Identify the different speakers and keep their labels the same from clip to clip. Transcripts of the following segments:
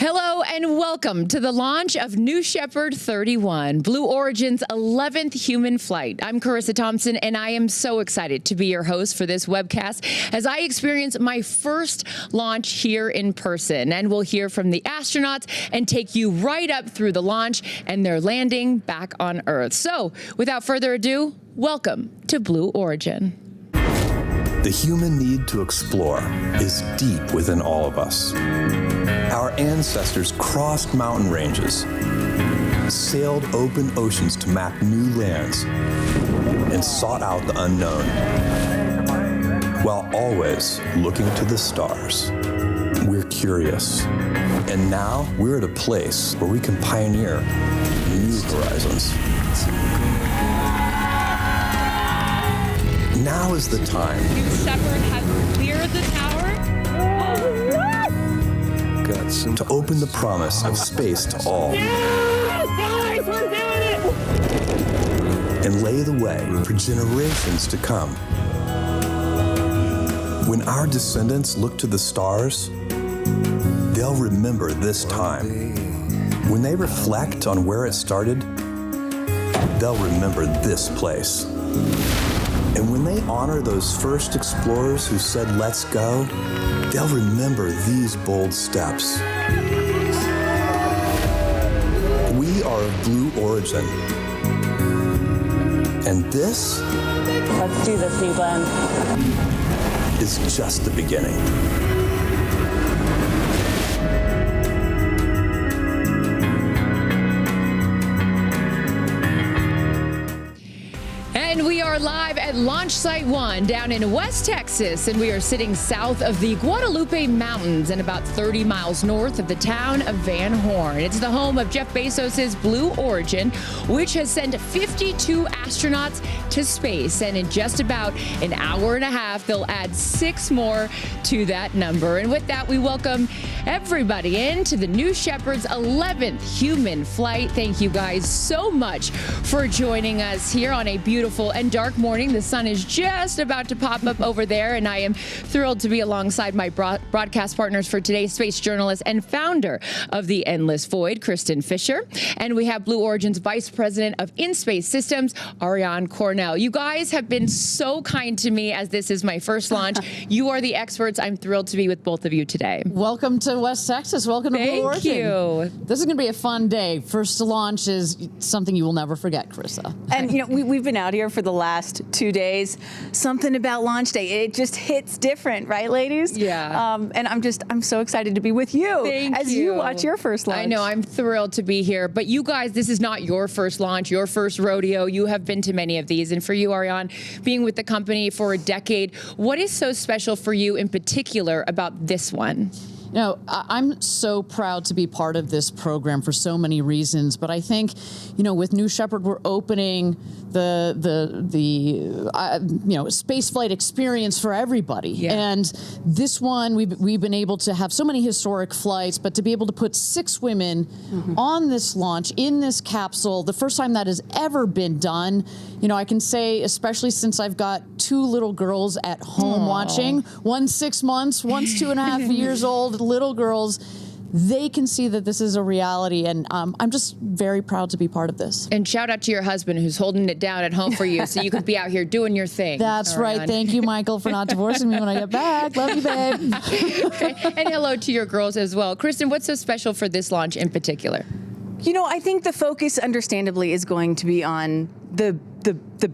Speaker 1: Hello and welcome to the launch of New Shepard 31, Blue Origin's 11th human flight. I'm Carissa Thompson, and I am so excited to be your host for this webcast as I experience my first launch here in person. And we'll hear from the astronauts and take you right up through the launch and their landing back on Earth. So, without further ado, welcome to Blue Origin.
Speaker 2: The human need to explore is deep within all of us. Our ancestors crossed mountain ranges, sailed open oceans to map new lands, and sought out the unknown, while always looking to the stars. We're curious, and now we're at a place where we can pioneer new horizons. Now is the time.
Speaker 3: New Shepard has cleared the tower.
Speaker 2: To open the promise of space to all.
Speaker 3: Yes, guys, we're doing it!
Speaker 2: And lay the way for generations to come. When our descendants look to the stars, they'll remember this time. When they reflect on where it started, they'll remember this place. And when they honor those first explorers who said, "Let's go," they'll remember these bold steps. We are of Blue Origin. And this,
Speaker 4: let's do this, New Glenn,
Speaker 2: is just the beginning.
Speaker 1: And we are live at Launch Site 1 down in West Texas, and we are sitting south of the Guadalupe Mountains and about 30 miles north of the town of Van Horn. It's the home of Jeff Bezos' Blue Origin, which has sent 52 astronauts to space. And in just about an hour and a half, they'll add 6 more to that number. And with that, we welcome everybody into the New Shepard's 11th human flight. Thank you guys so much for joining us here on a beautiful and dark morning. The sun is just about to pop up over there, and I am thrilled to be alongside my broadcast partners for today's space journalist and founder of The Endless Void, Kristen Fisher. And we have Blue Origin's Vice President of In-Space Systems, Ariane Cornell. You guys have been so kind to me as this is my first launch. You are the experts. I'm thrilled to be with both of you today.
Speaker 5: Welcome to West Texas. Welcome to Blue Origin.
Speaker 1: Thank you.
Speaker 5: This is going to be a fun day. First launch is something you will never forget, Carissa.
Speaker 4: And you know, we've been out here for the last 2 days. Something about launch day, it just hits different, right, ladies?
Speaker 1: Yeah.
Speaker 4: And I'm so excited to be with you as you watch your first launch.
Speaker 1: I know, I'm thrilled to be here. But you guys, this is not your first launch, your first rodeo. You have been to many of these. And for you, Ariane, being with the company for a decade, what is so special for you in particular about this one?
Speaker 5: You know, I'm so proud to be part of this program for so many reasons, but I think, you know, with New Shepard, we're opening the space flight experience for everybody. Yeah. And this one, we've been able to have so many historic flights, but to be able to put 6 women on this launch in this capsule, the first time that has ever been done. You know, I can say, especially since I've got 2 little girls at home watching, one's 6 months, one's 2.5 years old. Little girls, they can see that this is a reality, and I'm just very proud to be part of this.
Speaker 1: And shout out to your husband who's holding it down at home for you so you could be out here doing your thing.
Speaker 5: That's right. Thank you, Michael, for not divorcing me when I get back. Love you, babe.
Speaker 1: And hello to your girls as well. Kristen, what's so special for this launch in particular?
Speaker 4: You know, I think the focus, understandably, is going to be on the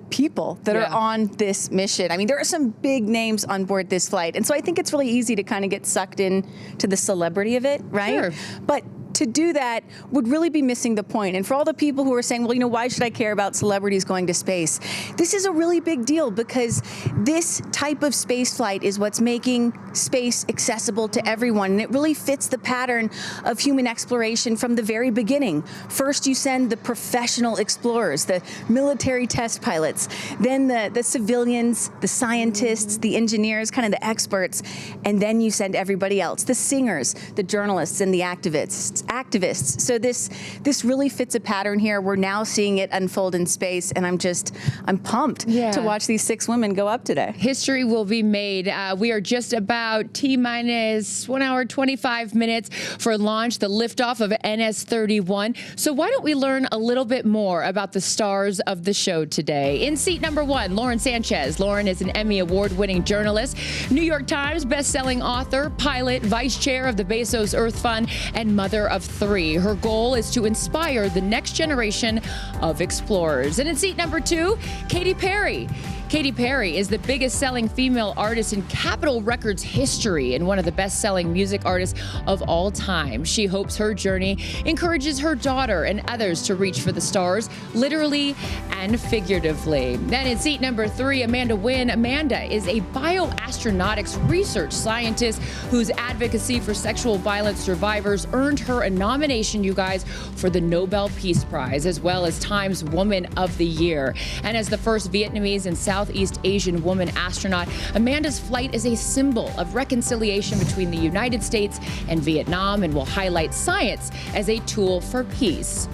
Speaker 4: people that are on this mission. I mean, there are some big names on board this flight. And so I think it's really easy to kind of get sucked in to the celebrity of it, right? Sure. But to do that would really be missing the point. And for all the people who are saying, well, you know, why should I care about celebrities going to space? This is a really big deal because this type of space flight is what's making space accessible to everyone. And it really fits the pattern of human exploration from the very beginning. First, you send the professional explorers, the military test pilots, then the civilians, the scientists, the engineers, kind of the experts, and then you send everybody else, the singers, the journalists, and the activists. activists. So this really fits a pattern here. We're now seeing it unfold in space, and I'm pumped to watch these 6 women go up today.
Speaker 1: History will be made. We are just about T-minus 1 hour, 25 minutes for launch, the liftoff of NS-31. So why don't we learn a little bit more about the stars of the show today? In seat number 1, Lauren Sanchez. Lauren is an Emmy Award-winning journalist, New York Times best-selling author, pilot, vice chair of the Bezos Earth Fund, and mother of 3. Her goal is to inspire the next generation of explorers. And in seat number 2, Katy Perry. Katy Perry is the biggest selling female artist in Capitol Records history and one of the best-selling music artists of all time. She hopes her journey encourages her daughter and others to reach for the stars, literally and figuratively. Then in seat number 3, Amanda Wynn. Amanda is a bioastronautics research scientist whose advocacy for sexual violence survivors earned her a nomination, you guys, for the Nobel Peace Prize, as well as Time's Woman of the Year. And as the first Vietnamese and Southeast Asian woman astronaut, Amanda's flight is a symbol of reconciliation between the United States and Vietnam and will highlight science as a tool for peace.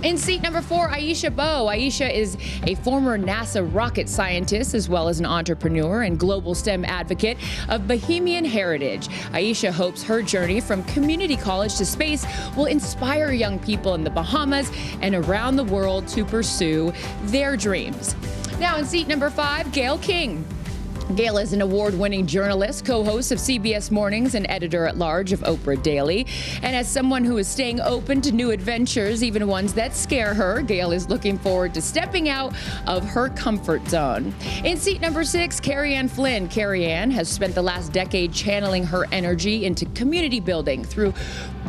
Speaker 1: In seat number 4, Aisha Bowe. Aisha is a former NASA rocket scientist as well as an entrepreneur and global STEM advocate of Bahamian heritage. Aisha hopes her journey from community college to space will inspire young people in the Bahamas and around the world to pursue their dreams. Now in seat number 5, Gayle King. Gayle is an award-winning journalist, co-host of CBS Mornings, and editor-at-large of Oprah Daily. And as someone who is staying open to new adventures, even ones that scare her, Gayle is looking forward to stepping out of her comfort zone. In seat number 6, Carrie Ann Flynn. Carrie Ann has spent the last decade channeling her energy into community building through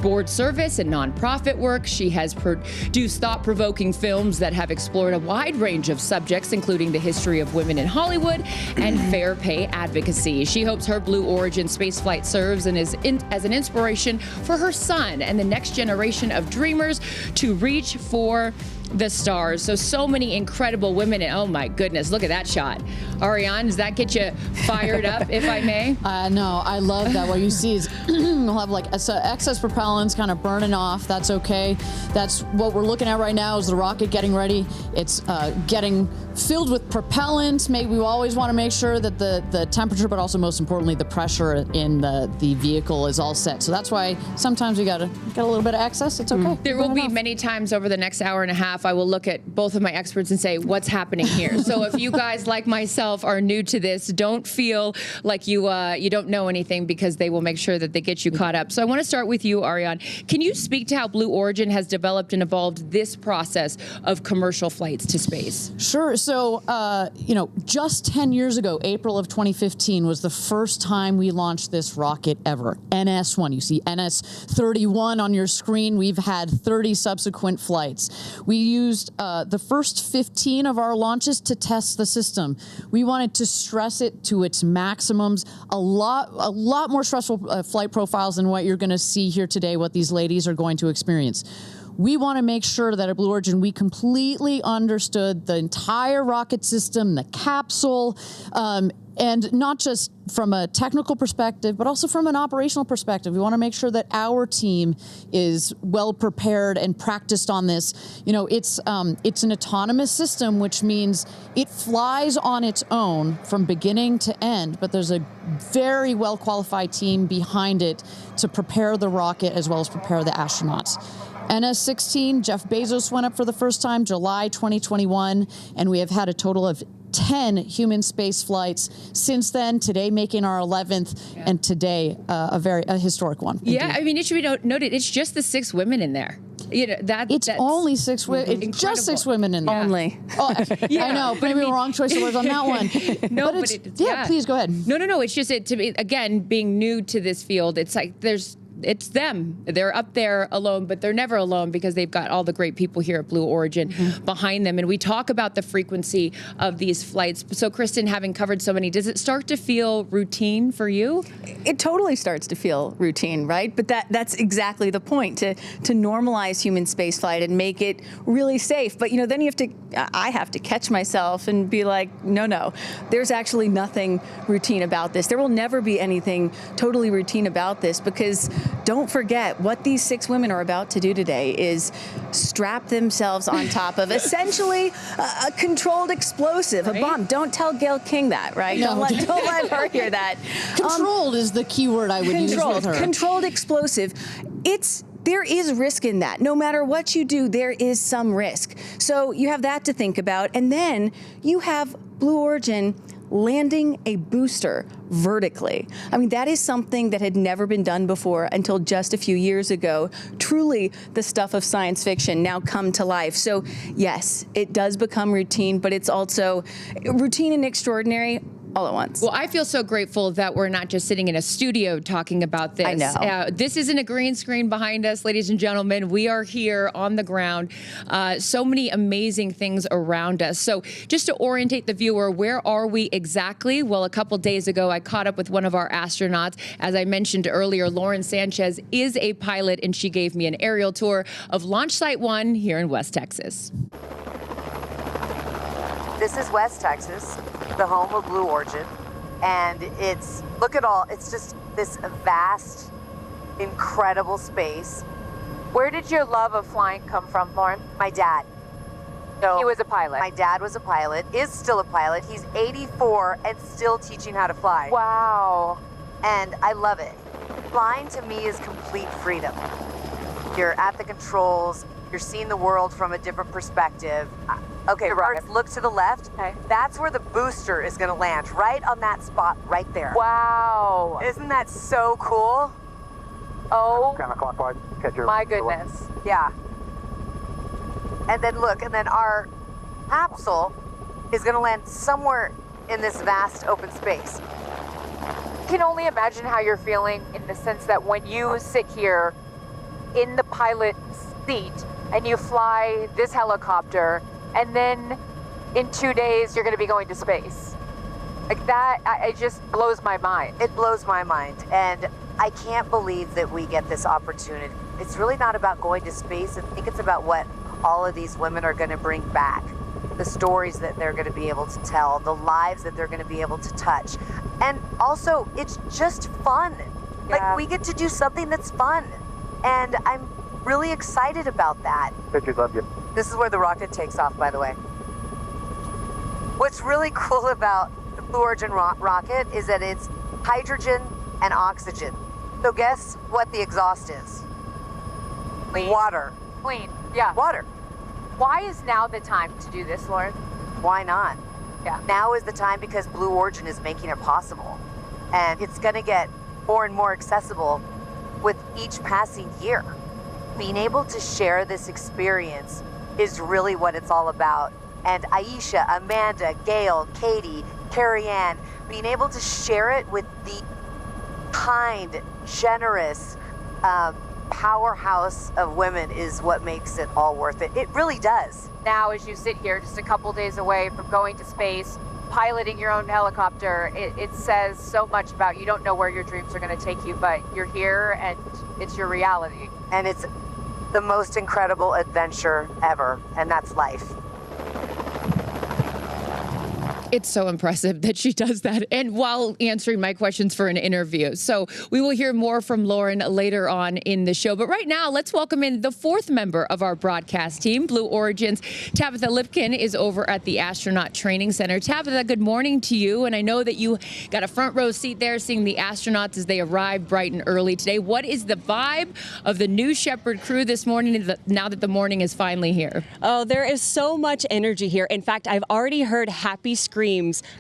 Speaker 1: board service and nonprofit work. She has produced thought-provoking films that have explored a wide range of subjects, including the history of women in Hollywood and fair pay advocacy. She hopes her Blue Origin spaceflight serves and as an inspiration for her son and the next generation of dreamers to reach for the stars. So many incredible women. And oh my goodness, look at that shot. Ariane, does that get you fired up, if I may?
Speaker 5: No, I love that. What you see is we'll have like excess propellants kind of burning off. That's okay. That's what we're looking at right now is the rocket getting ready. It's getting filled with propellant. We always want to make sure that the temperature, but also most importantly, the pressure in the vehicle is all set. So that's why sometimes we got a little bit of excess. It's okay.
Speaker 1: There will be many times over the next hour and a half I will look at both of my experts and say, what's happening here? So if you guys, like myself, are new to this, don't feel like you don't know anything, because they will make sure that they get you caught up. So I want to start with you, Ariane. Can you speak to how Blue Origin has developed and evolved this process of commercial flights to space?
Speaker 5: Sure. So, just 10 years ago, April of 2015 was the first time we launched this rocket ever. NS-1. You see NS-31 on your screen. We've had 30 subsequent flights. We used the first 15 of our launches to test the system. We wanted to stress it to its maximums. A lot more stressful flight profiles than what you're going to see here today, what these ladies are going to experience. We want to make sure that at Blue Origin we completely understood the entire rocket system, the capsule, and not just from a technical perspective, but also from an operational perspective. We want to make sure that our team is well prepared and practiced on this. It's an autonomous system, which means it flies on its own from beginning to end, but there's a very well qualified team behind it to prepare the rocket as well as prepare the astronauts. NS-16, Jeff Bezos went up for the first time, July 2021, and we have had a total of 10 human space flights since then, today making our 11th, and today a historic one.
Speaker 1: Yeah,
Speaker 5: indeed.
Speaker 1: I mean, it should be noted, it's just the 6 women in there.
Speaker 5: It's only 6 women. It's just 6 women in there.
Speaker 4: Only.
Speaker 5: Oh, yeah. I know, but maybe the wrong choice of words on that one.
Speaker 1: No,
Speaker 5: but please go ahead.
Speaker 1: No. It's just to be, again, being new to this field. It's like it's them. They're up there alone, but they're never alone because they've got all the great people here at Blue Origin behind them. And we talk about the frequency of these flights. So, Kristen, having covered so many, does it start to feel routine for you?
Speaker 4: It totally starts to feel routine, right? But that's exactly the point, to normalize human spaceflight and make it really safe. But, then I have to catch myself and be like, no, there's actually nothing routine about this. There will never be anything totally routine about this, because don't forget what these 6 women are about to do today is strap themselves on top of essentially a controlled explosive, a bomb. Don't tell Gail King that, right?
Speaker 5: No.
Speaker 4: Don't let her hear that.
Speaker 5: Controlled is the key word I would use with her.
Speaker 4: Controlled explosive. There is risk in that. No matter what you do, there is some risk. So you have that to think about. And then you have Blue Origin landing a booster vertically. I mean, that is something that had never been done before until just a few years ago. Truly the stuff of science fiction now come to life. So yes, it does become routine, but it's also routine and extraordinary all at once.
Speaker 1: Well, I feel so grateful that we're not just sitting in a studio talking about this.
Speaker 4: I know.
Speaker 1: This isn't a green screen behind us, ladies and gentlemen. We are here on the ground. So many amazing things around us. So just to orientate the viewer, where are we exactly? Well, a couple days ago, I caught up with one of our astronauts. As I mentioned earlier, Lauren Sanchez is a pilot, and she gave me an aerial tour of Launch Site 1 here in West Texas.
Speaker 6: This is West Texas, the home of Blue Origin, and it's just this vast, incredible space.
Speaker 7: Where did your love of flying come from, Lauren?
Speaker 6: My dad.
Speaker 7: So he was a pilot.
Speaker 6: My dad was a pilot, is still a pilot. He's 84 and still teaching how to fly.
Speaker 7: Wow.
Speaker 6: And I love it. Flying to me is complete freedom. You're at the controls, you're seeing the world from a different perspective. Okay, first look to the left.
Speaker 7: Okay.
Speaker 6: That's where the booster is gonna land, right on that spot right there.
Speaker 7: Wow.
Speaker 6: Isn't that so cool?
Speaker 7: Oh,
Speaker 8: Counterclockwise, catch your
Speaker 7: my goodness.
Speaker 6: Yeah. And then look, and then our capsule is gonna land somewhere in this vast open space.
Speaker 7: I can only imagine how you're feeling in the sense that when you sit here in the pilot seat and you fly this helicopter, and then in 2 days you're going to be going to space. Like that, it just blows my mind.
Speaker 6: It blows my mind, and I can't believe that we get this opportunity. It's really not about going to space. I think it's about what all of these women are going to bring back, the stories that they're going to be able to tell, the lives that they're going to be able to touch. And also, it's just fun.
Speaker 7: Yeah.
Speaker 6: Like, we get to do something that's fun, and I'm really excited about that.
Speaker 8: Pictures of you.
Speaker 6: This is where the rocket takes off, by the way. What's really cool about the Blue Origin rocket is that it's hydrogen and oxygen. So guess what the exhaust is?
Speaker 7: Clean.
Speaker 6: Water.
Speaker 7: Clean. Yeah.
Speaker 6: Water.
Speaker 7: Why is now the time to do this, Lauren?
Speaker 6: Why not?
Speaker 7: Yeah.
Speaker 6: Now is the time because Blue Origin is making it possible. And it's going to get more and more accessible with each passing year. Being able to share this experience is really what it's all about. And Aisha, Amanda, Gail, Katie, Carrie Ann, being able to share it with the kind, generous powerhouse of women is what makes it all worth it. It really does.
Speaker 7: Now, as you sit here just a couple days away from going to space, piloting your own helicopter, it says so much about you. Don't know where your dreams are going to take you, but you're here and it's your reality.
Speaker 6: And it's the most incredible adventure ever, and that's life.
Speaker 1: It's so impressive that she does that, and while answering my questions for an interview. So we will hear more from Lauren later on in the show. But right now, let's welcome in the fourth member of our broadcast team, Blue Origin's Tabitha Lipkin is over at the Astronaut Training Center. Tabitha, good morning to you. And I know that you got a front row seat there seeing the astronauts as they arrived bright and early today. What is the vibe of the New Shepard crew this morning now that the morning is finally here?
Speaker 9: Oh, there is so much energy here. In fact, I've already heard happy screams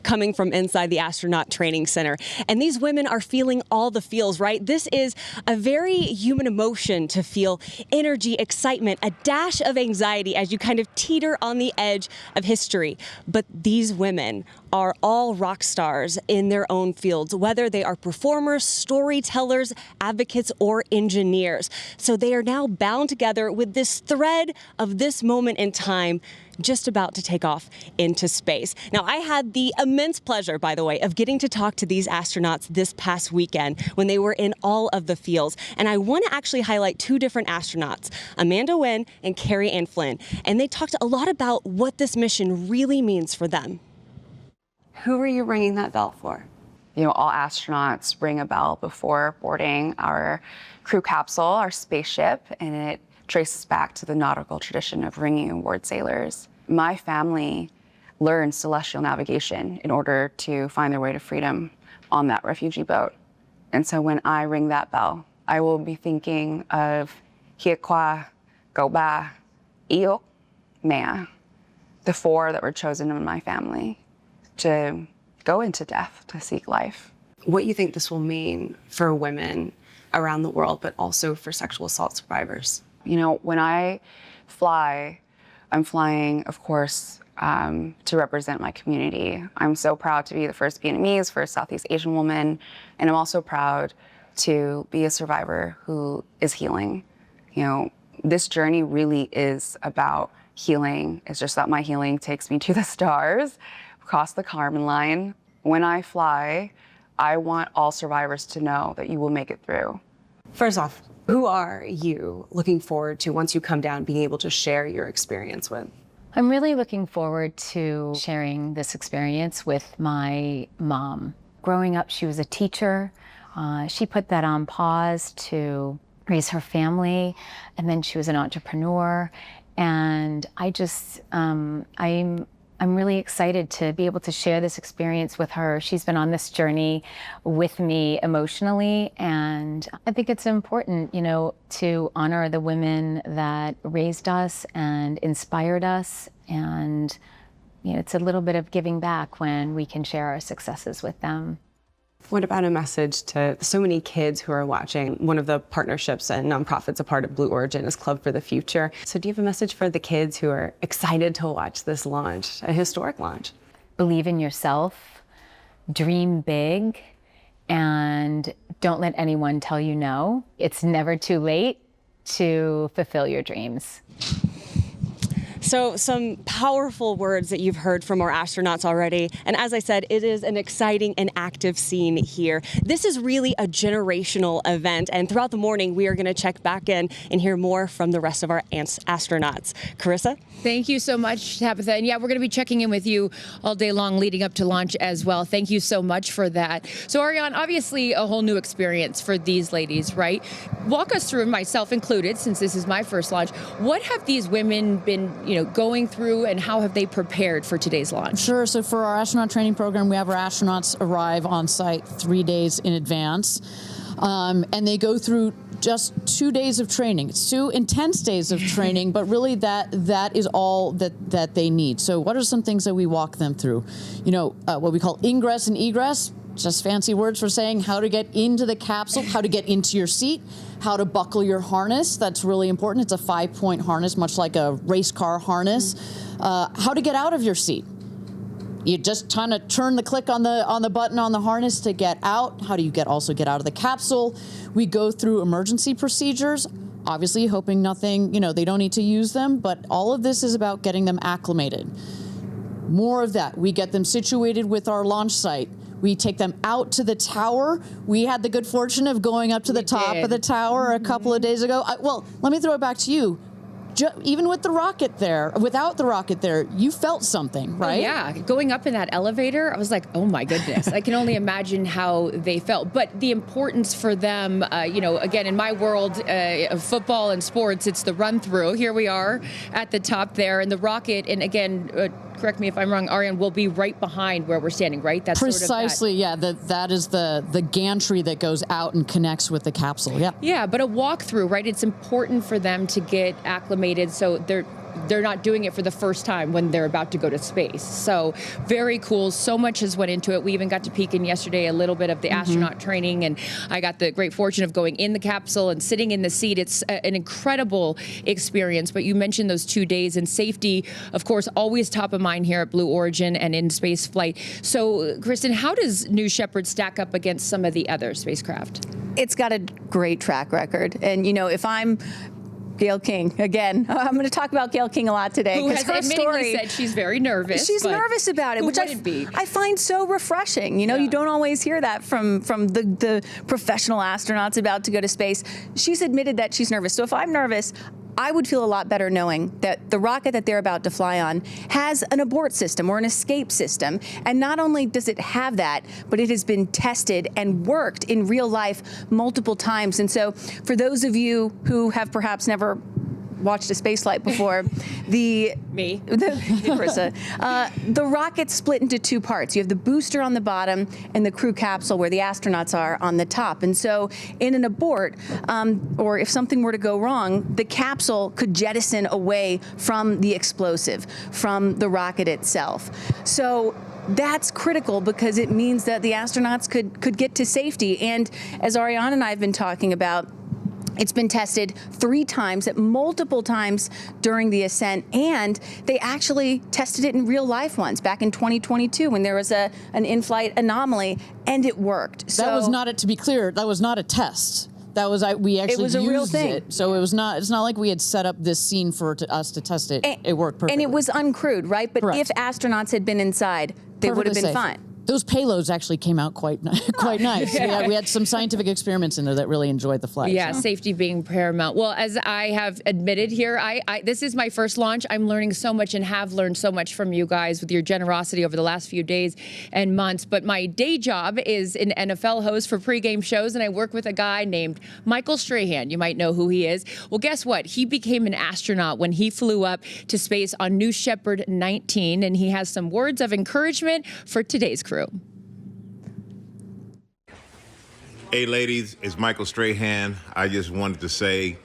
Speaker 9: coming from inside the Astronaut Training Center. And these women are feeling all the feels, right? This is a very human emotion to feel energy, excitement, a dash of anxiety as you kind of teeter on the edge of history. But these women are all rock stars in their own fields, whether they are performers, storytellers, advocates, or engineers. So they are now bound together with this thread of this moment in time, just about to take off into space. Now, I had the immense pleasure, by the way, of getting to talk to these astronauts this past weekend when they were in all of the fields. And I want to actually highlight two different astronauts, Amanda Wynn and Carrie Ann Flynn. And they talked a lot about what this mission really means for them.
Speaker 10: Who were you ringing that bell for? all astronauts ring a bell before boarding our crew capsule, our spaceship, and it traces back to the nautical tradition of ringing aboard sailors. My family learned celestial navigation in order to find their way to freedom on that refugee boat. And so when I ring that bell, I will be thinking of Hiekwa, Goba, Iyo, Mea, the 4 that were chosen in my family to go into death to seek life.
Speaker 11: What you think this will mean for women around the world, but also for sexual assault survivors?
Speaker 10: When I fly, I'm flying, of course, to represent my community. I'm so proud to be the first Vietnamese, first Southeast Asian woman, and I'm also proud to be a survivor who is healing. This journey really is about healing. It's just that my healing takes me to the stars, across the Kármán line. When I fly, I want all survivors to know that you will make it through.
Speaker 11: First off, who are you looking forward to once you come down being able to share your experience with?
Speaker 12: I'm really looking forward to sharing this experience with my mom. Growing up, she was a teacher. She put that on pause to raise her family, and then she was an entrepreneur. And I'm really excited to be able to share this experience with her. She's been on this journey with me emotionally, and I think it's important, to honor the women that raised us and inspired us, and it's a little bit of giving back when we can share our successes with them.
Speaker 11: What about a message to so many kids who are watching? One of the partnerships and nonprofits a part of Blue Origin is Club for the Future. So do you have a message for the kids who are excited to watch this launch, a historic launch?
Speaker 12: Believe in yourself, dream big, and don't let anyone tell you no. It's never too late to fulfill your dreams.
Speaker 9: So some powerful words that you've heard from our astronauts already. And as I said, it is an exciting and active scene here. This is really a generational event. And throughout the morning, we are going to check back in and hear more from the rest of our astronauts. Carissa?
Speaker 1: Thank you so much, Tabitha. And yeah, we're going to be checking in with you all day long leading up to launch as well. Thank you so much for that. So Ariane, obviously a whole new experience for these ladies, right? Walk us through, myself included, since this is my first launch. What have these women been, going through, and how have they prepared for today's launch?
Speaker 5: Sure. So for our astronaut training program, we have our astronauts arrive on site 3 days in advance. And they go through just 2 days of training. It's 2 intense days of training, but really that is all that they need. So what are some things that we walk them through? What we call ingress and egress, just fancy words for saying how to get into the capsule, how to get into your seat, how to buckle your harness. That's really important. It's a 5-point harness, much like a race car harness. How to get out of your seat. You just kind of turn the click on the button on the harness to get out. How do you also get out of the capsule? We go through emergency procedures, obviously hoping nothing, they don't need to use them, but all of this is about getting them acclimated. More of that. We get them situated with our launch site. We take them out to the tower. We had the good fortune of going up to the top of the tower a couple of days ago. Well, let me throw it back to you. Even with the rocket there, without the rocket there, you felt something, right?
Speaker 1: Oh, yeah. Going up in that elevator, I was like, oh my goodness. I can only imagine how they felt. But the importance for them, again, in my world of football and sports, it's the run through. Here we are at the top there. And the rocket, and again, correct me if I'm wrong, Ariane, will be right behind where we're standing, right? That's
Speaker 5: precisely,
Speaker 1: sort of
Speaker 5: that is the gantry that goes out and connects with the capsule, yeah.
Speaker 1: Yeah, but a walkthrough, right? It's important for them to get acclimated so they're not doing it for the first time when they're about to go to space. So very cool. So much has went into it. We even got to peek in yesterday a little bit of the astronaut training, and I got the great fortune of going in the capsule and sitting in the seat. It's an incredible experience. But you mentioned those 2 days, and safety, of course, always top of mind here at Blue Origin and in space flight. So, Kristen, how does New Shepard stack up against some of the other spacecraft?
Speaker 4: It's got a great track record. And, if I'm Gayle King, again, I'm going to talk about Gayle King a lot today.
Speaker 1: Who has admittedly said she's very nervous.
Speaker 4: She's nervous about it, which I find so refreshing. You don't always hear that from the professional astronauts about to go to space. She's admitted that she's nervous. So if I'm nervous, I would feel a lot better knowing that the rocket that they're about to fly on has an abort system or an escape system. And not only does it have that, but it has been tested and worked in real life multiple times. And so for those of you who have perhaps never watched a space flight before, the rocket's split into two parts. You have the booster on the bottom and the crew capsule where the astronauts are on the top. And so in an abort, or if something were to go wrong, the capsule could jettison away from the explosive, from the rocket itself. So that's critical because it means that the astronauts could get to safety. And as Ariane and I have been talking about, it's been tested 3 times, at multiple times during the ascent, and they actually tested it in real life once back in 2022 when there was an in-flight anomaly, and it worked. So
Speaker 5: that was not, to be clear, that was not a test. That was we actually
Speaker 4: used
Speaker 5: real thing.
Speaker 4: It.
Speaker 5: So it was not. It's not like we had set up this scene for us to test it. It worked perfectly.
Speaker 4: And it was uncrewed, right? But
Speaker 5: Correct.
Speaker 4: If astronauts had been inside, they would have been fine.
Speaker 5: Those payloads actually came out quite nice. We had some scientific experiments in there that really enjoyed the flight.
Speaker 1: Yeah, safety being paramount. Well, as I have admitted here, this is my first launch. I'm learning so much and have learned so much from you guys with your generosity over the last few days and months. But my day job is an NFL host for pregame shows, and I work with a guy named Michael Strahan. You might know who he is. Well, guess what? He became an astronaut when he flew up to space on New Shepard 19, and he has some words of encouragement for today's crew.
Speaker 13: Hey ladies, it's Michael Strahan. I just wanted to say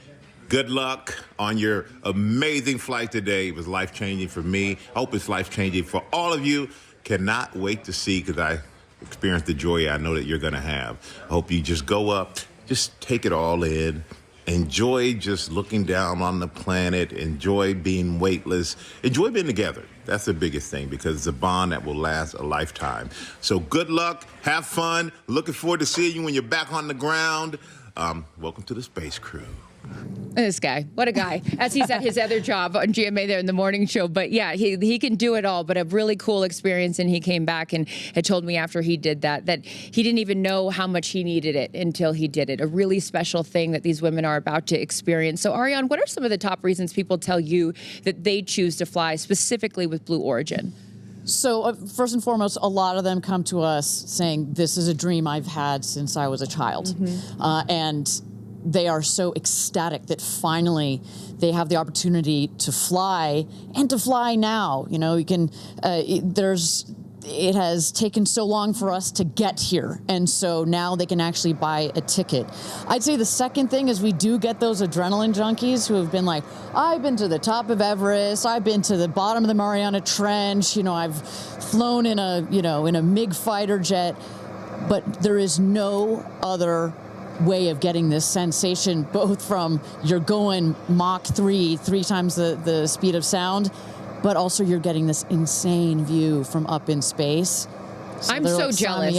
Speaker 13: good luck on your amazing flight today. It was life-changing for me. I hope it's life-changing for all of you. Cannot wait to see, because I experienced the joy I know that you're gonna have. I hope you just go up, just take it all in. Enjoy just looking down on the planet. Enjoy being weightless. Enjoy being together. That's the biggest thing, because it's a bond that will last a lifetime. So good luck. Have fun. Looking forward to seeing you when you're back on the ground. Welcome to the Space Crew.
Speaker 1: This guy, what a guy. As he's at his other job on GMA there in the morning show. But yeah, he can do it all, but a really cool experience. And he came back and had told me after he did that he didn't even know how much he needed it until he did it. A really special thing that these women are about to experience. So Ariane, what are some of the top reasons people tell you that they choose to fly specifically with Blue Origin?
Speaker 5: So first and foremost, a lot of them come to us saying, this is a dream I've had since I was a child. And they are so ecstatic that finally they have the opportunity to fly, and to fly now. You know, you can, it has taken so long for us to get here, and so now they can actually buy a ticket. I'd say the second thing is we do get those adrenaline junkies who have been like, I've been to the top of Everest, I've been to the bottom of the Mariana Trench, you know, I've flown in a MiG fighter jet, but there is no other way of getting this sensation, both from you're going Mach 3 times the speed of sound, but also you're getting this insane view from up in space. So
Speaker 1: I'm so jealous.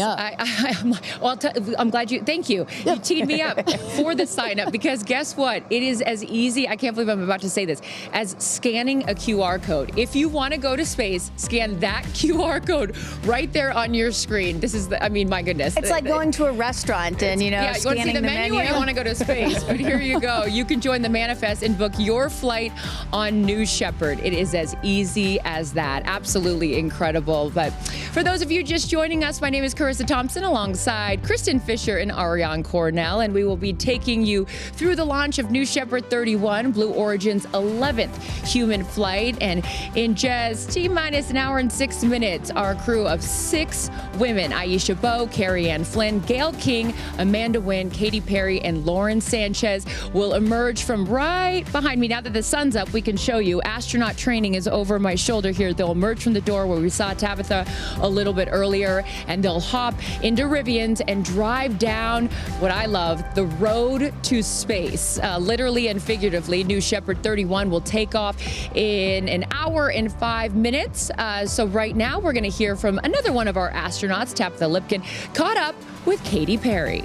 Speaker 1: I'm glad you, thank you. You teed me up for the sign up, because guess what? It is as easy, I can't believe I'm about to say this, as scanning a QR code. If you want to go to space, scan that QR code right there on your screen. This is, my goodness.
Speaker 4: It's like going to a restaurant and,
Speaker 1: you want to see the menu or you want to go to space? But here you go. You can join the manifest and book your flight on New Shepard. It is as easy as that. Absolutely incredible. But for those of you just joining us, my name is Carissa Thompson alongside Kristen Fisher and Ariane Cornell, and we will be taking you through the launch of New Shepard 31, Blue Origin's 11th human flight. And in just T-minus an hour and 6 minutes, our crew of 6 women, Aisha Bowe, Carrie Ann Flynn, Gail King, Amanda Wynn, Katy Perry, and Lauren Sanchez will emerge from right behind me. Now that the sun's up, we can show you. Astronaut training is over my shoulder here. They'll emerge from the door where we saw Tabitha a little bit earlier, and they'll hop into Rivians and drive down what I love, the road to space. Literally and figuratively, New Shepard 31 will take off in an hour and 5 minutes. So right now, we're going to hear from another one of our astronauts, Tabitha Lipkin, caught up with Katy Perry.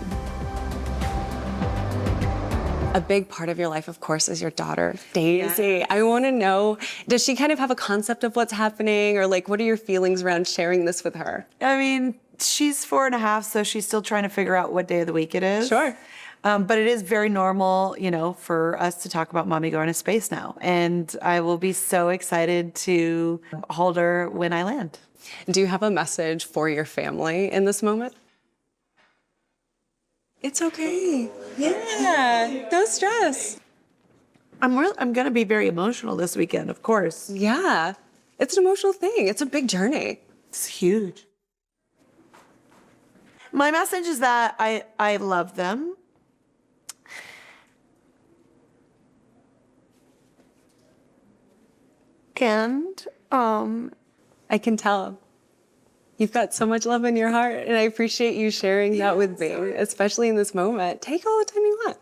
Speaker 11: A big part of your life, of course, is your daughter, Daisy. Yeah. I want to know, does she kind of have a concept of what's happening, or like, what are your feelings around sharing this with her?
Speaker 14: I mean, she's 4.5, so she's still trying to figure out what day of the week it is.
Speaker 11: Sure.
Speaker 14: But it is very normal, for us to talk about mommy going to space now. And I will be so excited to hold her when I land.
Speaker 11: Do you have a message for your family in this moment? It's okay. Yeah, no stress.
Speaker 14: I'm going to be very emotional this weekend, of course.
Speaker 11: Yeah, it's an emotional thing. It's a big journey.
Speaker 14: It's huge. My message is that I love them. And
Speaker 11: I can tell. You've got so much love in your heart, and I appreciate you sharing that with me, especially in this moment. Take all the time you want.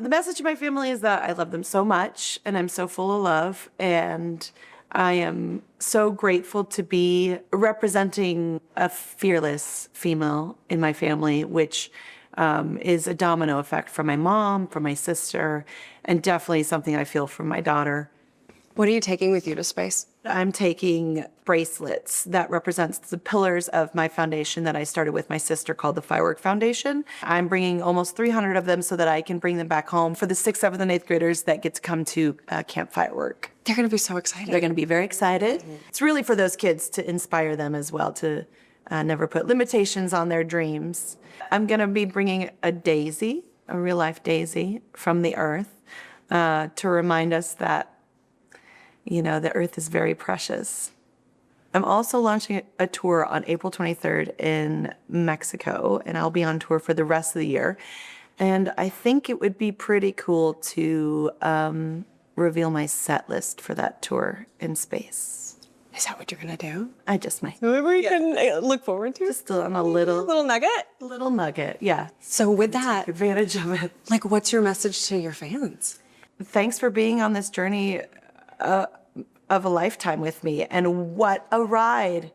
Speaker 14: The message to my family is that I love them so much, and I'm so full of love, and I am so grateful to be representing a fearless female in my family, which is a domino effect from my mom, from my sister, and definitely something I feel from my daughter.
Speaker 11: What are you taking with you to space?
Speaker 14: I'm taking bracelets that represents the pillars of my foundation that I started with my sister called the Firework Foundation. I'm bringing almost 300 of them so that I can bring them back home for the 6th, 7th, and 8th graders that get to come to Camp Firework.
Speaker 11: They're going to be so excited.
Speaker 14: They're going to be very excited. It's really for those kids to inspire them as well, to never put limitations on their dreams. I'm going to be bringing a daisy, a real-life daisy from the Earth to remind us that the Earth is very precious. I'm also launching a tour on April 23rd in Mexico, and I'll be on tour for the rest of the year. And I think it would be pretty cool to reveal my set list for that tour in space.
Speaker 11: Is that what you're going to do?
Speaker 14: I just might.
Speaker 11: We can look forward to?
Speaker 14: Just on a little
Speaker 11: nugget?
Speaker 14: Little nugget, yeah.
Speaker 11: So with that,
Speaker 14: take advantage of it.
Speaker 11: What's your message to your fans?
Speaker 14: Thanks for being on this journey of a lifetime with me, and what a ride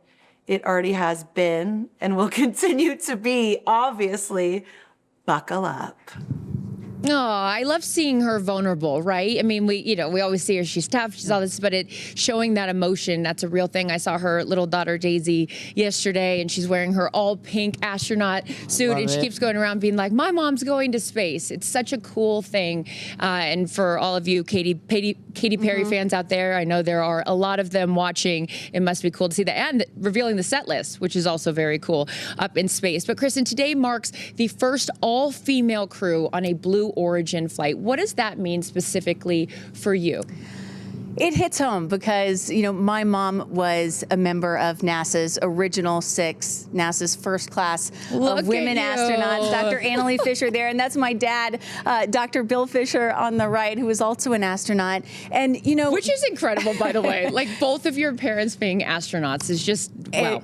Speaker 14: it already has been and will continue to be. Obviously, buckle up.
Speaker 1: Oh, I love seeing her vulnerable, right? I mean, we always see her, she's tough, she's all this, but showing that emotion, that's a real thing. I saw her little daughter Daisy yesterday, and she's wearing her all pink astronaut suit, and she keeps going around being like, my mom's going to space. It's such a cool thing. And for all of you Katy Perry fans out there, I know there are a lot of them watching. It must be cool to see that. And revealing the set list, which is also very cool up in space. But Kristen, today marks the first all-female crew on a Blue Origin flight. What does that mean specifically for you?
Speaker 4: It hits home because, my mom was a member of NASA's original 6, NASA's first class of women astronauts. Dr. Annalee Fisher there, and that's my dad, Dr. Bill Fisher on the right, who is also an astronaut. And,
Speaker 1: which is incredible, by the way. Like, both of your parents being astronauts is just, wow.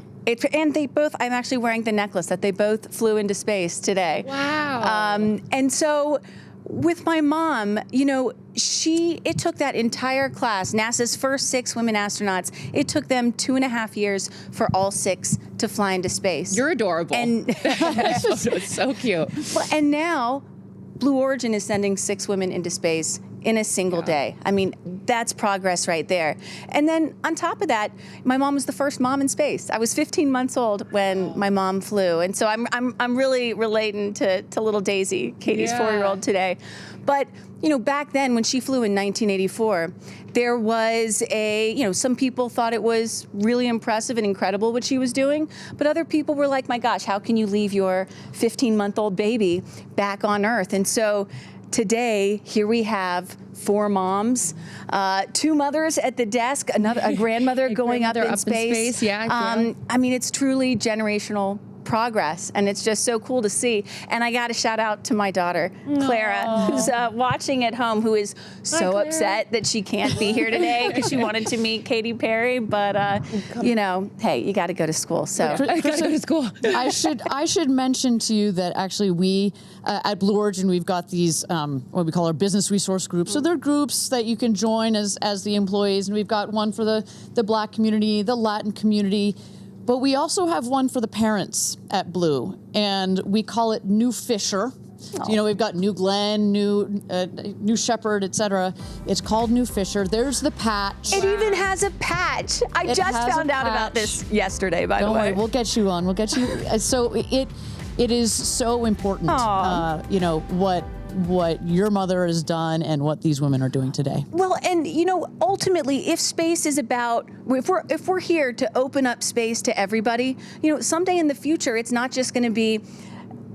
Speaker 4: And they both, I'm actually wearing the necklace that they both flew into space today.
Speaker 1: Wow.
Speaker 4: And so with my mom, it took that entire class, NASA's first 6 women astronauts, it took them 2.5 years for all 6 to fly into space.
Speaker 1: You're adorable.
Speaker 4: And
Speaker 1: it's so cute.
Speaker 4: And now Blue Origin is sending 6 women into space in a single day. I mean, that's progress right there. And then on top of that, my mom was the first mom in space. I was 15 months old when my mom flew, and so I'm really relating to little Daisy, Katie's 4-year-old today. But back then when she flew in 1984, there was some people thought it was really impressive and incredible what she was doing, but other people were like, my gosh, how can you leave your 15-month-old baby back on Earth? And so today, here we have 4 moms, 2 mothers at the desk, a grandmother going up in space.
Speaker 1: Yeah.
Speaker 4: I mean, it's truly generational progress, and it's just so cool to see. And I got to shout out to my daughter, Clara, who's watching at home, who is so upset that she can't be here today because she wanted to meet Katy Perry. But hey, you got to go to school. So
Speaker 1: I got to go to school.
Speaker 5: I should mention to you that actually we at Blue Origin, we've got these what we call our business resource groups. So they're groups that you can join as the employees, and we've got one for the Black community, the Latin community. But we also have one for the parents at Blue, and we call it New Fisher. So, we've got New Glen, New Shepard, etc. It's called New Fisher. There's the patch.
Speaker 4: It even has a patch. I just found out about this yesterday, by the way.
Speaker 5: Don't worry, we'll get you on. We'll get you. So it is so important, you know, what your mother has done and what these women are doing today.
Speaker 4: Well, and you know, ultimately, if space is about, if we're here to open up space to everybody, you know, someday in the future, it's not just going to be,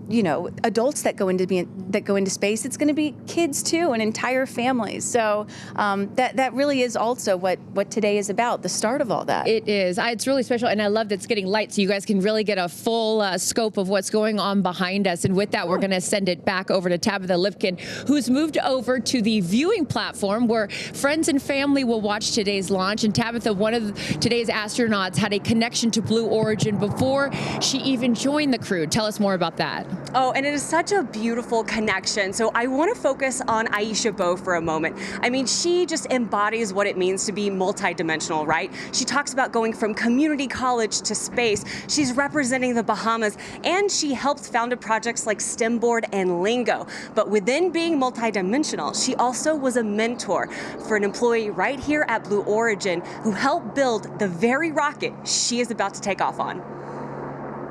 Speaker 4: you know, adults that go into space. It's going to be kids too, and entire families. So that really is also what today is about. The start of all that.
Speaker 1: It is. It's really special, and I love that it's getting light, so you guys can really get a full scope of what's going on behind us. And with that, we're going to send it back over to Tabitha Lipkin, who's moved over to the viewing platform where friends and family will watch today's launch. And Tabitha, one of today's astronauts, had a connection to Blue Origin before she even joined the crew. Tell us more about that.
Speaker 9: Oh, and it is such a beautiful connection. So I want to focus on Aisha Bowe for a moment. I mean, she just embodies what it means to be multidimensional, right? She talks about going from community college to space. She's representing the Bahamas, and she helped found projects like STEMboard and Lingo. But within being multidimensional, she also was a mentor for an employee right here at Blue Origin who helped build the very rocket she is about to take off on.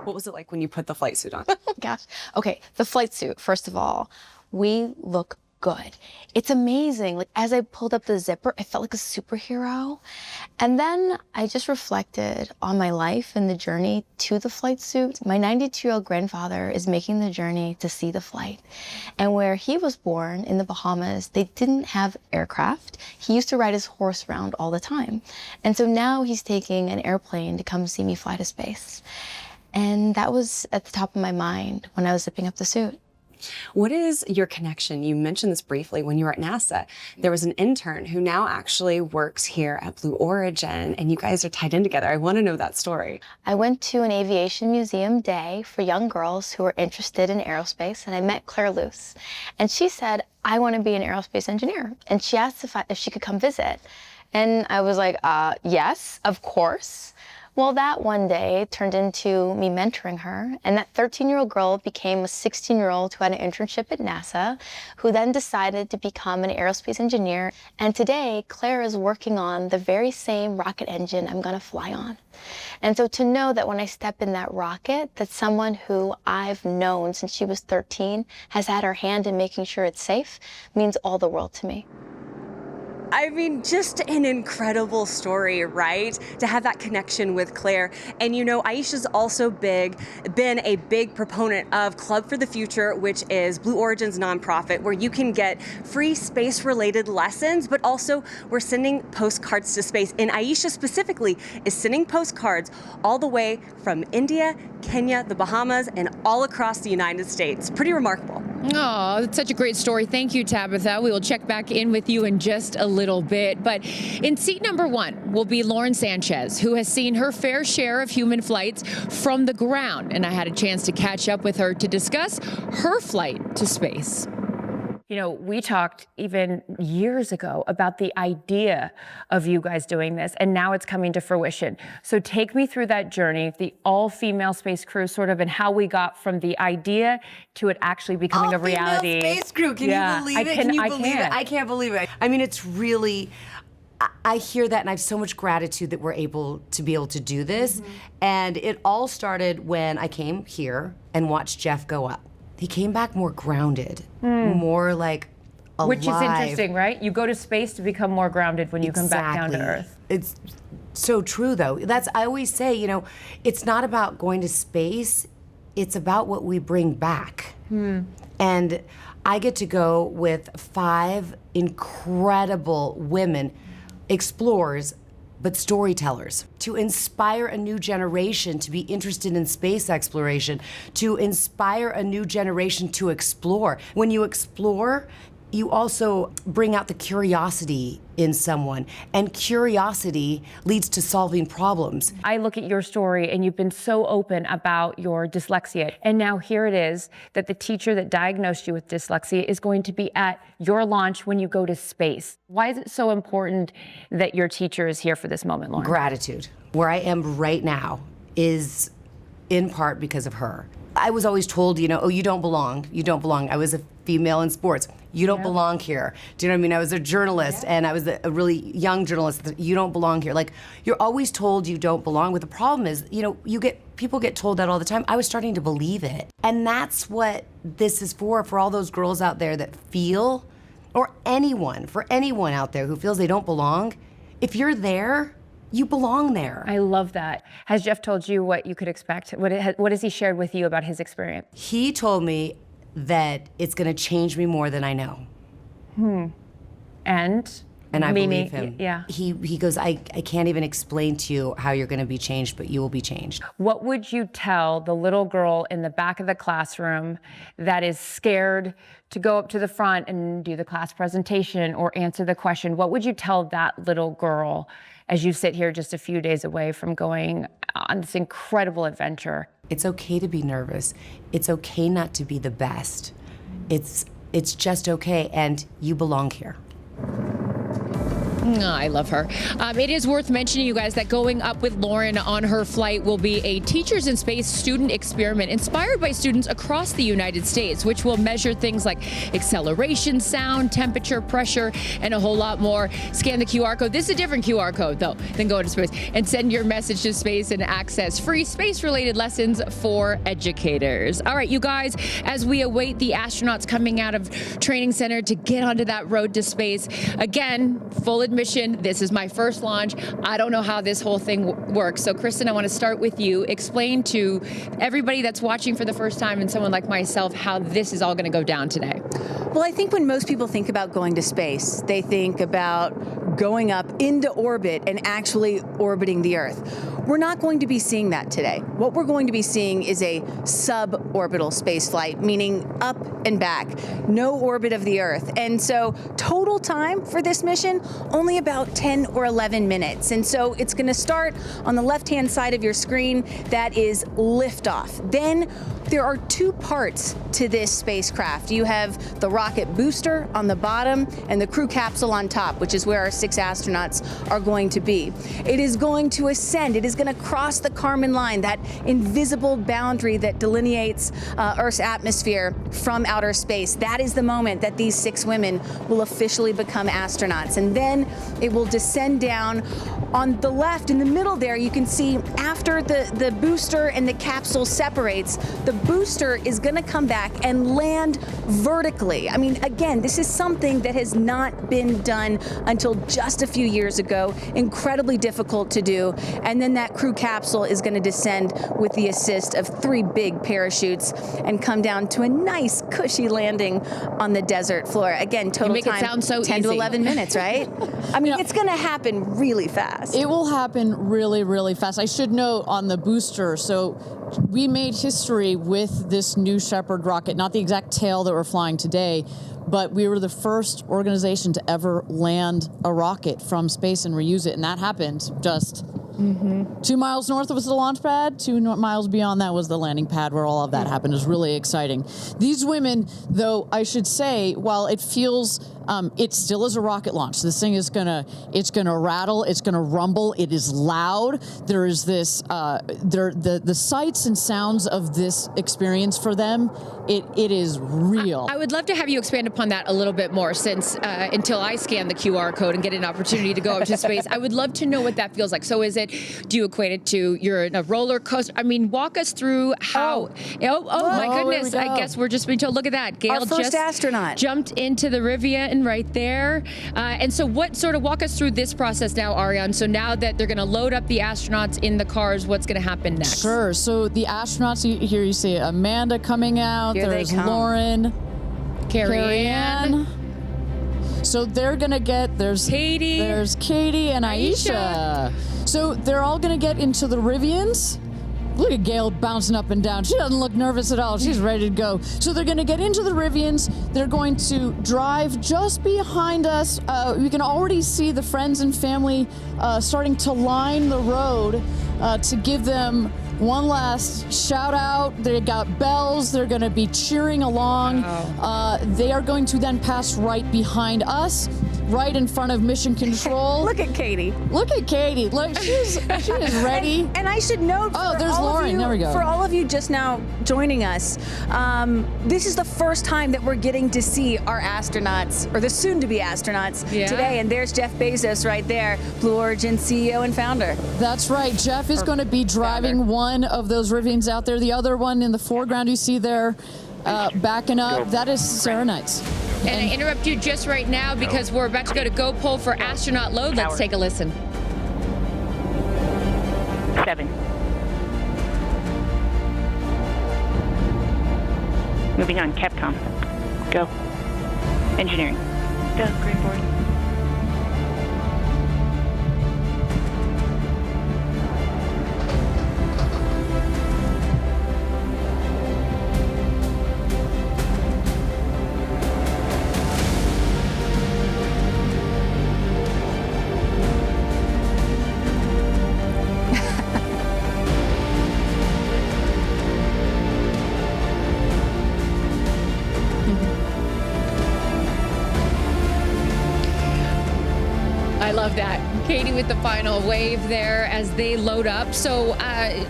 Speaker 9: What was it like when you put the flight suit on?
Speaker 15: Gosh. Okay, the flight suit, first of all, we look good. It's amazing. Like, as I pulled up the zipper, I felt like a superhero. And then I just reflected on my life and the journey to the flight suit. My 92-year-old grandfather is making the journey to see the flight. And where he was born in the Bahamas, they didn't have aircraft. He used to ride his horse around all the time. And so now he's taking an airplane to come see me fly to space. And that was at the top of my mind when I was zipping up the suit.
Speaker 11: What is your connection? You mentioned this briefly when you were at NASA. There was an intern who now actually works here at Blue Origin, and you guys are tied in together. I want to know that story.
Speaker 15: I went to an aviation museum day for young girls who were interested in aerospace, and I met Claire Luce. And she said, I want to be an aerospace engineer. And she asked if she could come visit. And I was like, yes, of course. Well, that one day turned into me mentoring her, and that 13-year-old girl became a 16-year-old who had an internship at NASA, who then decided to become an aerospace engineer. And today, Claire is working on the very same rocket engine I'm going to fly on. And so to know that when I step in that rocket, that someone who I've known since she was 13 has had her hand in making sure it's safe means all the world to me.
Speaker 9: I mean, just an incredible story, right? To have that connection with Claire. And you know, Aisha's also been a big proponent of Club for the Future, which is Blue Origin's nonprofit, where you can get free space-related lessons, but also we're sending postcards to space. And Aisha specifically is sending postcards all the way from India, Kenya, the Bahamas, and all across the United States. Pretty remarkable.
Speaker 1: Oh, that's such a great story. Thank you, Tabitha. We will check back in with you in just a little bit. But in seat number 1 will be Lauren Sanchez, who has seen her fair share of human flights from the ground. And I had a chance to catch up with her to discuss her flight to space.
Speaker 16: You know, we talked even years ago about the idea of you guys doing this, and now it's coming to fruition. So take me through that journey, the all-female space crew, sort of, and how we got from the idea to it actually becoming a reality.
Speaker 17: All-female space crew, can you believe it? Can you believe it? I can't believe it. I mean, it's really, I hear that, and I have so much gratitude that we're able to do this. Mm-hmm. And it all started when I came here and watched Jeff go up. He came back more grounded, more like alive.
Speaker 16: Which is interesting, right? You go to space to become more grounded when you come back down to Earth.
Speaker 17: It's so true, though. I always say, you know, it's not about going to space, it's about what we bring back. And I get to go with 5 incredible women, explorers, but storytellers, to inspire a new generation to be interested in space exploration, to inspire a new generation to explore. When you explore, you also bring out the curiosity in someone, and curiosity leads to solving problems.
Speaker 16: I look at your story, and you've been so open about your dyslexia, and now here it is that the teacher that diagnosed you with dyslexia is going to be at your launch when you go to space. Why is it so important that your teacher is here for this moment, Lauren?
Speaker 17: Gratitude. Where I am right now is in part because of her. I was always told, you know, oh, you don't belong, you don't belong. I was a female in sports. You don't belong here. Do you know what I mean? I was a journalist, and I was a really young journalist. You don't belong here. Like, you're always told you don't belong. But the problem is, you know, people get told that all the time. I was starting to believe it. And that's what this is for all those girls out there that feel, or for anyone out there who feels they don't belong. If you're there, you belong there.
Speaker 16: I love that. Has Jeff told you what you could expect? What has he shared with you about his experience?
Speaker 17: He told me that it's going to change me more than I know.
Speaker 16: And
Speaker 17: I
Speaker 16: meaning,
Speaker 17: believe him.
Speaker 16: Yeah.
Speaker 17: He goes, I can't even explain to you how you're going to be changed, but you will be changed.
Speaker 16: What would you tell the little girl in the back of the classroom that is scared to go up to the front and do the class presentation or answer the question? What would you tell that little girl as you sit here just a few days away from going on this incredible adventure?
Speaker 17: It's okay to be nervous. It's okay not to be the best. It's just okay, and you belong here.
Speaker 1: I love her. It is worth mentioning, you guys, that going up with Lauren on her flight will be a Teachers in Space student experiment inspired by students across the United States, which will measure things like acceleration, sound, temperature, pressure, and a whole lot more. Scan the QR code. This is a different QR code, though, than going to space. And send your message to space and access free space-related lessons for educators. All right, you guys, as we await the astronauts coming out of training center to get onto that road to space, again, full admission, this is my first launch. I don't know how this whole thing works. So, Kristen, I want to start with you. Explain to everybody that's watching for the first time and someone like myself how this is all going to go down today.
Speaker 4: Well, I think when most people think about going to space, they think about going up into orbit and actually orbiting the Earth. We're not going to be seeing that today. What we're going to be seeing is a suborbital space flight, meaning up and back, no orbit of the Earth. And so total time for this mission, only about 10 or 11 minutes. And so it's going to start on the left-hand side of your screen. That is liftoff. Then there are two parts to this spacecraft. You have the rocket booster on the bottom and the crew capsule on top, which is where our 6 astronauts are going to be. It is going to ascend. It is going to cross the Kármán line, that invisible boundary that delineates Earth's atmosphere from outer space. That is the moment that these 6 women will officially become astronauts. And then it will descend down. On the left, in the middle there, you can see after the booster and the capsule separates, the booster is going to come back and land vertically. I mean, again, this is something that has not been done until just a few years ago. Incredibly difficult to do. And then that crew capsule is going to descend with the assist of 3 big parachutes and come down to a nice, cushy landing on the desert floor. Again, total
Speaker 1: you make
Speaker 4: time,
Speaker 1: it sound so
Speaker 4: 10
Speaker 1: easy.
Speaker 4: to 11 minutes, right? I mean, it's going to happen really fast.
Speaker 5: It will happen really, really fast. I should note on the booster, so we made history with this New Shepard rocket, not the exact tail that we're flying today, but we were the first organization to ever land a rocket from space and reuse it, and that happened just 2 miles north was the launch pad, 2 miles beyond that was the landing pad where all of that happened. It was really exciting. These women, though, I should say, while it feels, it still is a rocket launch. This thing is gonna rattle, it's gonna rumble, it is loud. There is this, the sights and sounds of this experience for them, it is real.
Speaker 1: I would love to have you expand upon that a little bit more, since until I scan the QR code and get an opportunity to go up to space, I would love to know what that feels like. So is it, do you equate it to you're in a roller coaster? I mean, walk us through how, my goodness, I guess we're just being told, look at that. Gail
Speaker 4: Our first astronaut
Speaker 1: jumped into the Rivian right there. And so walk us through this process now, Ariane. So now that they're going to load up the astronauts in the cars, what's going to happen next?
Speaker 5: Sure. So the astronauts, here you see Amanda coming out.
Speaker 4: Here
Speaker 5: There's
Speaker 4: they come.
Speaker 5: Lauren.
Speaker 1: Carrie Ann.
Speaker 5: So they're going to get, there's Katie and Aisha. So they're all going to get into the Rivians. Look at Gail bouncing up and down. She doesn't look nervous at all. She's ready to go. So they're going to get into the Rivians. They're going to drive just behind us. We can already see the friends and family starting to line the road to give them one last shout out. They got bells. They're going to be cheering along. They are going to then pass right behind us. right in front of Mission Control.
Speaker 4: Look at Katie.
Speaker 5: Look at Katie. Look, she is ready.
Speaker 4: And I should note,
Speaker 5: there's Lauren. There we go.
Speaker 4: For all of you just now joining us, this is the first time that we're getting to see our astronauts, or the soon-to-be astronauts, today. And there's Jeff Bezos right there, Blue Origin CEO and founder.
Speaker 5: That's right. Jeff is going to be driving one of those Rivians out there. The other one in the foreground you see there backing up, that is Sarah Knight's.
Speaker 1: And I interrupt you just right now because we're about to go to Go Pole for astronaut load. Let's take a listen.
Speaker 18: 7. Moving on, Capcom. Go. Engineering. Go, green board.
Speaker 1: I love that. Katie with the final wave there as they load up. So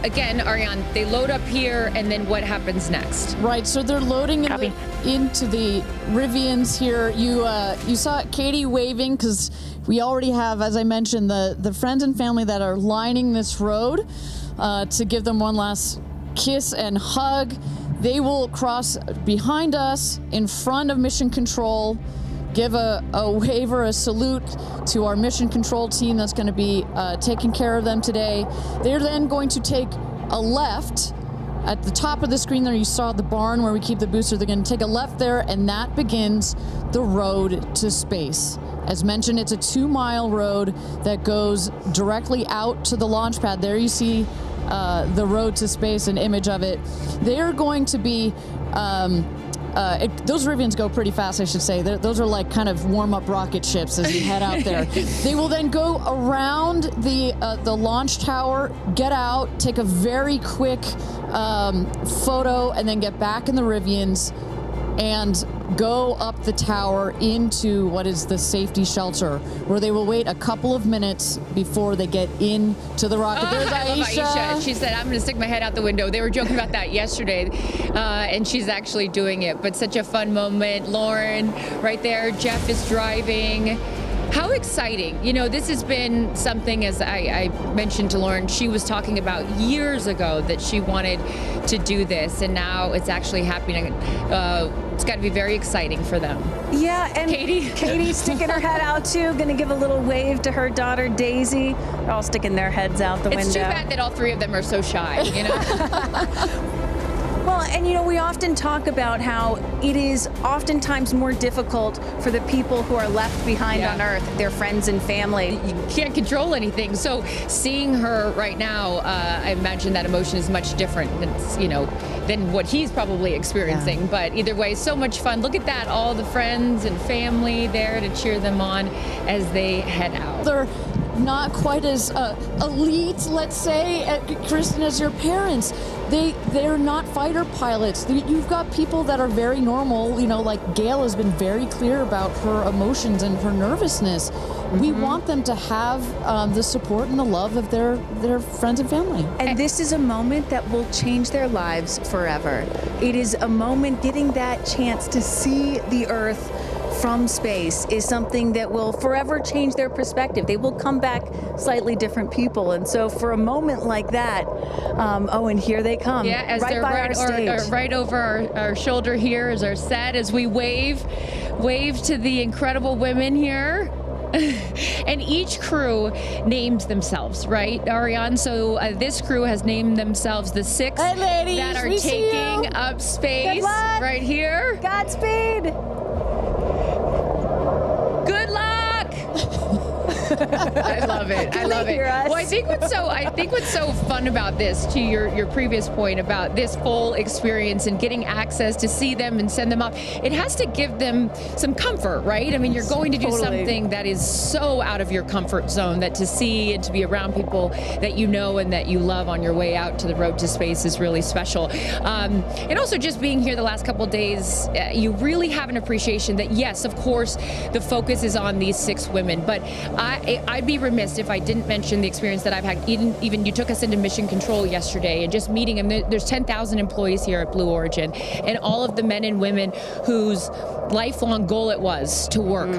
Speaker 1: again, Ariane, they load up here, and then what happens next?
Speaker 5: Right, so they're loading into the Rivians here. You saw Katie waving because we already have, as I mentioned, the friends and family that are lining this road to give them one last kiss and hug. They will cross behind us in front of Mission Control, give a wave or a salute to our Mission Control team that's going to be taking care of them today. They're then going to take a left. At the top of the screen there, you saw the barn where we keep the booster. They're going to take a left there, and that begins the road to space. As mentioned, it's a 2-mile road that goes directly out to the launch pad. There you see the road to space, an image of it. They are going to be those Rivians go pretty fast, I should say. Those are like kind of warm-up rocket ships as you head out there. They will then go around the launch tower, get out, take a very quick photo, and then get back in the Rivians and go up the tower into what is the safety shelter, where they will wait a couple of minutes before they get into the rocket. There's Aisha.
Speaker 1: She said, I'm going to stick my head out the window. They were joking about that yesterday, and she's actually doing it. But such a fun moment. Lauren, right there. Jeff is driving. How exciting. You know, this has been something, as I mentioned to Lauren, she was talking about years ago that she wanted to do this, and now it's actually happening. It's got to be very exciting for them.
Speaker 4: Yeah, and Katie's sticking her head out too, gonna give a little wave to her daughter Daisy. They're all sticking their heads out the window.
Speaker 1: It's too bad that all three of them are so shy, you know?
Speaker 4: Well, and you know, we often talk about how it is oftentimes more difficult for the people who are left behind on Earth, their friends and family.
Speaker 1: You can't control anything. So seeing her right now, I imagine that emotion is much different than what he's probably experiencing. But either way, so much fun. Look at that, all the friends and family there to cheer them on as they head out.
Speaker 5: They're not quite as elite, let's say, Kristen, as your parents. They're not fighter pilots. You've got people that are very normal, like Gail has been very clear about her emotions and her nervousness. Mm-hmm. We want them to have the support and the love of their friends and family.
Speaker 4: And this is a moment that will change their lives forever. It is a moment, getting that chance to see the Earth from space is something that will forever change their perspective. They will come back slightly different people. And so for a moment like that, and here they come.
Speaker 1: Yeah, as
Speaker 4: right
Speaker 1: they're
Speaker 4: by our stage.
Speaker 1: Right over our shoulder here is our set as we wave to the incredible women here. And each crew names themselves, right, Ariane? So this crew has named themselves the 6
Speaker 4: ladies,
Speaker 1: that are taking up space right here.
Speaker 4: Godspeed.
Speaker 1: Good luck! I love it. I love it. Well, I think what's so fun about this, to your previous point about this full experience and getting access to see them and send them off, it has to give them some comfort, right? I mean, you're going to do something that is so out of your comfort zone, that to see and to be around people that you know and that you love on your way out to the road to space is really special. And also just being here the last couple of days, you really have an appreciation that, yes, of course, the focus is on these 6 women, but I'd be remiss if I didn't mention the experience that I've had. Even you took us into mission control yesterday, and just meeting them. There's 10,000 employees here at Blue Origin, and all of the men and women whose lifelong goal it was to work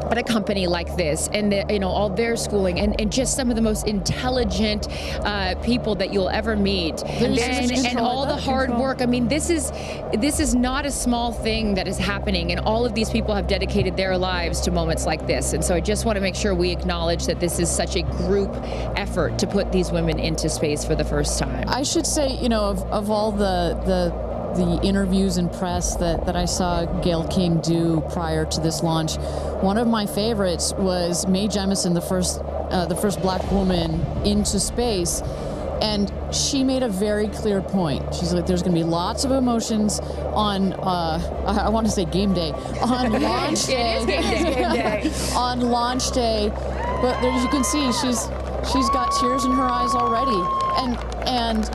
Speaker 1: at a company like this, and all their schooling, and just some of the most intelligent people that you'll ever meet, and all the hard work. I mean, this is not a small thing that is happening, and all of these people have dedicated their lives to moments like this. And so I just want to make sure we acknowledge that this is such a group effort to put these women into space for the first time.
Speaker 5: I should say, of all the interviews and press that I saw Gail King do prior to this launch, one of my favorites was Mae Jemison, the first black woman into space. And she made a very clear point. She's like, there's going to be lots of emotions on, I want to say game day, on launch day.
Speaker 1: It is game day.
Speaker 5: On launch day. But as you can see, she's got tears in her eyes already. And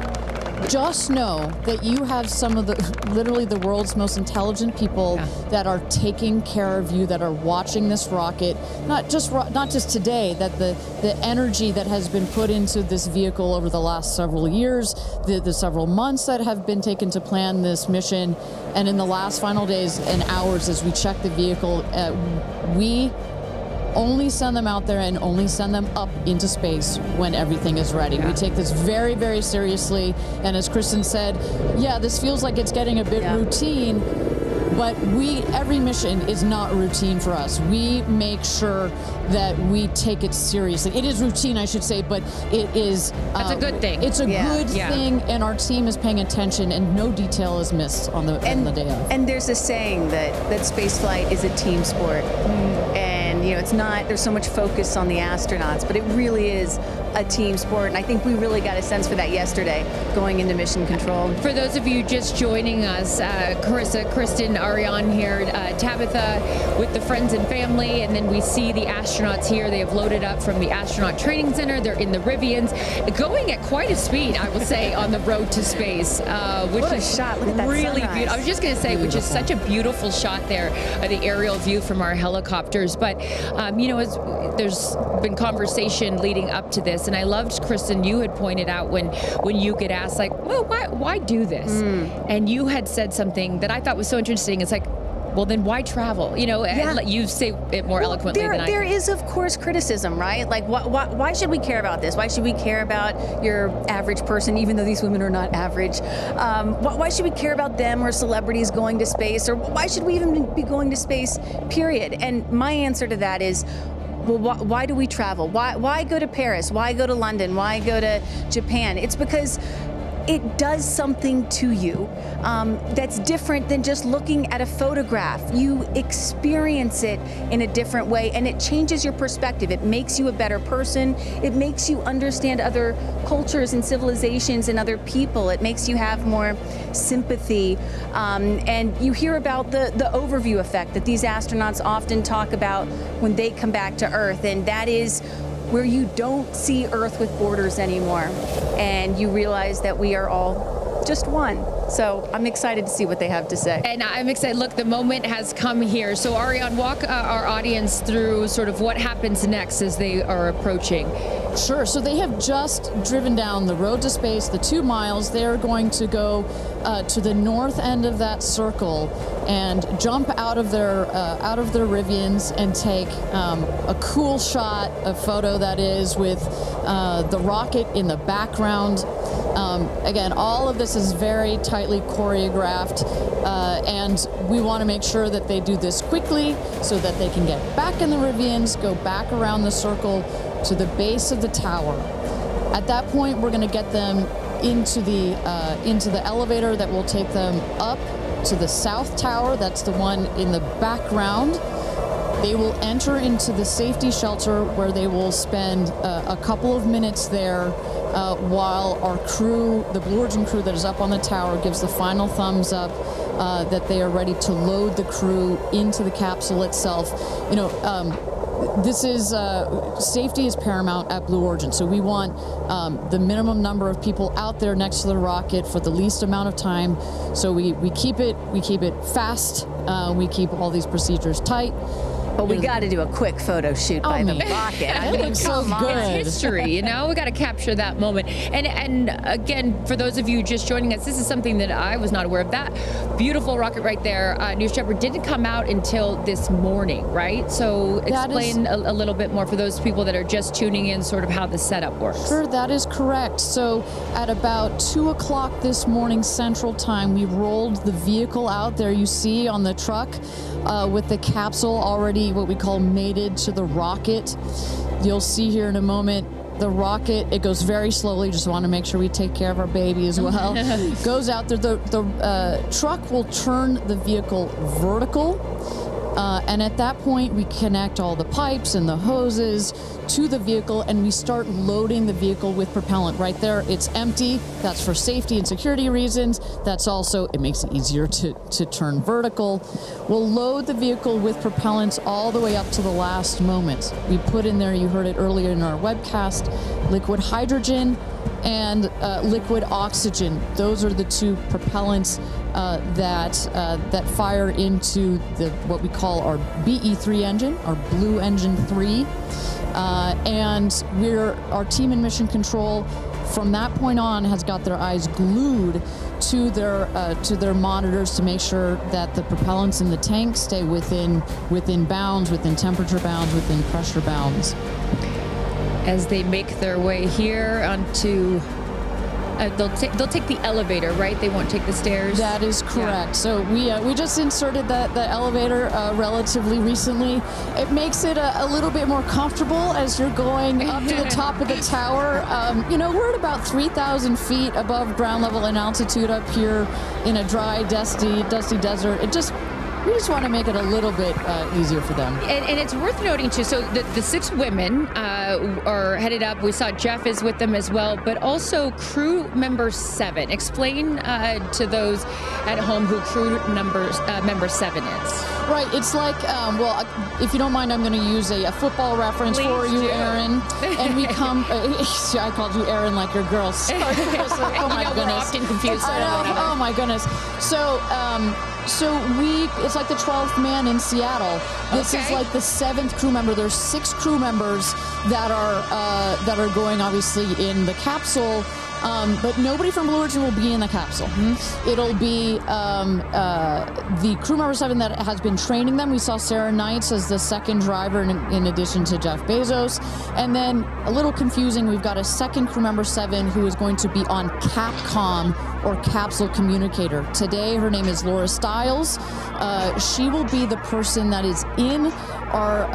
Speaker 5: just know that you have some of literally the world's most intelligent people that are taking care of you, that are watching this rocket, not just today, that the energy that has been put into this vehicle over the last several years, the several months that have been taken to plan this mission, and in the last final days and hours as we check the vehicle, we only send them out there and only send them up into space when everything is ready. We take this very, very seriously. And as Kristen said, this feels like it's getting a bit routine, but every mission is not routine for us. We make sure that we take it seriously. It is routine, I should say, but it is...
Speaker 1: That's a good thing.
Speaker 5: It's a good thing, and our team is paying attention, and no detail is missed on the day of.
Speaker 4: And there's a saying that space flight is a team sport. And, it's not, there's so much focus on the astronauts, but it really is a team sport. And I think we really got a sense for that yesterday going into mission control.
Speaker 1: For those of you just joining us, Carissa, Kristen, Ariane here, Tabitha with the friends and family, and then we see the astronauts here. They have loaded up from the astronaut training center. They're in the Rivians, going at quite a speed, I will say, on the road to space, which
Speaker 4: what a
Speaker 1: is
Speaker 4: shot. Look at that
Speaker 1: really
Speaker 4: sunrise.
Speaker 1: beautiful. I was just going to say, which is such a beautiful shot there, the aerial view from our helicopters. But, there's been conversation leading up to this, and I loved, Kristen, you had pointed out when you get asked, like, well, why do this? And you had said something that I thought was so interesting. It's like, well, then why travel? You say it more eloquently than I
Speaker 4: There
Speaker 1: can.
Speaker 4: is, of course, criticism, right? Like, why should we care about this? Why should we care about your average person, even though these women are not average? Why should we care about them or celebrities going to space? Or why should we even be going to space, period? And my answer to that is, well, why do we travel? Why go to Paris? Why go to London? Why go to Japan? It's because it does something to you that's different than just looking at a photograph. You experience it in a different way, and it changes your perspective. It makes you a better person. It makes you understand other cultures and civilizations and other people. It makes you have more sympathy. And you hear about the overview effect that these astronauts often talk about when they come back to Earth, and that is where you don't see Earth with borders anymore, and you realize that we are all just one. So I'm excited to see what they have to say.
Speaker 1: And I'm excited. Look, the moment has come here. So Ariane, walk our audience through sort of what happens next as they are approaching.
Speaker 5: Sure. So they have just driven down the road to space, the 2 miles. They are going to go to the north end of that circle and jump out of their Rivians and take a cool shot, a photo that is with the rocket in the background. Again, all of this is very tightly choreographed, and we want to make sure that they do this quickly so that they can get back in the Rivians, go back around the circle to the base of the tower. At that point, we're going to get them into the elevator that will take them up to the south tower. That's the one in the background. They will enter into the safety shelter where they will spend a couple of minutes there while our crew, the Blue Origin crew that is up on the tower, gives the final thumbs up that they are ready to load the crew into the capsule itself. You know, this is safety is paramount at Blue Origin, so we want the minimum number of people out there next to the rocket for the least amount of time. So we keep it fast. We keep all these procedures tight.
Speaker 4: But we got to do a quick photo shoot by the rocket.
Speaker 5: I mean, so good.
Speaker 1: It's history, you know? We got to capture that moment. And again, for those of you just joining us, this is something that I was not aware of. That beautiful rocket right there, New Shepard, didn't come out until this morning, right? So explain a little bit more for those people that are just tuning in, sort of how the setup works.
Speaker 5: Sure, that is correct. So at about 2 o'clock this morning Central Time, we rolled the vehicle out there you see on the truck with the capsule already what we call mated to the rocket. You'll see here in a moment the rocket, it goes very slowly, just want to make sure we take care of our baby as well. Goes out there, the truck will turn the vehicle vertical, and at that point we connect all the pipes and the hoses to the vehicle, and we start loading the vehicle with propellant. Right there, it's empty. That's for safety and security reasons. That's also, it makes it easier to turn vertical. We'll load the vehicle with propellants all the way up to the last moment. We put in there, you heard it earlier in our webcast, liquid hydrogen and liquid oxygen. Those are the two propellants that fire into what we call our BE3 engine, our Blue Engine 3. And our team in Mission Control from that point on has got their eyes glued to their monitors to make sure that the propellants in the tank stay within bounds, within temperature bounds, within pressure bounds.
Speaker 1: As they make their way here onto, they'll take the elevator, right? They won't take the stairs.
Speaker 5: That is correct. Yeah. So we just inserted the elevator relatively recently. It makes it a little bit more comfortable as you're going up to the top of the tower. You know, we're at about 3,000 feet above ground level in altitude up here in a dry, dusty desert. We just want to make it a little bit easier for them.
Speaker 1: And it's worth noting, too, so the 6 women are headed up. We saw Jeff is with them as well, but also crew member 7. Explain to those at home who crew member 7 is.
Speaker 5: Right. It's like, well, if you don't mind, I'm going to use a football reference for you, Aaron. And we come, I called you Aaron like your girl. Sorry. Oh, my goodness.
Speaker 1: We're often confused.
Speaker 5: I know. Oh, my goodness. So it's like the 12th man in Seattle. This is like the 7th crew member. There's 6 crew members that are going obviously in the capsule. But nobody from Blue Origin will be in the capsule. It'll be the crew member 7 that has been training them. We saw Sarah Knights as the second driver in addition to Jeff Bezos. And then, a little confusing, we've got a second crew member 7 who is going to be on Capcom, or capsule communicator. Today, her name is Laura Stiles. She will be the person that is in our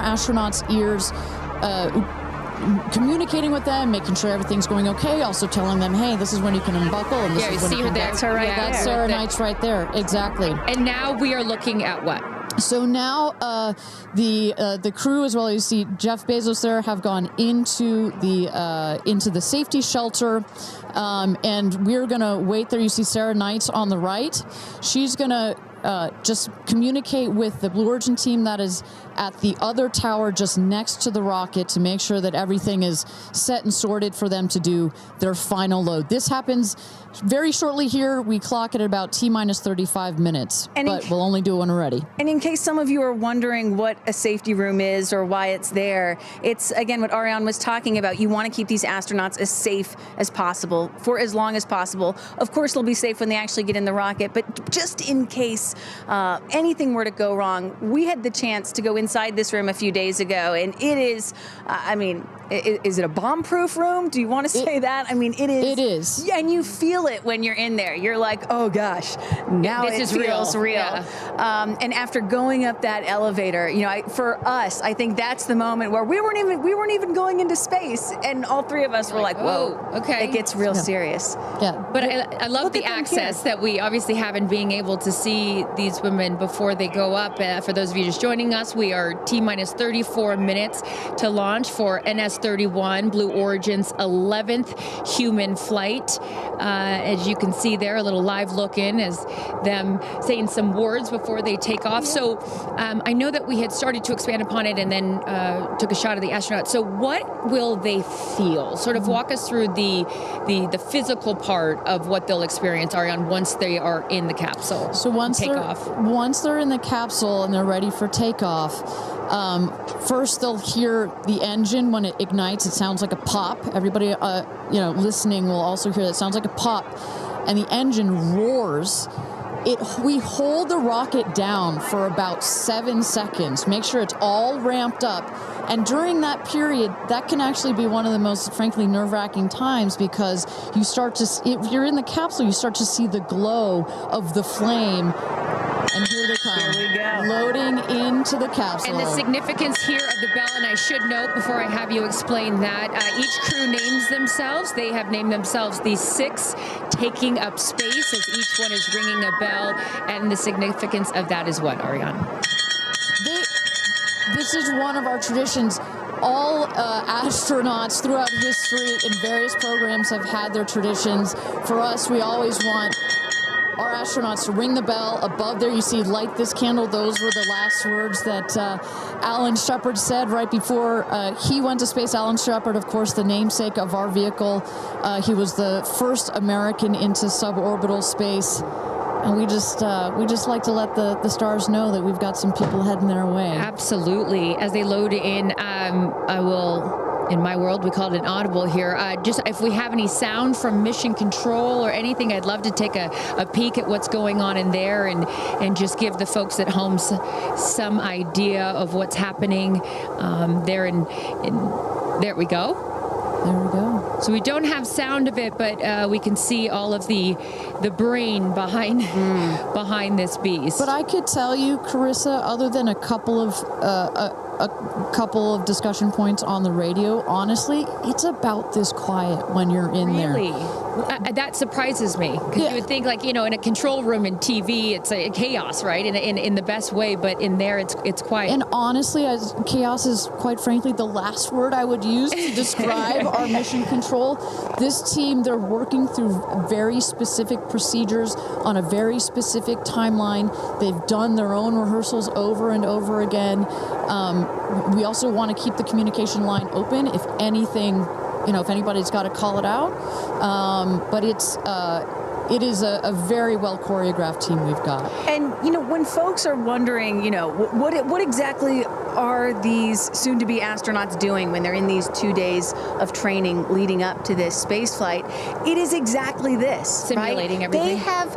Speaker 5: astronauts' ears, communicating with them, making sure everything's going okay, also telling them, hey, this is when you can unbuckle, and this is when you can...
Speaker 1: That's her right there.
Speaker 5: That's Sarah Knights right there, exactly.
Speaker 1: And now we are looking at what?
Speaker 5: So now the crew, as well as you see Jeff Bezos there, have gone into the safety shelter, and we're gonna wait there. You see Sarah Knights on the right. She's gonna just communicate with the Blue Origin team that is at the other tower just next to the rocket to make sure that everything is set and sorted for them to do their final load. This happens very shortly here. We clock it at about T-minus 35 minutes, but we'll only do it when we're ready.
Speaker 4: And in case some of you are wondering what a safety room is or why it's there, it's, again, what Ariane was talking about. You want to keep these astronauts as safe as possible for as long as possible. Of course, they'll be safe when they actually get in the rocket, but just in case anything were to go wrong, we had the chance to go inside this room a few days ago, and it is, I mean, is it a bomb-proof room? Do you want to say that? I mean, it is.
Speaker 5: It is.
Speaker 4: And you feel it when you're in there. You're like, oh gosh, now
Speaker 1: This
Speaker 4: it
Speaker 1: is
Speaker 4: feels real.
Speaker 1: Yeah.
Speaker 4: And after going up that elevator, you know, for us, I think that's the moment where we weren't even going into space, and all three of us were like, whoa,
Speaker 1: okay.
Speaker 4: It gets real serious.
Speaker 5: Yeah.
Speaker 1: But I love the access that we obviously have in being able to see these women before they go up. For those of you just joining us, we are T-minus 34 minutes to launch for NS-31, Blue Origin's 11th human flight. As you can see there, a little live look in as them saying some words before they take off. So I know that we had started to expand upon it and then took a shot of the astronauts. So what will they feel? Sort of walk us through the physical part of what they'll experience, Ariane, once they are in the capsule.
Speaker 5: So once they're in the capsule and they're ready for takeoff, first they'll hear the engine when it ignites. It sounds like a pop. Everybody, listening will also hear that. It sounds like a pop, and the engine roars. We hold the rocket down for about 7 seconds. Make sure it's all ramped up. And during that period, that can actually be one of the most, frankly, nerve-wracking times, because you start to, if you're in the capsule, you start to see the glow of the flame. And here they come.
Speaker 4: Here we go.
Speaker 5: Loading into the capsule.
Speaker 1: And the significance here of the bell, and I should note before I have you explain that, each crew names themselves. They have named themselves the 6 taking up space, as each one is ringing a bell. And the significance of that is what, Ariane?
Speaker 5: This is one of our traditions. All astronauts throughout history in various programs have had their traditions. For us, we always want our astronauts to ring the bell. Above there, you see, light this candle. Those were the last words that Alan Shepard said right before he went to space. Alan Shepard, of course, the namesake of our vehicle. He was the first American into suborbital space. And we just like to let the stars know that we've got some people heading their way.
Speaker 1: Absolutely. As they load in, I will... In my world, we call it an audible here. Just if we have any sound from mission control or anything, I'd love to take a peek at what's going on in there and just give the folks at home some idea of what's happening there. There we go.
Speaker 5: There we go.
Speaker 1: So we don't have sound of it, but we can see all of the brain behind this beast.
Speaker 5: But I could tell you, Carissa, other than a couple of discussion points on the radio, honestly, it's about this quiet when you're in there.
Speaker 1: Really? That surprises me, because you would think, like, in a control room in TV, it's a chaos, right? In the best way, but in there, it's quiet.
Speaker 5: And honestly, chaos is, quite frankly, the last word I would use to describe our mission control. This team, they're working through very specific procedures on a very specific timeline. They've done their own rehearsals over and over again. We also want to keep the communication line open if anything, if anybody's got to call it out. But it is a very well choreographed team we've got.
Speaker 4: And when folks are wondering, what exactly are these soon-to-be astronauts doing when they're in these 2 days of training leading up to this space flight, it is exactly this.
Speaker 1: Simulating
Speaker 4: right?
Speaker 1: everything.
Speaker 4: They have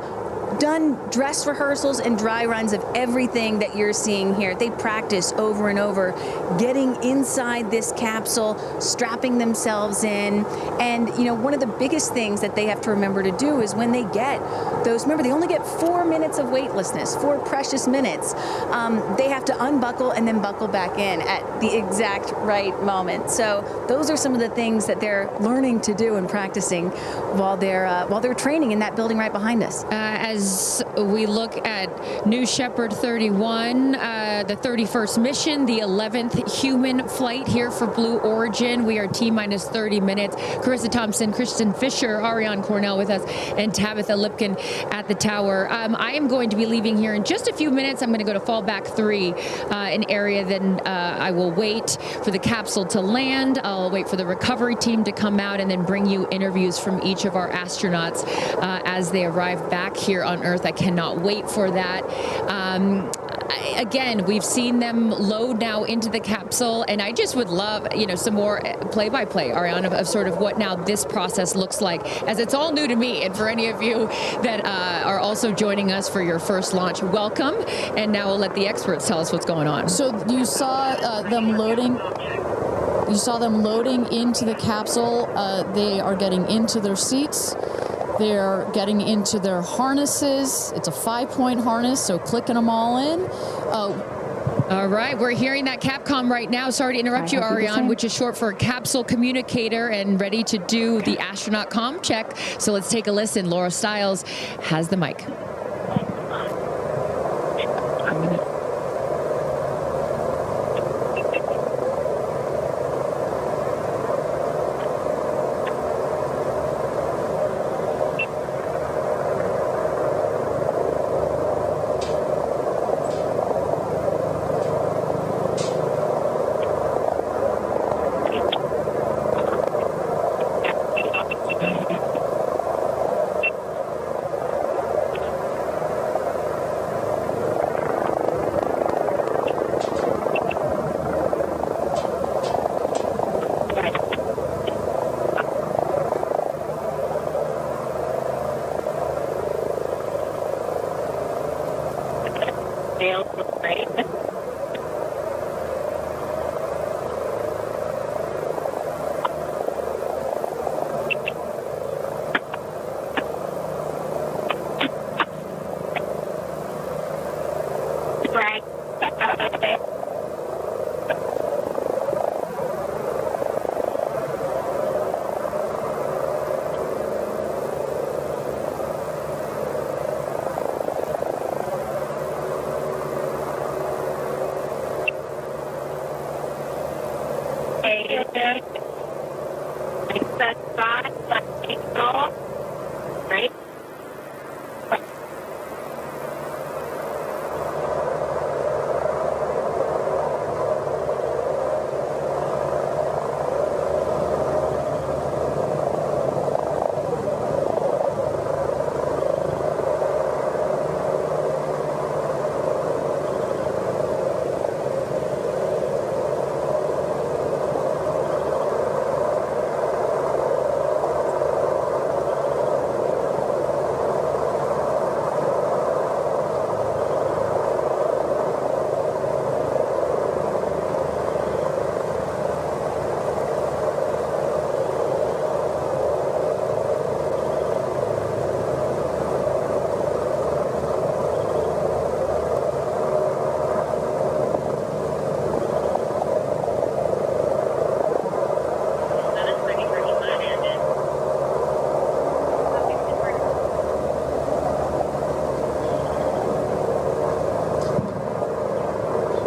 Speaker 4: done dress rehearsals and dry runs of everything that you're seeing here. They practice over and over, getting inside this capsule, strapping themselves in. And, one of the biggest things that they have to remember to do is when they get those, remember, they only get 4 minutes of weightlessness, 4 precious minutes. They have to unbuckle and then buckle back in at the exact right moment. So those are some of the things that they're learning to do and practicing while they're training in that building right behind us.
Speaker 1: As we look at New Shepard 31, the 31st mission, the 11th human flight here for Blue Origin. We are T-minus 30 minutes. Carissa Thompson, Kristen Fisher, Ariane Cornell with us, and Tabitha Lipkin at the tower. I am going to be leaving here in just a few minutes. I'm going to go to fallback 3, an area. Then I will wait for the capsule to land. I'll wait for the recovery team to come out and then bring you interviews from each of our astronauts as they arrive back here on Earth. I cannot wait for that. Again, we've seen them load now into the capsule, and I just would love, some more play-by-play, Ariane, of sort of what now this process looks like, as it's all new to me. And for any of you that are also joining us for your first launch, welcome. And now we'll let the experts tell us what's going on.
Speaker 5: So you saw them loading. You saw them loading into the capsule. They are getting into their seats. They're getting into their harnesses. It's a 5-point harness, so clicking them all in.
Speaker 1: All right, we're hearing that Capcom right now. Sorry to interrupt you, Ariane, which is short for Capsule Communicator, and ready to do the astronaut comm check. So let's take a listen. Laura Stiles has the mic.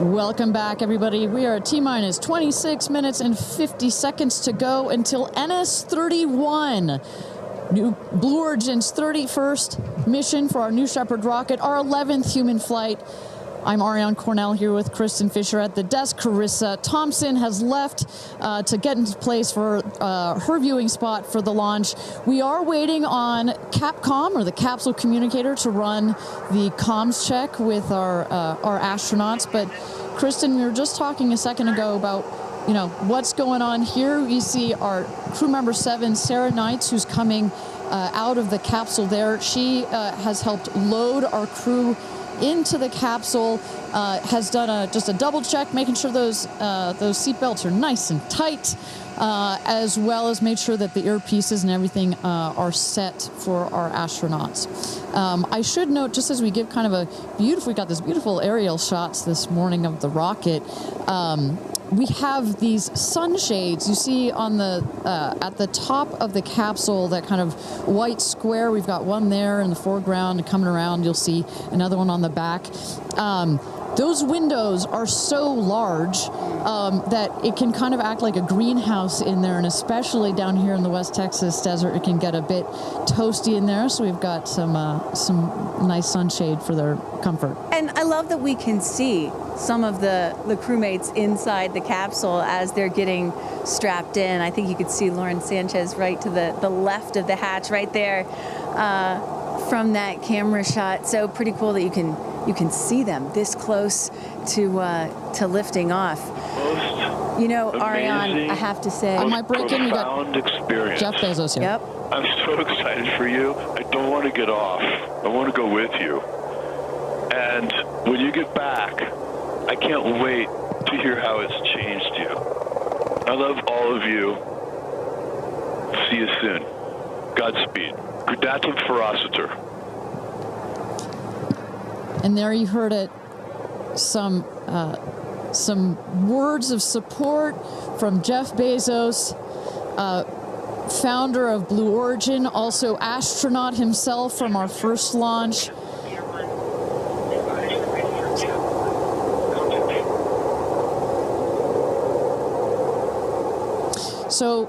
Speaker 5: Welcome back, everybody. We are at T-minus 26 minutes and 50 seconds to go until NS-31. New Blue Origin's 31st mission for our New Shepard rocket, our 11th human flight. I'm Ariane Cornell here with Kristen Fisher at the desk. Carissa Thompson has left to get into place for her viewing spot for the launch. We are waiting on Capcom, or the capsule communicator, to run the comms check with our astronauts. But Kristen, we were just talking a second ago about what's going on here. You see our crew member 7, Sarah Knights, who's coming out of the capsule there. She has helped load our crew into the capsule, has done just a double check, making sure those seatbelts are nice and tight, as well as made sure that the earpieces and everything are set for our astronauts. I should note, just as we give kind of we got this beautiful aerial shots this morning of the rocket. We have these sunshades. You see on the at the top of the capsule, that kind of white square. We've got one there in the foreground, and coming around, you'll see another one on the back. Those windows are so large that it can kind of act like a greenhouse in there, and especially down here in the West Texas desert, it can get a bit toasty in there. So we've got some nice sunshade for their comfort.
Speaker 4: And I love that we can see some of the crewmates inside the capsule as they're getting strapped in. I think you could see Lauren Sanchez right to the left of the hatch right there from that camera shot. So pretty cool that you can see them this close to lifting off. Ariane, I have to say,
Speaker 5: I might break in. We got
Speaker 19: experience.
Speaker 5: Jeff Bezos here.
Speaker 4: Yep.
Speaker 19: I'm so excited for you. I don't want to get off. I want to go with you. And when you get back, I can't wait to hear how it's changed you. I love all of you. See you soon. Godspeed. Gradatum ferociter.
Speaker 5: And there you heard it. Some words of support from Jeff Bezos, founder of Blue Origin, also astronaut himself from our first launch. So,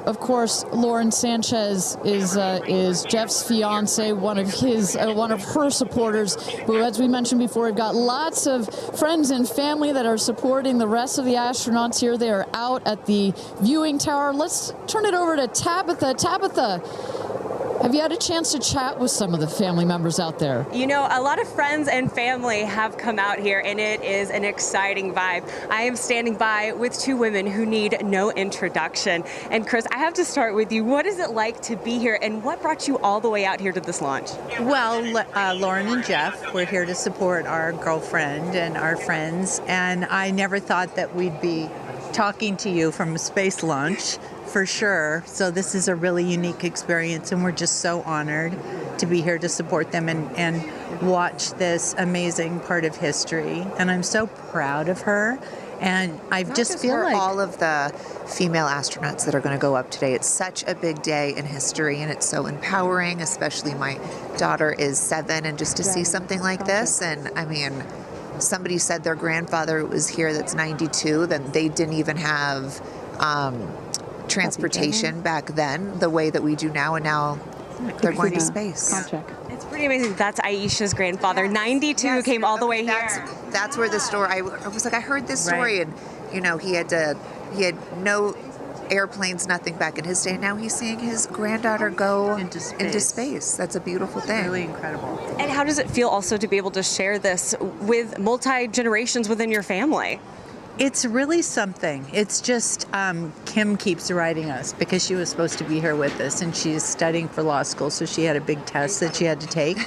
Speaker 5: of course, Lauren Sanchez is Jeff's fiance, one of her supporters. But as we mentioned before, we've got lots of friends and family that are supporting the rest of the astronauts here. They are out at the viewing tower. Let's turn it over to Tabitha. Tabitha, have you had a chance to chat with some of the family members out there?
Speaker 9: You know, a lot of friends and family have come out here, and it is an exciting vibe. I am standing by with two women who need no introduction. And Chris, I have to start with you. What is it like to be here, and what brought you all the way out here to this launch?
Speaker 20: Well, Lauren and Jeff, we're here to support our girlfriend and our friends, and I never thought that we'd be talking to you from a space launch. For sure. So this is a really unique experience, and we're just so honored to be here to support them and watch this amazing part of history. And I'm so proud of her. And I just feel like
Speaker 6: all of the female astronauts that are going to go up today. It's such a big day in history, and it's so empowering, especially my daughter is 7, and just to see something like this. And I mean, somebody said their grandfather was here that's 92, then they didn't even have transportation back then the way that we do now, and now they're going to space.
Speaker 9: It's pretty amazing. That's Aisha's grandfather. 92 came all the way here.
Speaker 6: That's where the story, I was like, I heard this story, and you know, he had no airplanes, nothing back in his day. Now he's seeing his granddaughter go into space. That's a beautiful thing.
Speaker 20: Really incredible.
Speaker 9: And how does it feel also to be able to share this with multi-generations within your family?
Speaker 20: It's really something. It's just, Kim keeps writing us because she was supposed to be here with us, and she's studying for law school, so she had a big test that she had to take.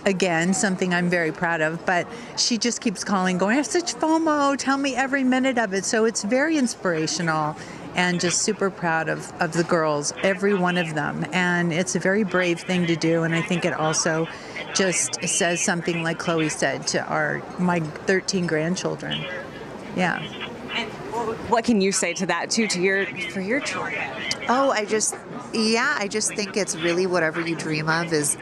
Speaker 20: Again, something I'm very proud of, but she just keeps calling, going, I have such FOMO, tell me every minute of it. So it's very inspirational, and just super proud of the girls, every one of them. And it's a very brave thing to do, and I think it also just says something, like Chloe said, to my 13 grandchildren. Yeah.
Speaker 9: And what can you say to that too, for your children?
Speaker 6: Oh, I just think it's really whatever you dream of is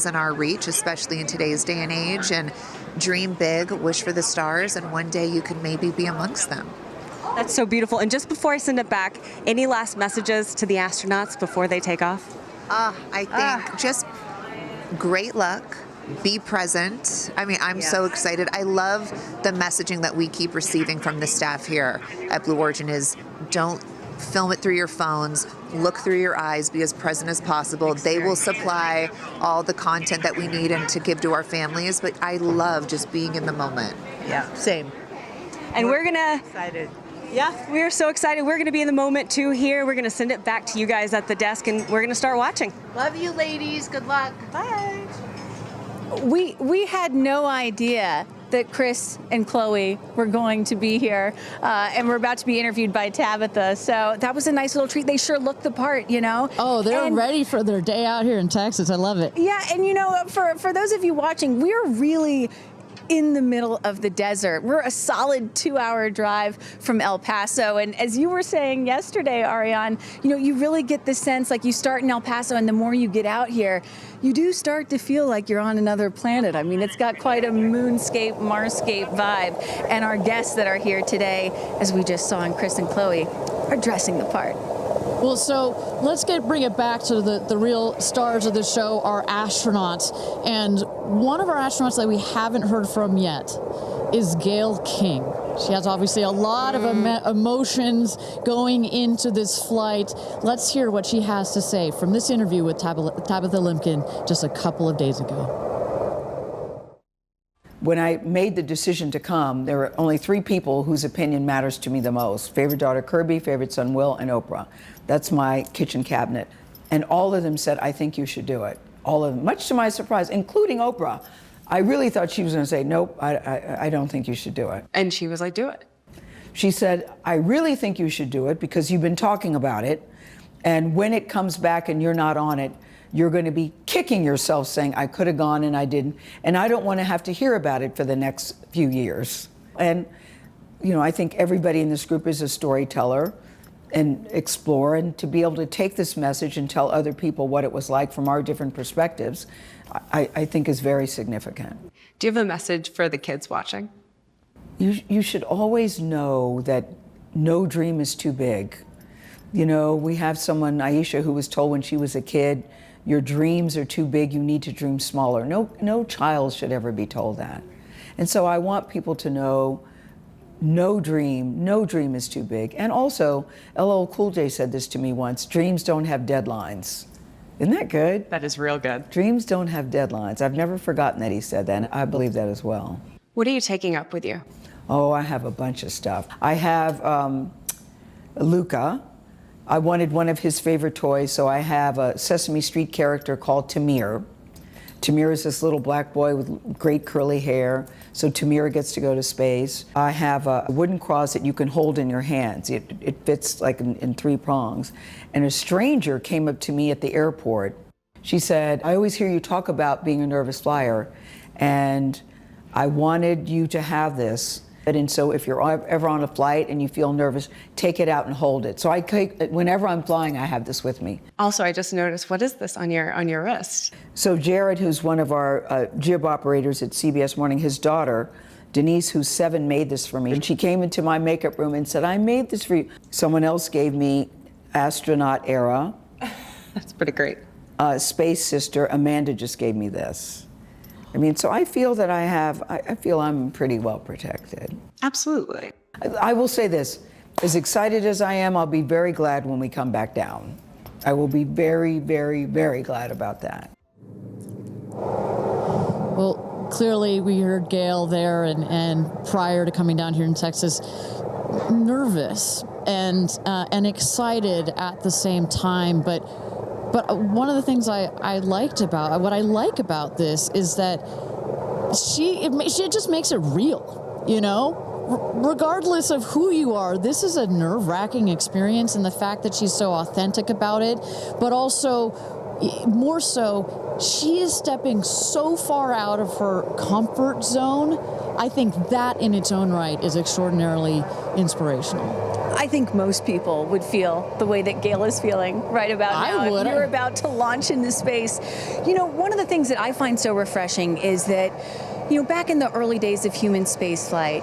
Speaker 6: in our reach, especially in today's day and age. And dream big, wish for the stars, and one day you can maybe be amongst them.
Speaker 9: That's so beautiful. And just before I send it back, any last messages to the astronauts before they take off?
Speaker 6: I think just great luck. Be present. I mean, I'm so excited. I love the messaging that we keep receiving from the staff here at Blue Origin is don't film it through your phones, look through your eyes, be as present as possible. They will supply all the content that we need and to give to our families, but I love just being in the moment.
Speaker 20: Yeah, same.
Speaker 9: And we're gonna
Speaker 20: excited.
Speaker 9: Yeah, we're so excited. We're going to be in the moment too here. We're going to send it back to you guys at the desk, and we're going to start watching.
Speaker 20: Love you, ladies. Good luck.
Speaker 9: Bye.
Speaker 4: We had no idea that Chris and Chloe were going to be here, and we're about to be interviewed by Tabitha. So that was a nice little treat. They sure look the part, you know.
Speaker 5: Oh, they're ready for their day out here in Texas. I love it.
Speaker 4: Yeah, and you know, for those of you watching, we're really in the middle of the desert. We're a solid 2-hour drive from El Paso. And as you were saying yesterday, Ariane, you know, you really get the sense like you start in El Paso, and the more you get out here, you do start to feel like you're on another planet. I mean, it's got quite a moonscape, Marscape vibe. And our guests that are here today, as we just saw in Chris and Chloe, are dressing the part.
Speaker 5: Well, so let's bring it back to the real stars of the show, our astronauts. And one of our astronauts that we haven't heard from yet is Gail King. She has obviously a lot of emotions going into this flight. Let's hear what she has to say from this interview with Tabitha Limpkin just a couple of days ago.
Speaker 21: When I made the decision to come, there were only 3 people whose opinion matters to me the most. Favorite daughter Kirby, favorite son Will, and Oprah. That's my kitchen cabinet. And all of them said, I think you should do it. All of them, much to my surprise, including Oprah. I really thought she was going to say, nope, I don't think you should do it.
Speaker 11: And she was like, do it.
Speaker 21: She said, I really think you should do it because you've been talking about it. And when it comes back and you're not on it, you're going to be kicking yourself saying, I could have gone and I didn't. And I don't want to have to hear about it for the next few years. And, you know, I think everybody in this group is a storyteller and explore, and to be able to take this message and tell other people what it was like from our different perspectives, I think is very significant.
Speaker 11: Do you have a message for the kids watching?
Speaker 21: You should always know that no dream is too big. You know, we have someone, Aisha, who was told when she was a kid, your dreams are too big, you need to dream smaller. No child should ever be told that. And so I want people to know no dream is too big. And also, LL Cool J said this to me once, dreams don't have deadlines. Isn't that good?
Speaker 11: That is real good.
Speaker 21: Dreams don't have deadlines. I've never forgotten that he said that, and I believe that as well.
Speaker 11: What are you taking up with you?
Speaker 21: Oh, I have a bunch of stuff. I have Luca. I wanted one of his favorite toys, so I have a Sesame Street character called Tamir. Tamir is this little black boy with great curly hair, so Tamir gets to go to space. I have a wooden cross that you can hold in your hands. It fits like in 3 prongs. And a stranger came up to me at the airport. She said, I always hear you talk about being a nervous flyer, and I wanted you to have this. And so if you're ever on a flight and you feel nervous, take it out and hold it. So whenever I'm flying, I have this with me.
Speaker 11: Also, I just noticed, what is this on your wrist?
Speaker 21: So Jared, who's one of our jib operators at CBS Morning, his daughter, Denise, who's 7, made this for me. And she came into my makeup room and said, I made this for you. Someone else gave me astronaut era.
Speaker 11: That's pretty great.
Speaker 21: Space sister, Amanda, just gave me this. I mean, so I feel that I feel I'm pretty well protected.
Speaker 11: Absolutely.
Speaker 21: I will say this, as excited as I am, I'll be very glad when we come back down. I will be very, very, very glad about that.
Speaker 5: Well, clearly we heard Gail there and prior to coming down here in Texas, nervous and excited at the same time, but one of the things I like about this is that she just makes it real, you know? Regardless of who you are, this is a nerve-wracking experience, and the fact that she's so authentic about it, but also, more so, she is stepping so far out of her comfort zone. I think that in its own right is extraordinarily inspirational.
Speaker 4: I think most people would feel the way that Gail is feeling right about now.
Speaker 5: I would.
Speaker 4: If you're about to launch into space. You know, one of the things that I find so refreshing is that, you know, back in the early days of human spaceflight,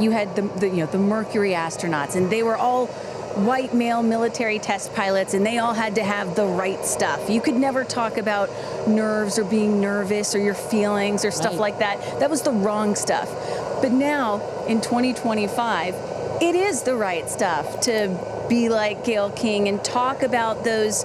Speaker 4: you had the Mercury astronauts, and they were all white male military test pilots, and they all had to have the right stuff. You could never talk about nerves or being nervous or your feelings or stuff like that. That was the wrong stuff. But now, in 2025, it is the right stuff to be like Gail King and talk about those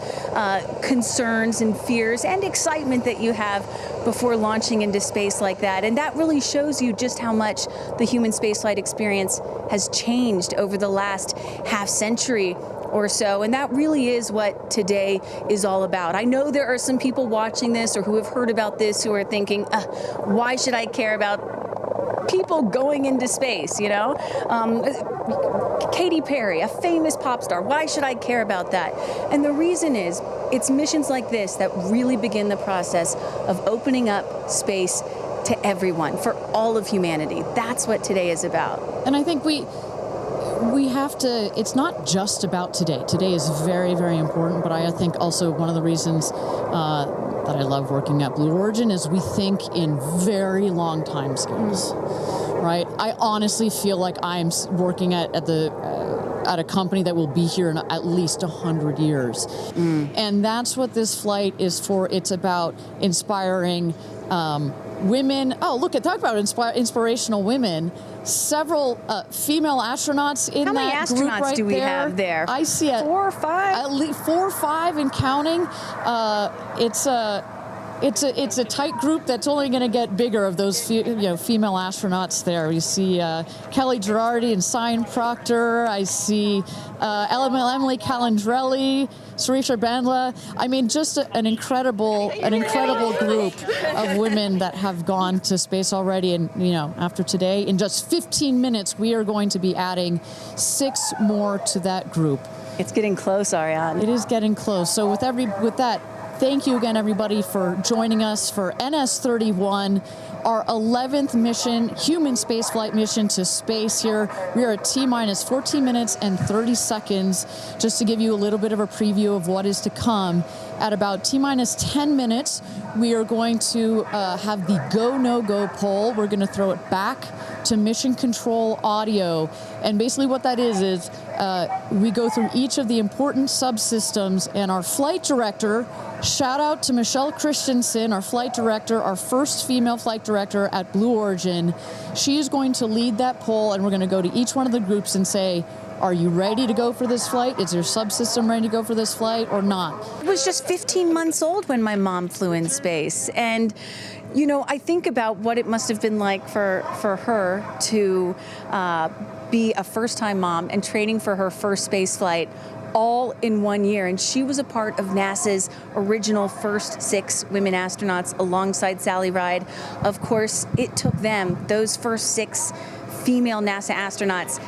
Speaker 4: concerns and fears and excitement that you have before launching into space like that. And that really shows you just how much the human spaceflight experience has changed over the last half century or so. And that really is what today is all about. I know there are some people watching this or who have heard about this who are thinking, why should I care about people going into space, you know? Katy Perry, a famous pop star, why should I care about that? And the reason is, it's missions like this that really begin the process of opening up space to everyone, for all of humanity. That's what today is about.
Speaker 5: And I think we have to, it's not just about today. Today is very, very important, but I think also one of the reasons that I love working at Blue Origin is we think in very long time scales, right? I honestly feel like I'm working at a company that will be here in at least 100 years. And that's what this flight is for. It's about inspiring women. Oh, look, talk about inspirational women. Several female astronauts in that group right there.
Speaker 4: How many astronauts do we have there?
Speaker 5: I see
Speaker 4: 4 or 5?
Speaker 5: At least 4 or 5 and counting. it's a tight group that's only going to get bigger of those female astronauts there. You see Kelly Girardi and Cyan Proctor. I see Emily Calandrelli, Sarisha Bandla. I mean, just an incredible group of women that have gone to space already. And after today, in just 15 minutes, we are going to be adding 6 more to that group.
Speaker 4: It's getting close, Ariane.
Speaker 5: It is getting close. So with that, thank you again, everybody, for joining us for NS-31, our 11th mission, human spaceflight mission to space here. We are at T-minus 14 minutes and 30 seconds, just to give you a little bit of a preview of what is to come. At about T-minus 10 minutes, we are going to have the go, no-go poll. We're going to throw it back to mission control audio. And basically what that is we go through each of the important subsystems, and our flight director, shout out to Michelle Christensen, our flight director, our first female flight director at Blue Origin. She is going to lead that poll, and we're going to go to each one of the groups and say, are you ready to go for this flight? Is your subsystem ready to go for this flight or not?
Speaker 4: I was just 15 months old when my mom flew in space. And, I think about what it must have been like for her to be a first-time mom and training for her first space flight all in 1 year. And she was a part of NASA's original first 6 women astronauts alongside Sally Ride. Of course, it took them, those first 6 female NASA astronauts,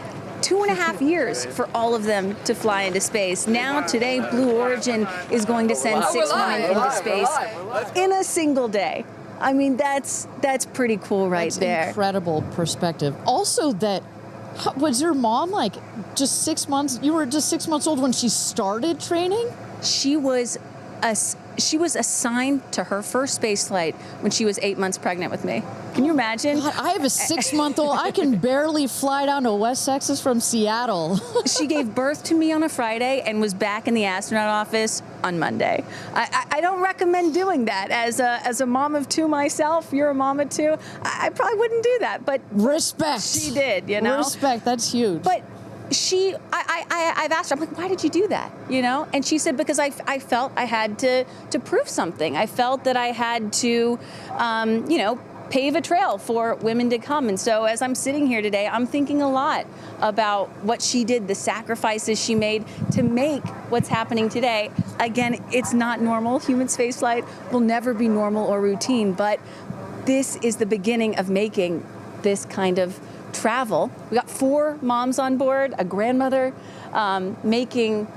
Speaker 4: 2.5 years for all of them to fly into space. Now, today, Blue Origin is going to send 6 women into space in a single day. I mean, that's pretty cool right there.
Speaker 5: Incredible perspective. Also, was your mom just 6 months? You were just 6 months old when she started training?
Speaker 4: She was assigned to her first space flight when she was 8 months pregnant with me. Can you imagine?
Speaker 5: God, I have a 6-month-old. I can barely fly down to West Texas from Seattle.
Speaker 4: She gave birth to me on a Friday and was back in the astronaut office on Monday. I don't recommend doing that. As a mom of 2 myself, you're a mom of 2, I probably wouldn't do that. But
Speaker 5: respect.
Speaker 4: She did,
Speaker 5: Respect, that's huge.
Speaker 4: But I've asked her, I'm like, why did you do that? And she said, because I felt I had to prove something. I felt that I had to, pave a trail for women to come. And so as I'm sitting here today, I'm thinking a lot about what she did, the sacrifices she made to make what's happening today. Again, it's not normal. Human spaceflight will never be normal or routine, but this is the beginning of making this kind of travel. We got 4 moms on board, a grandmother, making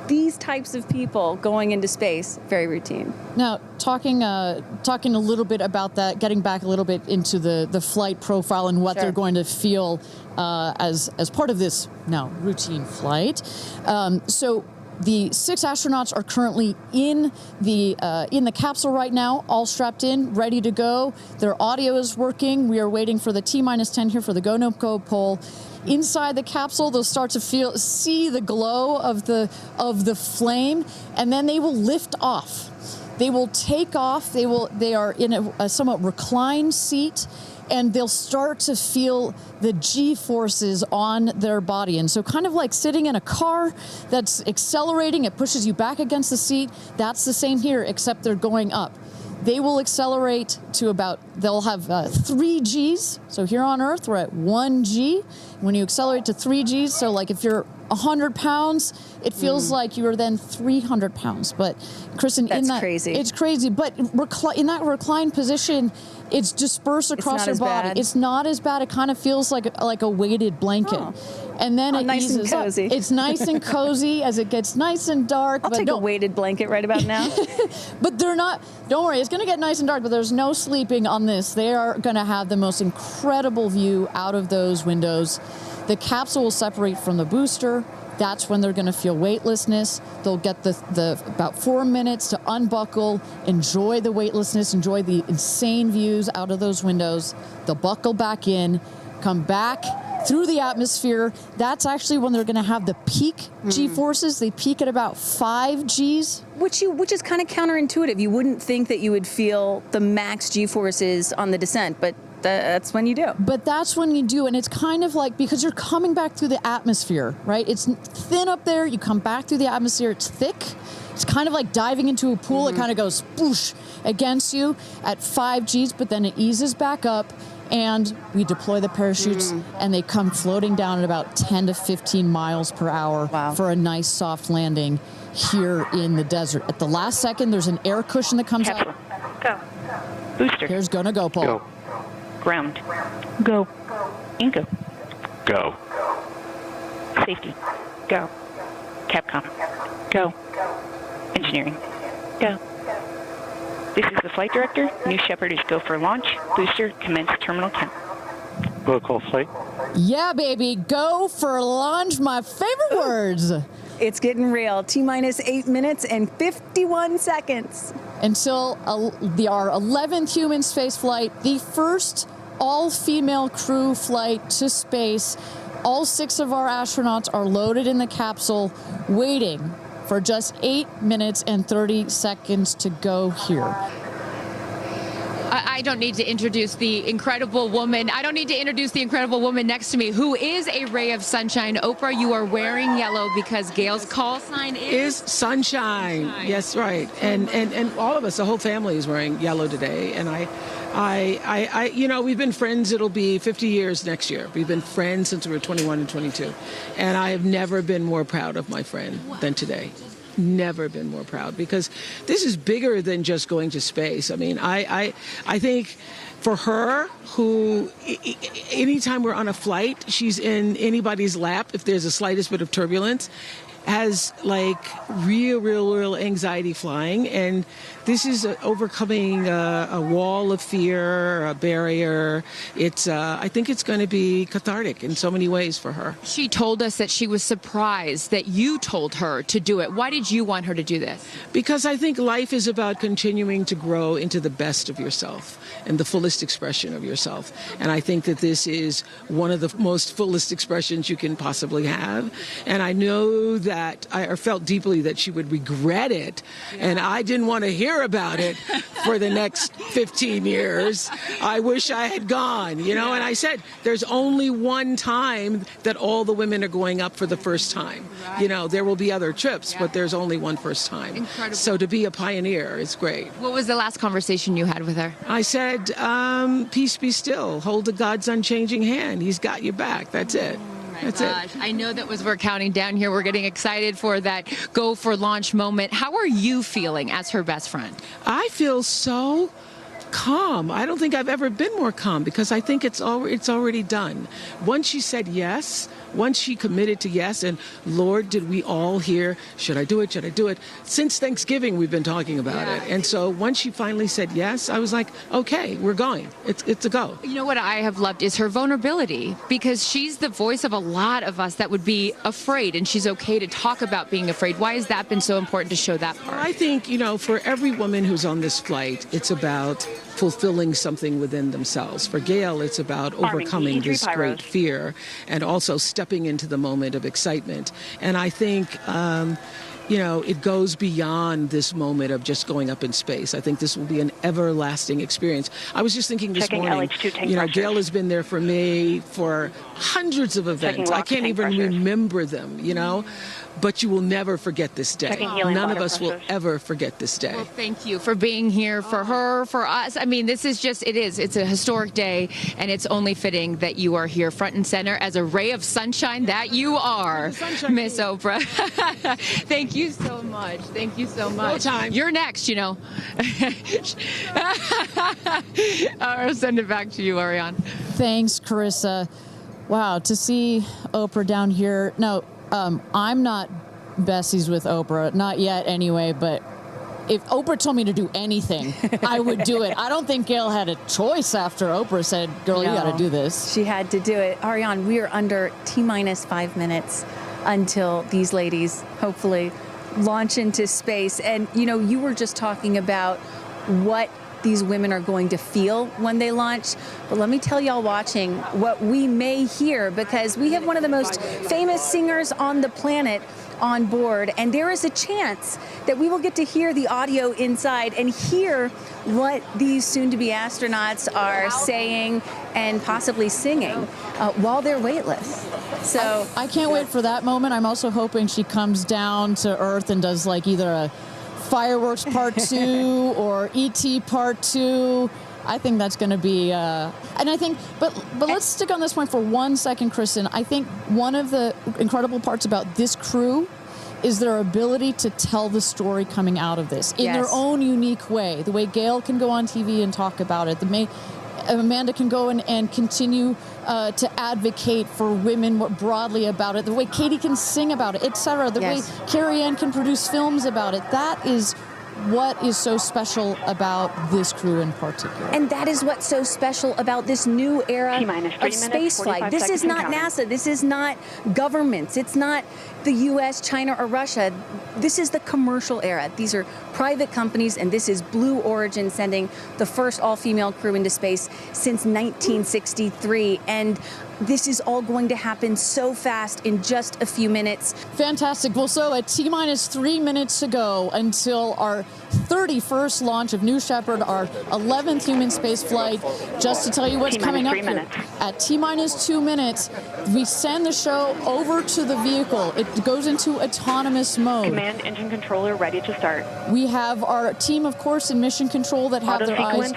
Speaker 4: these types of people going into space very routine.
Speaker 5: Now, talking a little bit about that, getting back a little bit into the flight profile and what they're going to feel as part of this now routine flight. So the 6 astronauts are currently in the capsule right now, all strapped in, ready to go. Their audio is working. We are waiting for the T-minus 10 here for the go no go poll. Inside the capsule, they'll start to see the glow of the flame, and then they will lift off. They will take off. They are in a somewhat reclined seat, and they'll start to feel the G-forces on their body. And so kind of like sitting in a car that's accelerating, it pushes you back against the seat. That's the same here, except they're going up. They will accelerate to they'll have 3 Gs. So here on Earth, we're at 1 G. When you accelerate to 3 Gs, so like if you're 100 pounds, it feels like you are then 300 pounds. But Kristen,
Speaker 4: crazy.
Speaker 5: It's crazy. But in that reclined position, it's dispersed across your body.
Speaker 4: Bad.
Speaker 5: It's not as bad. It kind of feels like a weighted blanket. Oh. And then it
Speaker 4: nice
Speaker 5: eases
Speaker 4: and cozy.
Speaker 5: up. It's nice and cozy as it gets nice and dark.
Speaker 4: I'll take a weighted blanket right about now.
Speaker 5: But they're not, don't worry, it's going to get nice and dark, but there's no sleeping on this. They are going to have the most incredible view out of those windows. The capsule will separate from the booster. That's when they're going to feel weightlessness. They'll get the about 4 minutes to unbuckle, enjoy the weightlessness, enjoy the insane views out of those windows. They'll buckle back in, come back through the atmosphere. That's actually when they're going to have the peak G-forces. They peak at about 5 Gs.
Speaker 4: Which is kind of counterintuitive. You wouldn't think that you would feel the max G-forces on the descent, but that's when you do.
Speaker 5: But that's when you do, and it's kind of like, because you're coming back through the atmosphere, right? It's thin up there, you come back through the atmosphere, it's thick. It's kind of like diving into a pool. It kind of goes spoosh against you at 5 Gs, but then it eases back up, and we deploy the parachutes, and they come floating down at about 10 to 15 miles per hour for a nice soft landing here in the desert. At the last second, there's an air cushion that comes out.
Speaker 18: Go. Booster.
Speaker 5: Here's gonna go, Paul.
Speaker 18: Go. Ground. Go. And go.
Speaker 19: Go.
Speaker 18: Safety. Go. Capcom. Go. Engineering. Go. This is the flight director. New Shepard is go for launch. Booster, commence terminal count.
Speaker 19: Protocol flight.
Speaker 5: Yeah, baby, go for launch, my favorite words.
Speaker 4: It's getting real. T-minus 8 minutes and 51 seconds.
Speaker 5: Until our 11th human space flight, the first all-female crew flight to space. All 6 of our astronauts are loaded in the capsule, waiting for just 8 minutes and 30 seconds to go here.
Speaker 1: I don't need to introduce the incredible woman. I don't need to introduce the incredible woman next to me, who is a ray of sunshine. Oprah, you are wearing yellow because Gail's call sign is
Speaker 3: sunshine. Yes, right. And all of us, the whole family is wearing yellow today. And I, you know, we've been friends. It'll be 50 years next year. We've been friends since we were 21 and 22. And I have never been more proud of my friend than today. Never been more proud, because this is bigger than just going to space. I mean, I think for her, who anytime we're on a flight, she's in anybody's lap if there's the slightest bit of turbulence, has like real anxiety flying, and this is overcoming a wall of fear, a barrier. It's I think it's going to be cathartic in so many ways for her.
Speaker 1: She told us that she was surprised that you told her to do it. Why did you want her to do this?
Speaker 3: Because I think life is about continuing to grow into the best of yourself and the fullest expression of yourself. And I think that this is one of the most fullest expressions you can possibly have. And I know that I felt deeply that she would regret it. And I didn't want to hear about it for the next 15 years. I wish I had gone, you know, and I said, there's only one time that all the women are going up for the first time. You know, there will be other trips, but there's only one first time.
Speaker 1: Incredible.
Speaker 3: So to be a pioneer is great.
Speaker 1: What was the last conversation you had with her?
Speaker 3: I said, peace be still. Hold the God's unchanging hand. He's got your back. That's it. That's it.
Speaker 1: I know that as we're counting down here, we're getting excited for that go for launch moment. How are you feeling as her best friend?
Speaker 3: I feel so calm. I don't think I've ever been more calm, because I think it's already done. Once she said yes, once she committed to yes, and Lord, did we all hear, should I do it, should I do it? Since Thanksgiving, we've been talking about it. And so once she finally said yes, I was like, okay, we're going. It's a go.
Speaker 1: You know what I have loved is her vulnerability, because she's the voice of a lot of us that would be afraid, and she's okay to talk about being afraid. Why has that been so important to show that part?
Speaker 3: I think, you know, for every woman who's on this flight, it's about fulfilling something within themselves. For Gail, it's about overcoming this great fear and also stepping into the moment of excitement. And I think, you know, it goes beyond this moment of just going up in space. I think this will be an everlasting experience. I was just thinking this morning, you know, Gail has been there for me for hundreds of events. I can't even remember them, you know. But you will never forget this day. None of us will ever forget this day.
Speaker 1: Well, thank you for being here, for her, for us. I mean, this is just, it's a historic day, and it's only fitting that you are here front and center as a ray of sunshine that you are, Miss Oprah. Thank you so much. Thank you so much.
Speaker 3: No time.
Speaker 1: You're next, you know. I'll send it back to you, Ariane.
Speaker 5: Thanks, Carissa. Wow, to see Oprah down here. No, I'm not besties with Oprah, not yet anyway, but if Oprah told me to do anything, I would do it. I don't think Gail had a choice after Oprah said, girl, you got to do this.
Speaker 4: She had to do it. Ariane, we are under T-minus 5 minutes until these ladies hopefully launch into space. And, you know, you were just talking about what these women are going to feel when they launch. But let me tell y'all watching what we may hear, because we have one of the most famous singers on the planet on board, and there is a chance that we will get to hear the audio inside and hear what these soon-to-be astronauts are saying and possibly singing while they're weightless. So
Speaker 5: I can't wait for that moment. I'm also hoping she comes down to Earth and does like either a Fireworks Part 2 or E.T. Part 2. I think that's going to be, and I think, but let's stick on this point for 1 second, Kristen. I think one of the incredible parts about this crew is their ability to tell the story coming out of this in their own unique way. The way Gail can go on TV and talk about it. Amanda can go and continue to advocate for women more broadly about it. The way Katie can sing about it, etc. The way Carrie Ann can produce films about it. That is what is so special about this crew in particular.
Speaker 4: And that is what's so special about this new era of space flight. This is not NASA. This is not governments. It's not the US, China, or Russia. This is the commercial era. These are private companies, and this is Blue Origin sending the first all-female crew into space since 1963. And this is all going to happen so fast in just a few minutes.
Speaker 5: Fantastic. Well, so at T-minus 3 minutes to go until our 31st launch of New Shepard, our 11th human space flight. Just to tell you what's coming up here. At T-minus 2 minutes, we send the show over to the vehicle. It goes into autonomous mode.
Speaker 18: Command engine controller ready to start.
Speaker 5: We have our team, of course, in mission control that have their eyes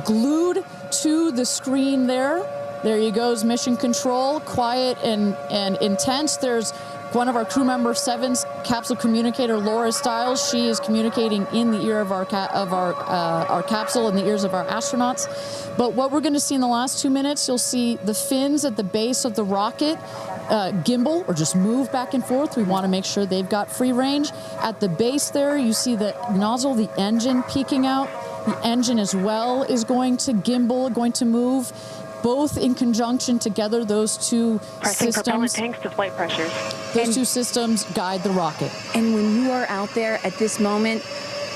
Speaker 5: glued to the screen there. There you goes, mission control, quiet and intense. There's one of our crew member 7's capsule communicator, Laura Stiles. She is communicating in the ear of our capsule, in the ears of our astronauts. But what we're going to see in the last 2 minutes, you'll see the fins at the base of the rocket gimbal or just move back and forth. We want to make sure they've got free range. At the base there, you see the nozzle, the engine peeking out. The engine as well is going to gimbal, going to move. Both in conjunction together, those two systems.
Speaker 18: Propellant tanks to flight pressures.
Speaker 5: Those two systems guide the rocket.
Speaker 4: And when you are out there at this moment,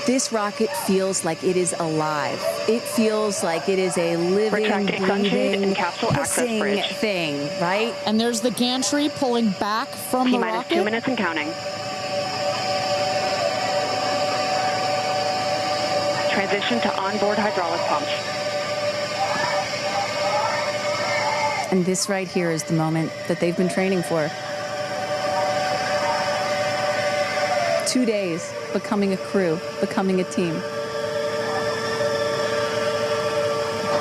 Speaker 4: this rocket feels like it is alive. It feels like it is a living, breathing, hissing thing, right?
Speaker 5: And there's the gantry pulling back from the rocket.
Speaker 18: T-minus 2 minutes and counting. Transition to onboard hydraulic pumps.
Speaker 4: And this right here is the moment that they've been training for. 2 days, becoming a crew, becoming a team.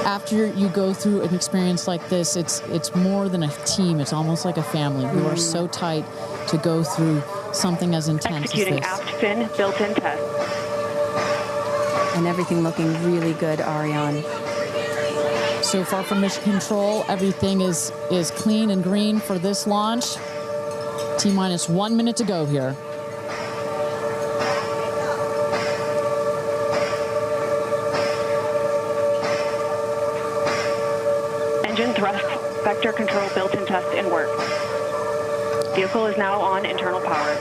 Speaker 5: After you go through an experience like this, it's more than a team. It's almost like a family. You are so tight to go through something as intense
Speaker 18: Executing
Speaker 5: as this.
Speaker 18: aft fin built-in test.
Speaker 4: And everything looking really good, Ariane.
Speaker 5: So far from mission control, everything is clean and green for this launch. T-minus 1 minute to go here.
Speaker 18: Engine thrust vector control built-in test in work. Vehicle is now on internal power.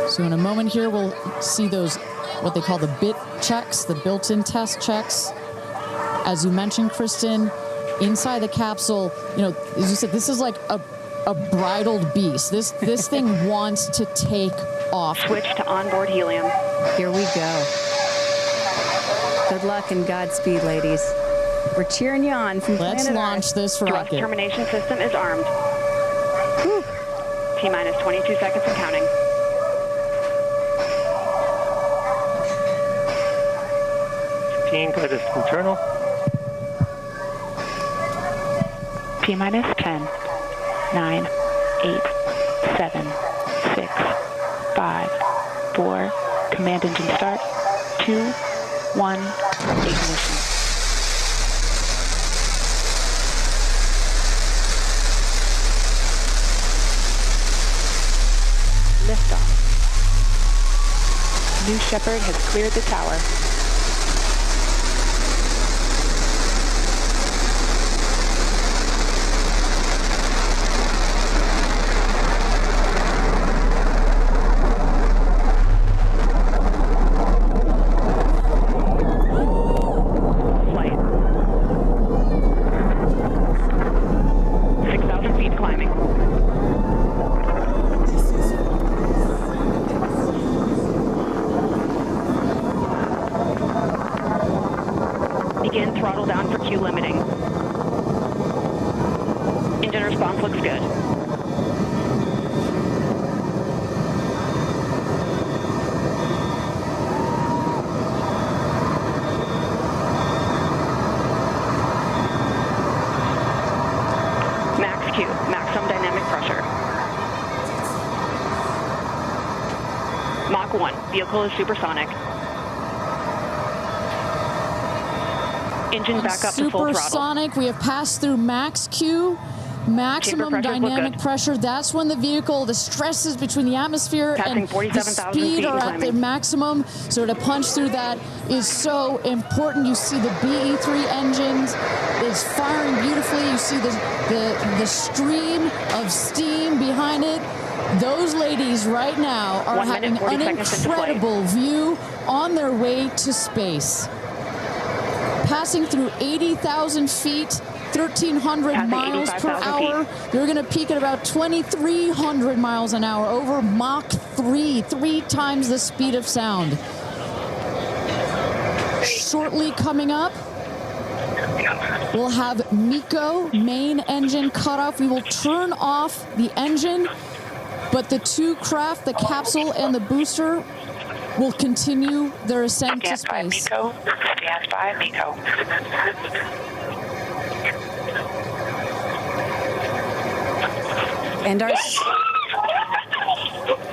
Speaker 5: So in a moment here, we'll see those, what they call the bit checks, the built-in test checks. As you mentioned, Kristen, inside the capsule, you know, as you said, this is like a bridled beast. This thing wants to take off.
Speaker 18: Switch to onboard helium.
Speaker 4: Here we go. Good luck and Godspeed, ladies. We're cheering you on from
Speaker 5: Let's
Speaker 4: planet
Speaker 5: launch
Speaker 4: Earth.
Speaker 5: this
Speaker 18: Thrust
Speaker 5: rocket.
Speaker 18: termination system is armed. Whew. T-minus 22 seconds and counting.
Speaker 8: Good is internal.
Speaker 18: T-minus 10, 9, 8, 7, 6, 5, 4, command engine start, 2, 1, ignition. Liftoff. New Shepard has cleared the tower. good. Max Q, maximum dynamic pressure. Mach 1, vehicle is supersonic. Engine back up to full throttle.
Speaker 5: Supersonic, we have passed through max Q, maximum dynamic pressure. That's when the vehicle, the stresses between the atmosphere and the speed are at their maximum. So to punch through that is so important. You see the BE3 engines is firing beautifully. You see the stream of steam behind it. Those ladies right now are having an incredible view on their way to space. Passing through 80,000 feet, 1,300 miles per hour. They're going to peak at about 2,300 miles an hour over Mach 3, 3 times the speed of sound. Shortly coming up, we'll have MECO, main engine cutoff. We will turn off the engine, but the two craft, the capsule and the booster, will continue their ascent to space.
Speaker 18: Stand by, MECO.
Speaker 4: And our...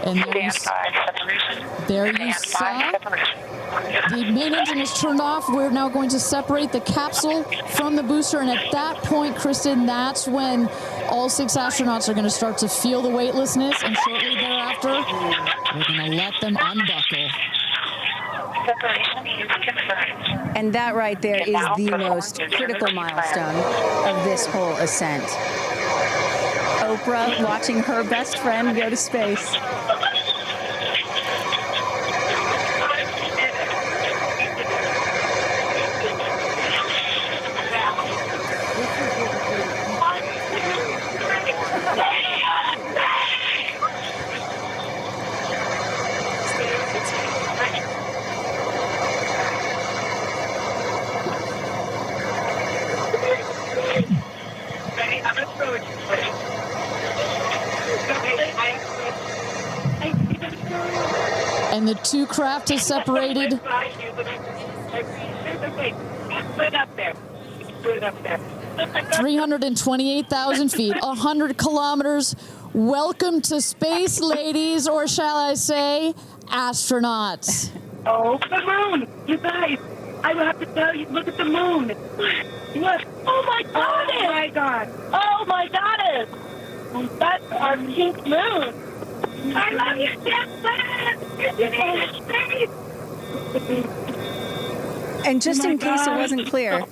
Speaker 5: And there you saw the main engine is turned off. We're now going to separate the capsule from the booster, and at that point, Kristen, that's when all 6 astronauts are going to start to feel the weightlessness, and shortly thereafter, we're going to let them unbuckle.
Speaker 4: And that right there is the most critical milestone of this whole ascent. Oprah watching her best friend go to space.
Speaker 5: And the two craft is separated. 328,000 feet, 100 kilometers. Welcome to space, ladies, or shall I say, astronauts.
Speaker 18: Oh, the moon! You guys, I will have to tell you, look at the moon. Look. Oh my God! Oh my God! Oh my goddess! That's our pink moon. I love you, Steph.
Speaker 4: And just in case it wasn't clear,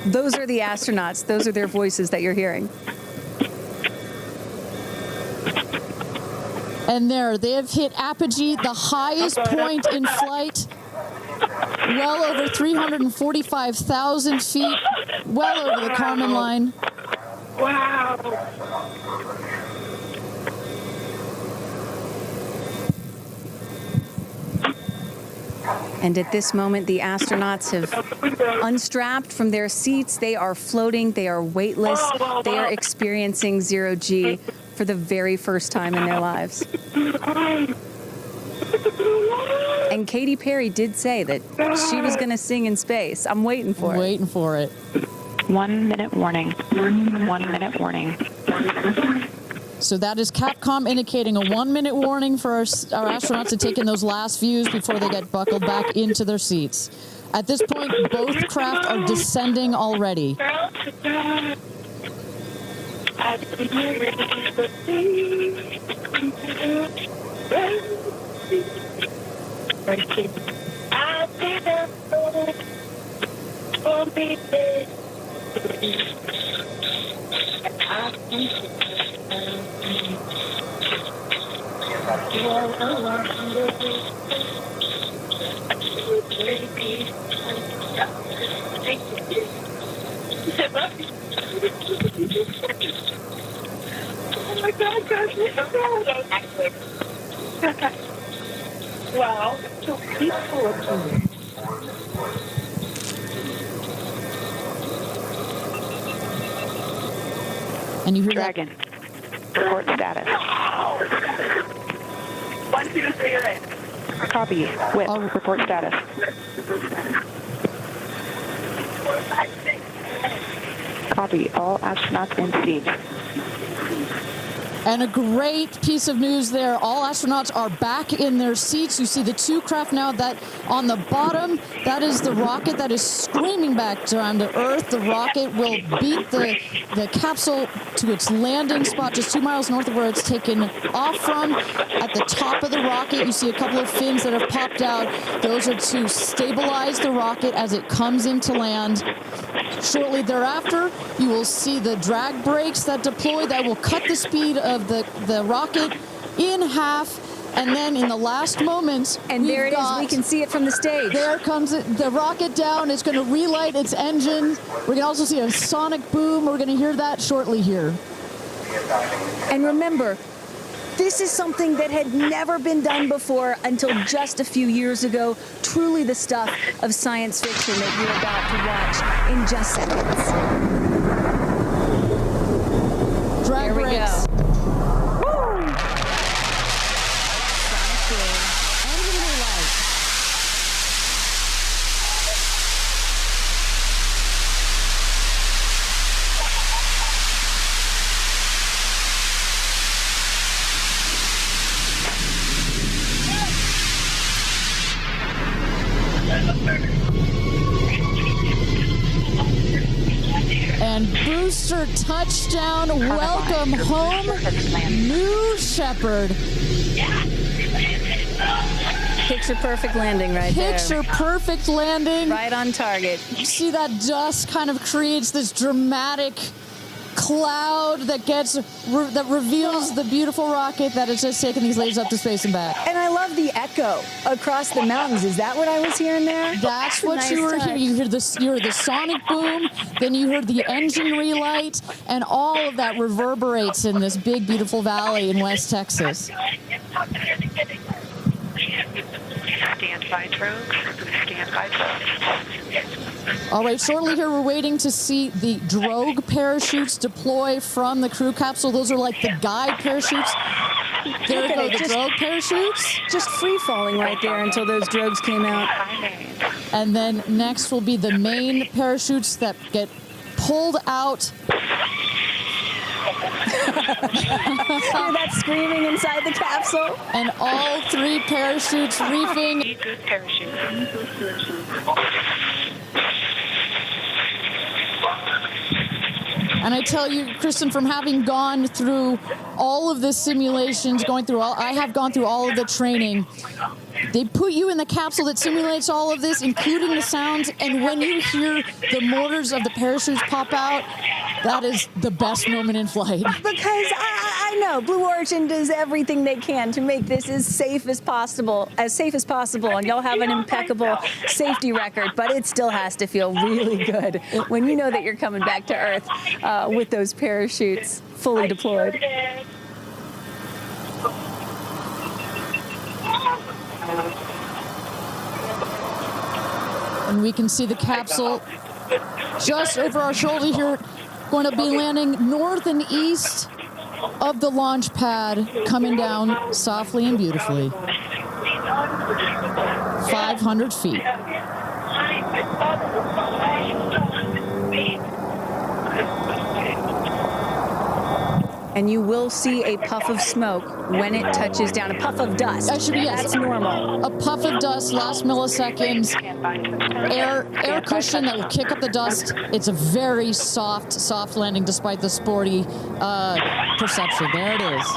Speaker 4: those are the astronauts. Those are their voices that you're hearing.
Speaker 5: And there, they have hit apogee, the highest point in flight, well over 345,000 feet, well over the Kármán line.
Speaker 18: Wow.
Speaker 4: And at this moment, the astronauts have unstrapped from their seats. They are floating. They are weightless. They are experiencing zero-G for the very first time in their lives. And Katy Perry did say that she was going to sing in space. I'm waiting for it.
Speaker 5: Waiting for it.
Speaker 18: 1 minute warning. 1 minute warning.
Speaker 5: So that is Capcom indicating a 1 minute warning for our astronauts to take in those last views before they get buckled back into their seats. At this point, both craft are descending already.
Speaker 18: Oh my God, gosh, wow, so peaceful.
Speaker 5: And you hear
Speaker 18: Dragon. Report status. 1, 2, 3. Copy. Whip. Report status. Copy. All astronauts in seat.
Speaker 5: And a great piece of news there. All astronauts are back in their seats. You see the two craft now. That on the bottom, that is the rocket that is screaming back down to Earth. The rocket will beat the capsule to its landing spot just 2 miles north of where it's taken off from. At the top of the rocket, you see a couple of fins that have popped out. Those are to stabilize the rocket as it comes into land. Shortly thereafter, you will see the drag brakes that deploy that will cut the speed of the rocket in half. And then in the last moments,
Speaker 4: and there it is. We can see it from the stage.
Speaker 5: There comes the rocket down. It's going to relight its engine. We're going to also see a sonic boom. We're going to hear that shortly here.
Speaker 4: And remember, this is something that had never been done before until just a few years ago. Truly the stuff of science fiction that you're about to watch in just seconds.
Speaker 5: Drag brakes. And booster touchdown, welcome home, New Shepard.
Speaker 4: Picture perfect landing right there.
Speaker 5: Picture perfect landing.
Speaker 4: Right on target.
Speaker 5: You see that dust kind of creates this dramatic cloud that that reveals the beautiful rocket that has just taken these ladies up to space and back.
Speaker 4: And I love the echo across the mountains. Is that what I was hearing there?
Speaker 5: That's what you were hearing. You heard the sonic boom, then you heard the engine relight, and all of that reverberates in this big, beautiful valley in West Texas.
Speaker 18: Stand by drogue. Stand by drogue.
Speaker 5: All right, shortly here we're waiting to see the drogue parachutes deploy from the crew capsule. Those are like the guide parachutes. There go the drogue parachutes.
Speaker 4: Just free falling right there until those drogues came out.
Speaker 5: And then next will be the main parachutes that get pulled out.
Speaker 4: Hear that screaming inside the capsule?
Speaker 5: And all three parachutes reefing. And I tell you, Kristen, from having gone through all of the simulations, I have gone through all of the training. They put you in the capsule that simulates all of this, including the sounds, and when you hear the motors of the parachutes pop out, that is the best moment in flight.
Speaker 4: Because I know Blue Origin does everything they can to make this as safe as possible, and y'all have an impeccable safety record, but it still has to feel really good when you know that you're coming back to Earth with those parachutes fully deployed.
Speaker 5: And we can see the capsule just over our shoulder here, going to be landing north and east of the launch pad, coming down softly and beautifully. 500 feet.
Speaker 4: And you will see a puff of smoke when it touches down, a puff of dust. That's normal.
Speaker 5: A puff of dust, last milliseconds, air cushion that will kick up the dust. It's a very soft landing despite the sporty perception. There it is.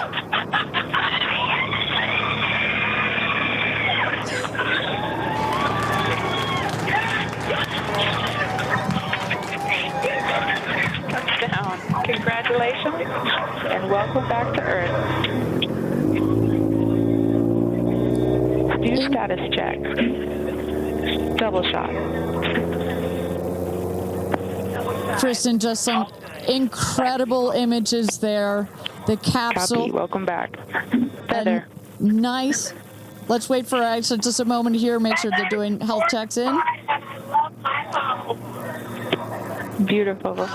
Speaker 18: Touchdown. Congratulations and welcome back to Earth. Do status check. Double shot.
Speaker 5: Kristen, just some incredible images there. The capsule.
Speaker 18: Copy. Welcome back. Feather.
Speaker 5: Nice. Let's wait for just a moment here. Make sure they're doing health checks in.
Speaker 18: Beautiful.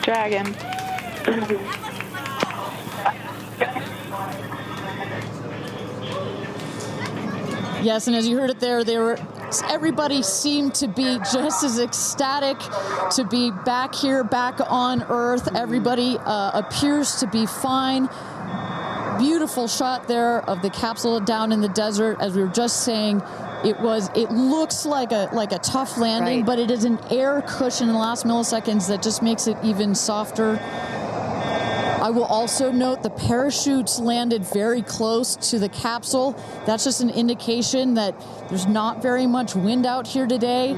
Speaker 18: Dragon.
Speaker 5: Yes, and as you heard it there, everybody seemed to be just as ecstatic to be back here, back on Earth. Everybody appears to be fine. Beautiful shot there of the capsule down in the desert. As we were just saying, it looks like a tough landing,
Speaker 4: Right.
Speaker 5: but it is an air cushion in the last milliseconds that just makes it even softer. I will also note the parachutes landed very close to the capsule. That's just an indication that there's not very much wind out here today.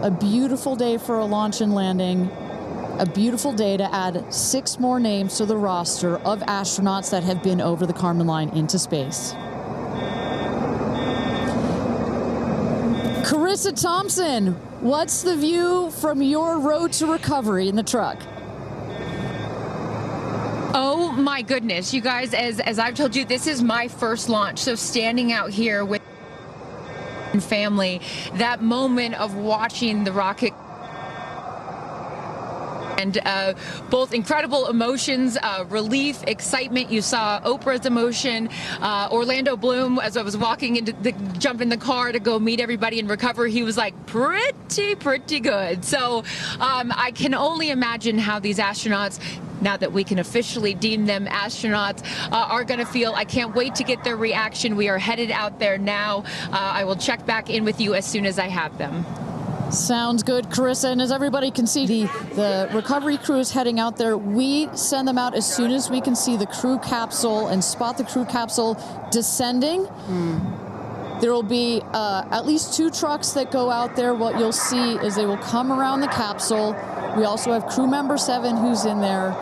Speaker 5: A beautiful day for a launch and landing. A beautiful day to add 6 more names to the roster of astronauts that have been over the Kármán line into space. Carissa Thompson, what's the view from your road to recovery in the truck?
Speaker 1: Oh my goodness, you guys, as I've told you, this is my first launch. So standing out here with family, that moment of watching the rocket and both incredible emotions, relief, excitement. You saw Oprah's emotion, Orlando Bloom, as I was walking jump in the car to go meet everybody in recovery, he was like pretty good. So I can only imagine how these astronauts, now that we can officially deem them astronauts, are going to feel. I can't wait to get their reaction. We are headed out there now. I will check back in with you as soon as I have them.
Speaker 5: Sounds good, Carissa. And as everybody can see, the recovery crew is heading out there. We send them out as soon as we can see the crew capsule and spot the crew capsule descending. There will be at least 2 trucks that go out there. What you'll see is they will come around the capsule. We also have crew member 7 who's in there.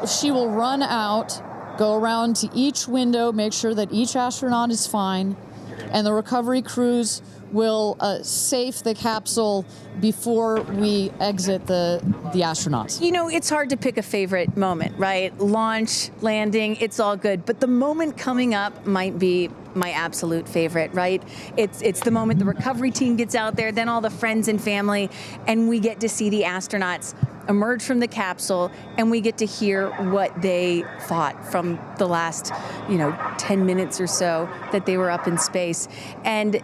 Speaker 5: She will run out, go around to each window, make sure that each astronaut is fine, and the recovery crews will safe the capsule before we exit the astronauts.
Speaker 4: You know, it's hard to pick a favorite moment, right? Launch, landing, it's all good. But the moment coming up might be my absolute favorite, right? It's the moment the recovery team gets out there, then all the friends and family, and we get to see the astronauts emerge from the capsule, and we get to hear what they thought from the last, 10 minutes or so that they were up in space. And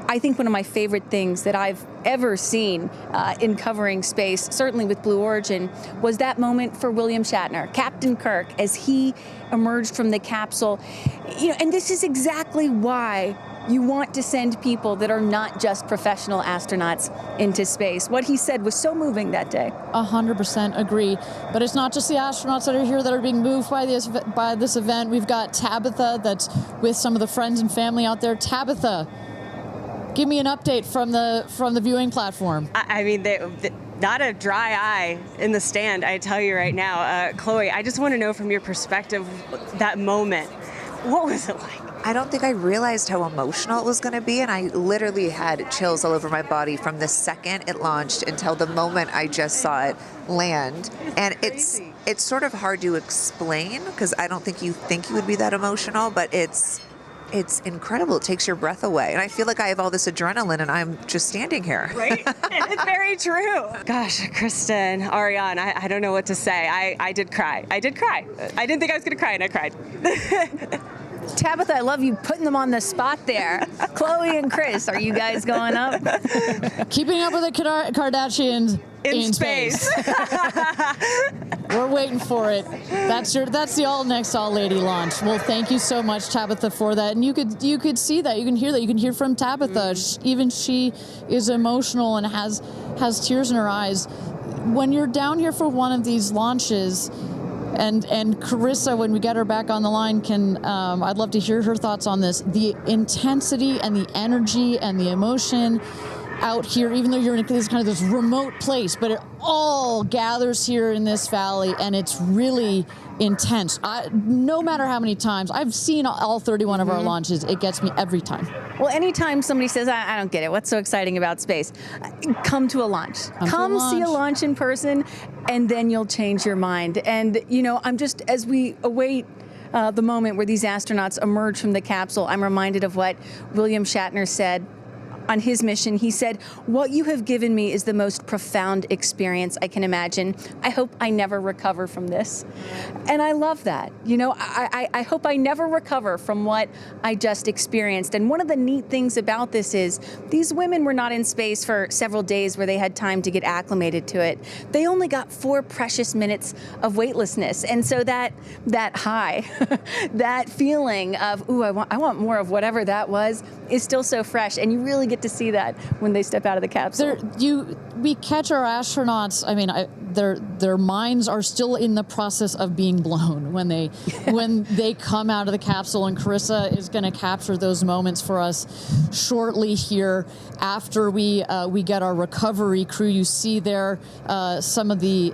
Speaker 4: I think one of my favorite things that I've ever seen in covering space, certainly with Blue Origin, was that moment for William Shatner, Captain Kirk, as he emerged from the capsule. And this is exactly why you want to send people that are not just professional astronauts into space. What he said was so moving that day.
Speaker 5: 100% agree. But it's not just the astronauts that are here that are being moved by this event. We've got Tabitha that's with some of the friends and family out there. Tabitha, give me an update from the viewing platform.
Speaker 2: I mean, not a dry eye in the stand, I tell you right now. Chloe, I just want to know from your perspective, that moment, what was it like?
Speaker 6: I don't think I realized how emotional it was going to be, and I literally had chills all over my body from the second it launched until the moment I just saw it land. And it's sort of hard to explain because I don't think you would be that emotional, but it's incredible. It takes your breath away. And I feel like I have all this adrenaline and I'm just standing here.
Speaker 2: Right? It's very true. Gosh, Kristen, Ariane, I don't know what to say. I did cry. I did cry. I didn't think I was going to cry, and I cried.
Speaker 4: Tabitha, I love you putting them on the spot there. Chloe and Chris, are you guys going up?
Speaker 5: Keeping up with the Kardashians in space. We're waiting for it. That's the all next all lady launch. Well, thank you so much, Tabitha, for that. And you could see that, you can hear that, you can hear from Tabitha. Even she is emotional and has tears in her eyes. When you're down here for one of these launches, and Carissa, when we get her back on the line, I'd love to hear her thoughts on this. The intensity and the energy and the emotion out here, even though you're in this remote place, but it all gathers here in this valley, and it's really intense. No matter how many times I've seen all 31 of our launches, it gets me every time.
Speaker 4: Well, anytime somebody says, I don't get it, what's so exciting about space? Come to a launch. Come see a launch in person, and then you'll change your mind. And, I'm just, as we await the moment where these astronauts emerge from the capsule, I'm reminded of what William Shatner said on his mission. He said, "What you have given me is the most profound experience I can imagine. I hope I never recover from this." And I love that. You know, I hope I never recover from what I just experienced. And one of the neat things about this is these women were not in space for several days where they had time to get acclimated to it. They only got 4 precious minutes of weightlessness. And so that high, that feeling of, ooh, I want more of whatever that was, is still so fresh. And you really get to see that when they step out of the capsule.
Speaker 5: We catch our astronauts. I mean, their minds are still in the process of being blown when they come out of the capsule. And Carissa is going to capture those moments for us shortly here after we get our recovery crew. You see there some of the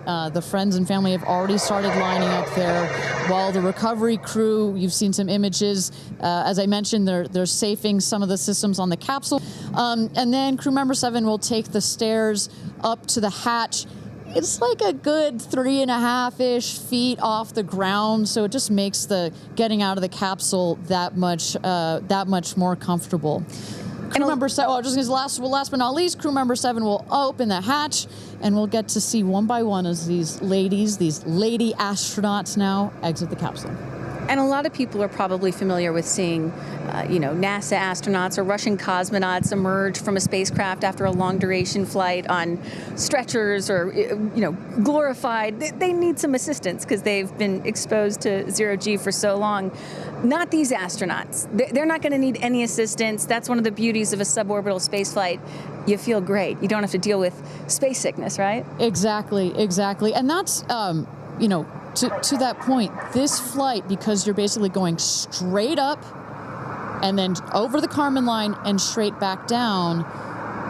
Speaker 5: friends and family have already started lining up there, while the recovery crew, you've seen some images. As I mentioned, they're safing some of the systems on the capsule. And then crew member 7 will take the stairs up to the hatch. It's like a good 3.5-ish feet off the ground, so it just makes the getting out of the capsule that much more comfortable. Crew member 7, last but not least, crew member 7 will open the hatch, and we'll get to see one by one as these lady astronauts now exit the capsule.
Speaker 4: And a lot of people are probably familiar with seeing, NASA astronauts or Russian cosmonauts emerge from a spacecraft after a long-duration flight on stretchers or, glorified. They need some assistance because they've been exposed to zero-G for so long. Not these astronauts. They're not going to need any assistance. That's one of the beauties of a suborbital spaceflight. You feel great. You don't have to deal with space sickness, right?
Speaker 5: Exactly. And that's, to that point, this flight, because you're basically going straight up and then over the Kármán line and straight back down.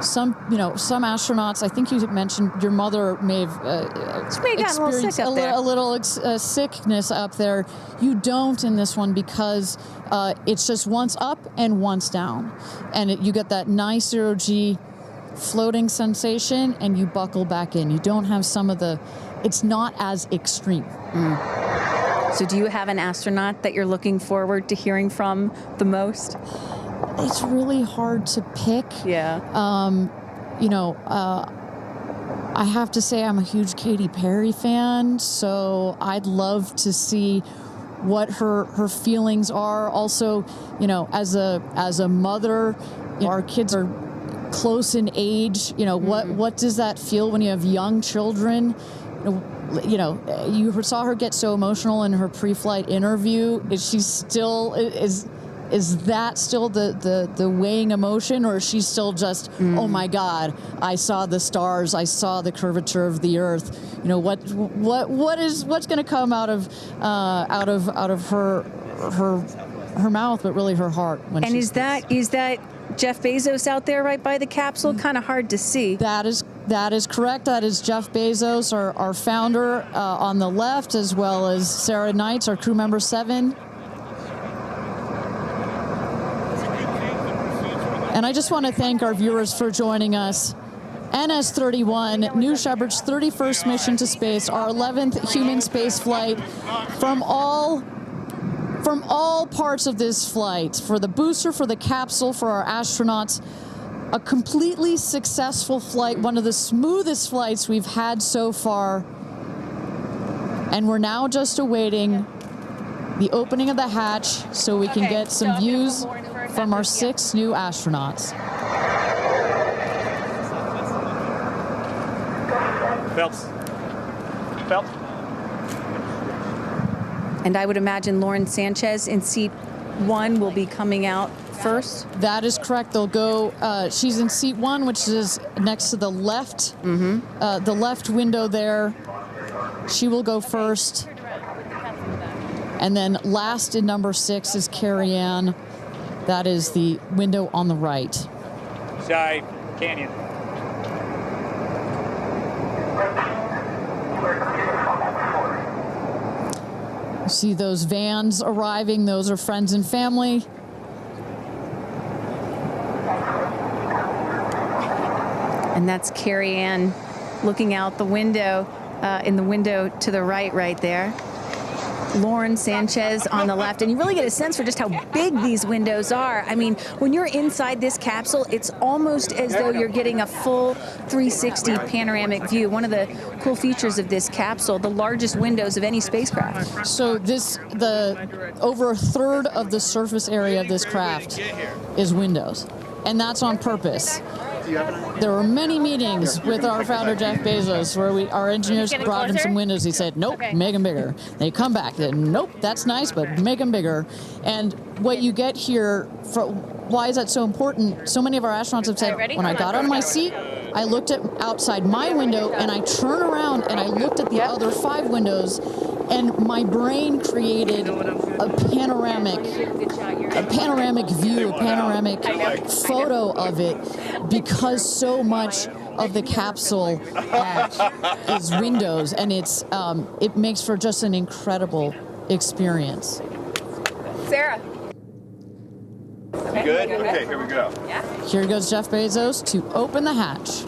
Speaker 5: Some astronauts, I think you mentioned your mother may have experienced a little sickness up there. You don't in this one because it's just once up and once down. And you get that nice zero-G floating sensation and you buckle back in. You don't have it's not as extreme.
Speaker 4: So do you have an astronaut that you're looking forward to hearing from the most?
Speaker 5: It's really hard to pick.
Speaker 4: Yeah.
Speaker 5: I have to say I'm a huge Katy Perry fan, so I'd love to see what her feelings are. Also, as a mother, our kids are close in age. What does that feel when you have young children? You saw her get so emotional in her pre-flight interview. Is that still the weighing emotion, or is she still just, oh my God, I saw the stars, I saw the curvature of the Earth? What's going to come out of her mouth, but really her heart?
Speaker 4: And is that Jeff Bezos out there right by the capsule? Kind of hard to see.
Speaker 5: That is correct. That is Jeff Bezos, our founder, on the left, as well as Sarah Knights, our crew member 7. And I just want to thank our viewers for joining us. NS-31, New Shepard's 31st mission to space, our 11th human space flight. From all parts of this flight, for the booster, for the capsule, for our astronauts, a completely successful flight, one of the smoothest flights we've had so far. And we're now just awaiting the opening of the hatch so we can get some views from our 6 new astronauts.
Speaker 7: Phelps.
Speaker 4: And I would imagine Lauren Sanchez in seat 1 will be coming out first.
Speaker 5: That is correct. They'll go, she's in seat 1, which is next to the left, the left window there. She will go first. And then last in number 6 is Carrie Ann. That is the window on the right.
Speaker 7: Shy Canyon.
Speaker 5: See those vans arriving. Those are friends and family.
Speaker 4: And that's Carrie Ann looking out the window, in the window to the right there. Lauren Sanchez on the left, and you really get a sense for just how big these windows are. I mean, when you're inside this capsule, it's almost as though you're getting a full 360 panoramic view. One of the cool features of this capsule, the largest windows of any spacecraft.
Speaker 5: So over a third of the surface area of this craft is windows, and that's on purpose. There were many meetings with our founder, Jeff Bezos, where our engineers brought him some windows. He said, nope, make them bigger. They come back, nope, that's nice, but make them bigger. And what you get here, why is that so important? So many of our astronauts have said, when I got on my seat, I looked at outside my window, and I turned around and I looked at the other 5 windows, and my brain created a panoramic view, a panoramic photo of it, because so much of the capsule is windows, and it makes for just an incredible experience.
Speaker 10: Sarah.
Speaker 19: Good? Okay, here we go.
Speaker 10: Yeah.
Speaker 5: Here goes Jeff Bezos to open the hatch.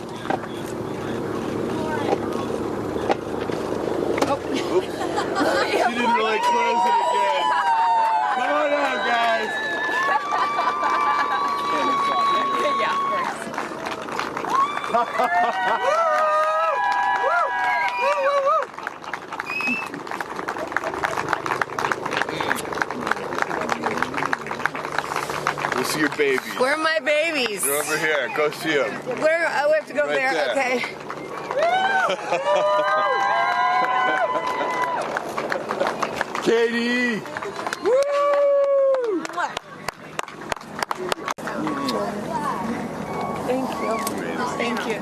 Speaker 19: She didn't really close it again. Come on out, guys. We'll see your babies.
Speaker 10: Where are my babies?
Speaker 19: They're over here. Go see them.
Speaker 10: Where? Oh, we have to go
Speaker 19: Right
Speaker 10: there.
Speaker 19: there.
Speaker 10: Okay.
Speaker 19: Katie!
Speaker 10: Thank you. Thank you.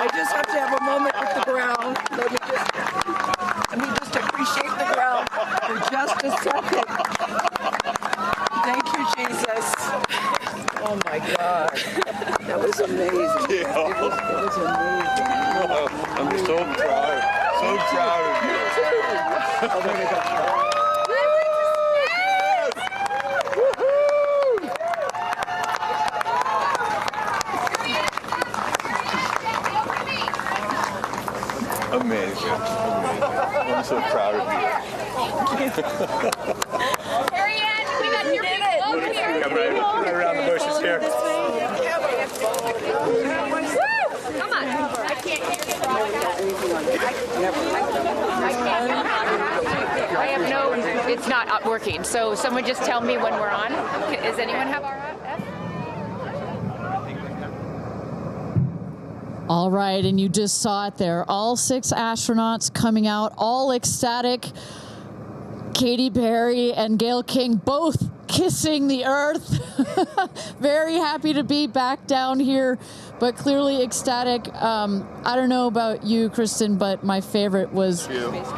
Speaker 3: I just have to have a moment with the ground. Let me just appreciate the ground for just a second. Thank you, Jesus. Oh my God. That was amazing.
Speaker 19: Yeah.
Speaker 3: It was amazing.
Speaker 19: I'm so proud. So proud of you.
Speaker 3: Oh, there we go.
Speaker 19: Amazing. I'm so proud of you.
Speaker 10: Ariane, we got your people over here.
Speaker 7: Come right around the bushes here.
Speaker 10: Come on. I can't hear
Speaker 1: I have no, it's not working. So someone just tell me when we're on. Does anyone have RF?
Speaker 5: All right, and you just saw it there. All 6 astronauts coming out, all ecstatic. Katy Perry and Gayle King both kissing the Earth. Very happy to be back down here, but clearly ecstatic. I don't know about you, Kristen, but my favorite was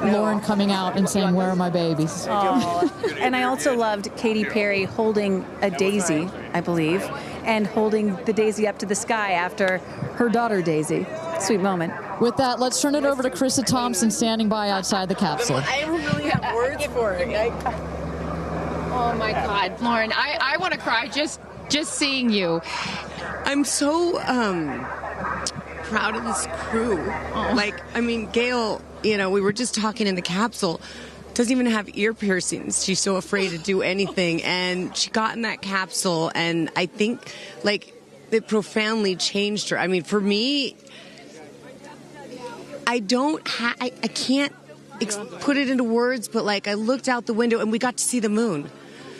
Speaker 5: Lauren coming out and saying, "Where are my babies?"
Speaker 4: Oh. And I also loved Katy Perry holding a daisy, I believe, and holding the daisy up to the sky after her daughter Daisy. Sweet moment.
Speaker 5: With that, let's turn it over to Krista Thompson standing by outside the capsule.
Speaker 10: I don't really have words for it.
Speaker 1: Oh my God, Lauren, I want to cry just seeing you.
Speaker 22: I'm so proud of this crew. Like, I mean, Gayle, we were just talking in the capsule, doesn't even have ear piercings. She's so afraid to do anything. And she got in that capsule, and I think, like, it profoundly changed her. I mean, for me, I can't put it into words, but, like, I looked out the window, and we got to see the moon.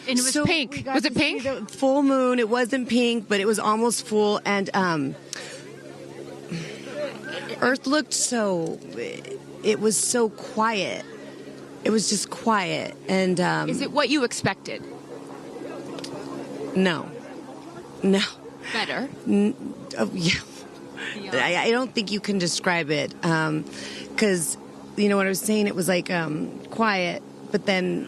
Speaker 1: And it was pink. Was it pink?
Speaker 22: Full moon. It wasn't pink, but it was almost full. And Earth looked it was so quiet. It was just quiet. And
Speaker 1: is it what you expected?
Speaker 22: No.
Speaker 1: Better.
Speaker 22: Yeah. I don't think you can describe it. Because, what I was saying, it was like quiet, but then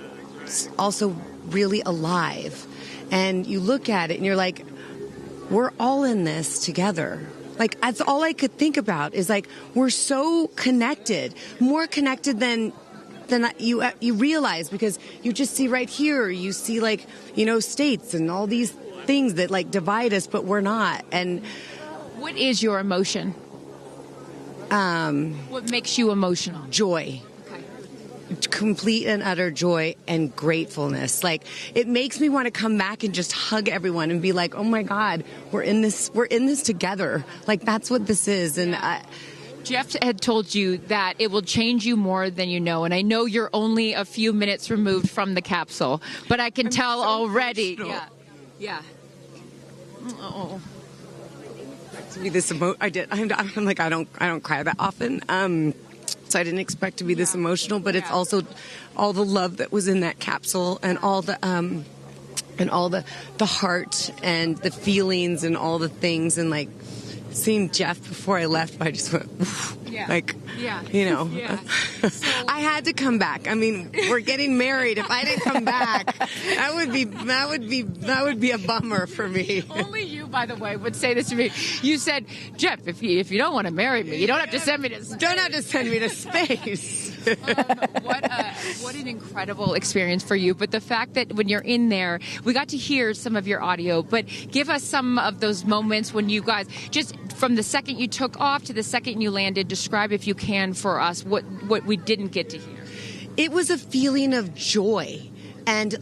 Speaker 22: also really alive. And you look at it and you're like, we're all in this together. Like, that's all I could think about is like, we're so connected, more connected than you realize, because you just see right here, you see like, states and all these things that like divide us, but we're not. And
Speaker 1: what is your emotion? What makes you emotional?
Speaker 22: Joy. Complete and utter joy and gratefulness. Like, it makes me want to come back and just hug everyone and be like, oh my God, we're in this together. Like, that's what this is. And
Speaker 1: Jeff had told you that it will change you more than you know. And I know you're only a few minutes removed from the capsule, but I can tell so already.
Speaker 22: Emotional.
Speaker 1: Yeah. Oh.
Speaker 22: To be this I did. I'm like, I don't cry that often. So I didn't expect to be this emotional, but it's also all the love that was in that capsule and all the heart and the feelings and all the things, and like seeing Jeff before I left, I just went, I had to come back. I mean, we're getting married. If I didn't come back, that would be a bummer for me.
Speaker 1: Only you, by the way, would say this to me. You said, Jeff, if you don't want to marry me, you don't have to send me to space.
Speaker 22: Don't have to send me to space.
Speaker 1: What an incredible experience for you. But the fact that when you're in there, we got to hear some of your audio, but give us some of those moments when you guys, just from the second you took off to the second you landed, describe, if you can, for us what we didn't get to hear.
Speaker 22: It was a feeling of joy and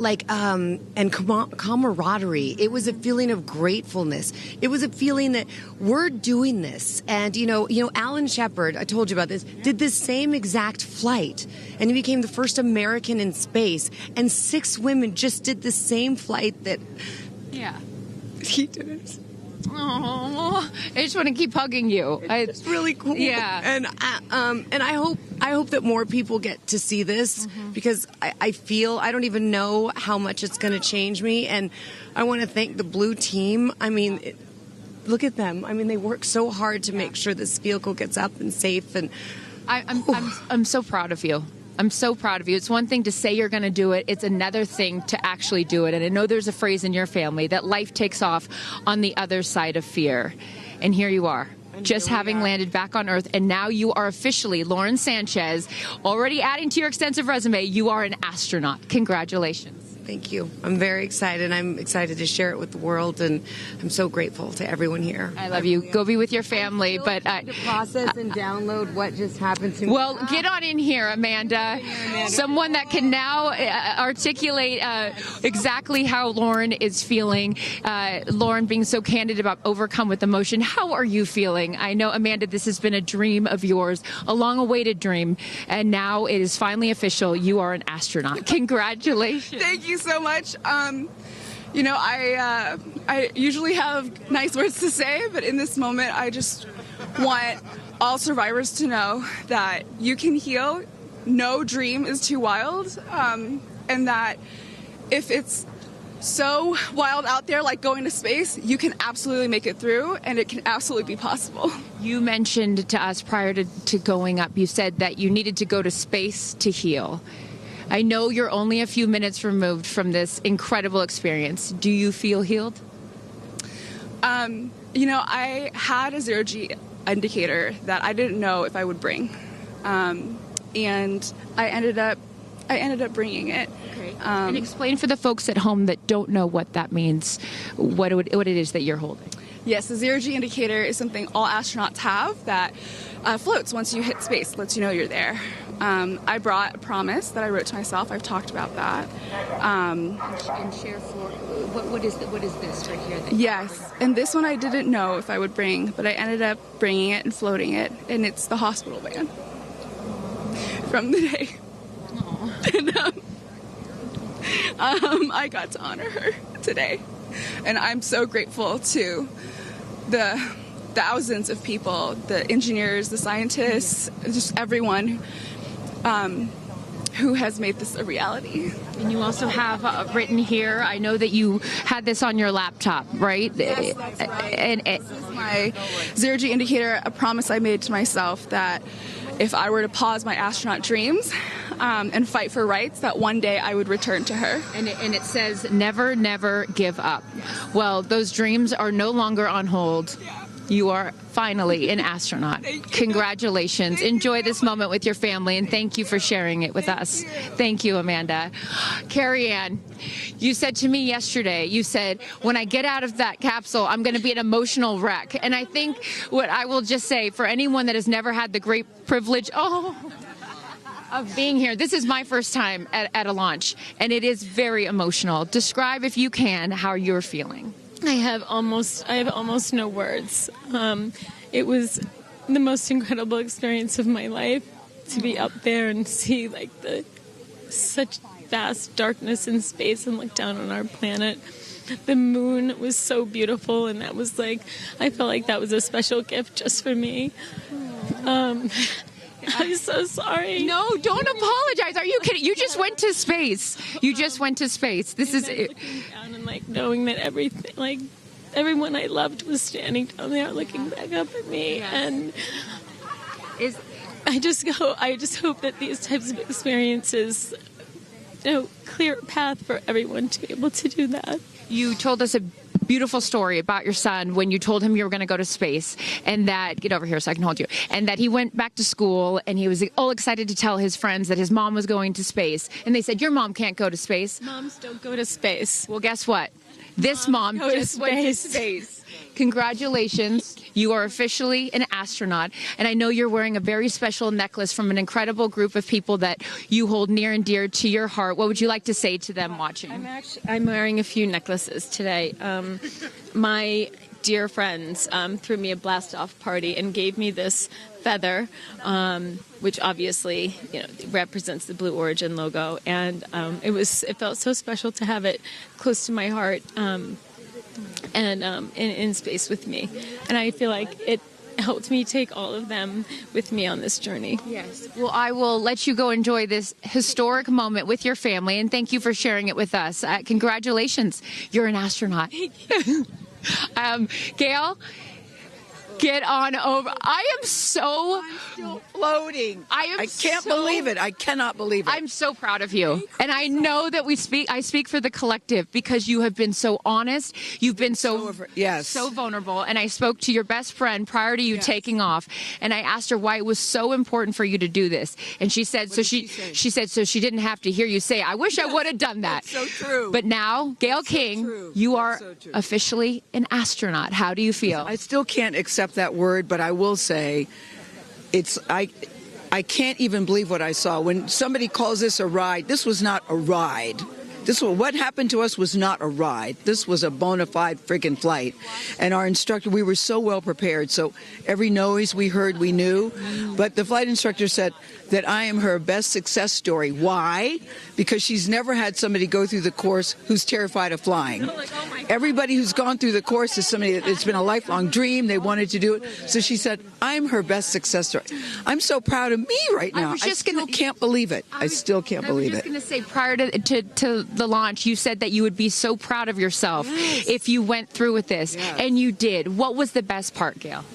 Speaker 22: camaraderie. It was a feeling of gratefulness. It was a feeling that we're doing this. And, Alan Shepard, I told you about this, did this same exact flight. And he became the first American in space. And 6 women just did the same flight that he did it.
Speaker 1: Oh, I just want to keep hugging you.
Speaker 22: It's really cool.
Speaker 1: Yeah.
Speaker 22: And I hope that more people get to see this, because I feel, I don't even know how much it's going to change me. And I want to thank the Blue team. I mean, look at them. I mean, they work so hard to make sure this vehicle gets up and safe. And
Speaker 1: I'm so proud of you. I'm so proud of you. It's one thing to say you're going to do it. It's another thing to actually do it. And I know there's a phrase in your family that life takes off on the other side of fear. And here you are, just having landed back on Earth. And now you are officially, Lauren Sanchez, already adding to your extensive resume, you are an astronaut. Congratulations.
Speaker 22: Thank you. I'm very excited. I'm excited to share it with the world, and I'm so grateful to everyone here.
Speaker 1: I love you. Go be with your family. But
Speaker 22: to process and download what just happened to me.
Speaker 1: Well, get on in here, Amanda. Someone that can now articulate exactly how Lauren is feeling. Lauren being so candid about overcome with emotion. How are you feeling? I know, Amanda, this has been a dream of yours, a long-awaited dream, and now it is finally official. You are an astronaut. Congratulations.
Speaker 12: Thank you so much. I usually have nice words to say, but in this moment, I just want all survivors to know that you can heal. No dream is too wild, and that if it's so wild out there, like going to space, you can absolutely make it through, and it can absolutely be possible.
Speaker 1: You mentioned to us prior to going up, you said that you needed to go to space to heal. I know you're only a few minutes removed from this incredible experience. Do you feel healed?
Speaker 12: I had a zero-G indicator that I didn't know if I would bring, and I ended up bringing it.
Speaker 1: Okay. And explain for the folks at home that don't know what that means, what it is that you're holding.
Speaker 12: Yes, the zero-G indicator is something all astronauts have that floats once you hit space, lets you know you're there. I brought a promise that I wrote to myself. I've talked about that.
Speaker 1: And share for what is this right here?
Speaker 12: Yes, and this one I didn't know if I would bring, but I ended up bringing it and floating it, and it's the hospital van from the day. And I got to honor her today, and I'm so grateful to the thousands of people, the engineers, the scientists, just everyone who has made this a reality.
Speaker 1: And you also have written here, I know that you had this on your laptop, right?
Speaker 12: Yes, that's right. And this is my zero-G indicator, a promise I made to myself that if I were to pause my astronaut dreams and fight for rights, that one day I would return to her.
Speaker 1: And it says, never, never give up. Well, those dreams are no longer on hold. You are finally an astronaut. Congratulations. Enjoy this moment with your family, and thank you for sharing it with us. Thank you, Amanda. Carrie Ann, you said to me yesterday, you said, when I get out of that capsule, I'm going to be an emotional wreck. And I think what I will just say, for anyone that has never had the great privilege, of being here, this is my first time at a launch, and it is very emotional. Describe, if you can, how you're feeling.
Speaker 13: I have almost no words. It was the most incredible experience of my life to be up there and see like such vast darkness in space and look down on our planet. The moon was so beautiful, and that was like, I felt like that was a special gift just for me. I'm so sorry.
Speaker 1: No, don't apologize. Are you kidding? You just went to space. You just went to space. This is it.
Speaker 13: Down and like knowing that everything, like everyone I loved was standing down there looking back up at me, and I just hope that these types of experiences, clear a path for everyone to be able to do that.
Speaker 1: You told us a beautiful story about your son when you told him you were going to go to space, and that, get over here so I can hold you, and that he went back to school and he was all excited to tell his friends that his mom was going to space, and they said, your mom can't go to space.
Speaker 13: Moms don't go to space.
Speaker 1: Well, guess what? This mom just went to space. Congratulations. You are officially an astronaut, and I know you're wearing a very special necklace from an incredible group of people that you hold near and dear to your heart. What would you like to say to them watching?
Speaker 13: I'm wearing a few necklaces today. My dear friends threw me a blast-off party and gave me this feather, which obviously represents the Blue Origin logo, and it felt so special to have it close to my heart and in space with me, and I feel like it helped me take all of them with me on this journey.
Speaker 1: Yes. Well, I will let you go enjoy this historic moment with your family, and thank you for sharing it with us. Congratulations. You're an astronaut. Gail, get on over. I'm still
Speaker 21: floating. I can't believe it. I cannot believe it.
Speaker 1: I'm so proud of you. And I know that I speak for the collective, because you have been so honest. You've been so vulnerable. And I spoke to your best friend prior to you taking off, and I asked her why it was so important for you to do this. And she said, so she didn't have to hear you say, I wish I would have done that.
Speaker 21: That's so true.
Speaker 1: But now, Gail King, you are officially an astronaut. How do you feel?
Speaker 21: I still can't accept that word, but I will say I can't even believe what I saw. When somebody calls this a ride, this was not a ride. What happened to us was not a ride. This was a bona fide friggin' flight. And our instructor, we were so well prepared. So every noise we heard, we knew. But the flight instructor said that I am her best success story. Why? Because she's never had somebody go through the course who's terrified of flying. Everybody who's gone through the course is somebody that it's been a lifelong dream. They wanted to do it. So she said, I'm her best success story. I'm so proud of me right now. I still can't believe it. I still can't believe it.
Speaker 1: I was just going to say, prior to the launch, you said that you would be so proud of yourself if you went through with this, and you did. What was the best part, Gail?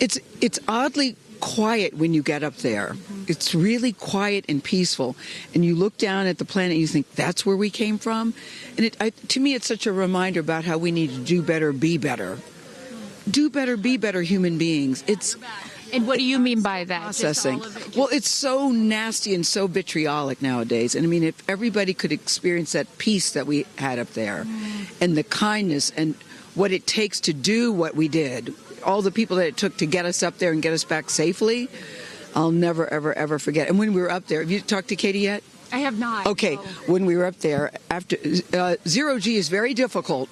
Speaker 21: It's oddly quiet when you get up there. It's really quiet and peaceful, and you look down at the planet and you think, that's where we came from. And to me, it's such a reminder about how we need to do better, be better. Do better, be better human beings.
Speaker 1: And what do you mean by that?
Speaker 21: Processing. Well, it's so nasty and so vitriolic nowadays. And I mean, if everybody could experience that peace that we had up there, and the kindness and what it takes to do what we did, all the people that it took to get us up there and get us back safely, I'll never, ever, ever forget. And when we were up there, have you talked to Katie yet?
Speaker 1: I have not.
Speaker 21: Okay, when we were up there, after zero-G is very difficult.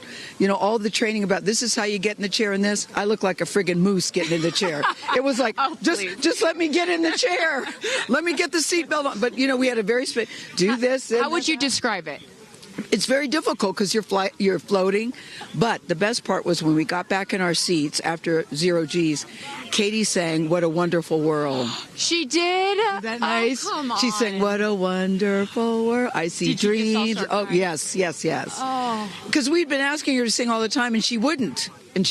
Speaker 21: All the training about this is how you get in the chair and this. I look like a friggin' moose getting in the chair. It was like, just let me get in the chair. Let me get the seatbelt on. But, we had a very do this.
Speaker 1: How would you describe it?
Speaker 21: it's very difficult because you're floating. But the best part was when we got back in our seats after 0 G's, Katie sang "What a Wonderful World."
Speaker 1: She did?
Speaker 21: Isn't that nice?
Speaker 1: Oh, come on.
Speaker 21: She sang "What a Wonderful World." I see
Speaker 1: Did you just all
Speaker 21: dreams.
Speaker 1: start
Speaker 21: Oh,
Speaker 1: crying?
Speaker 21: yes.
Speaker 1: Oh.
Speaker 21: Because we'd been asking her to sing all the time, and she wouldn't. And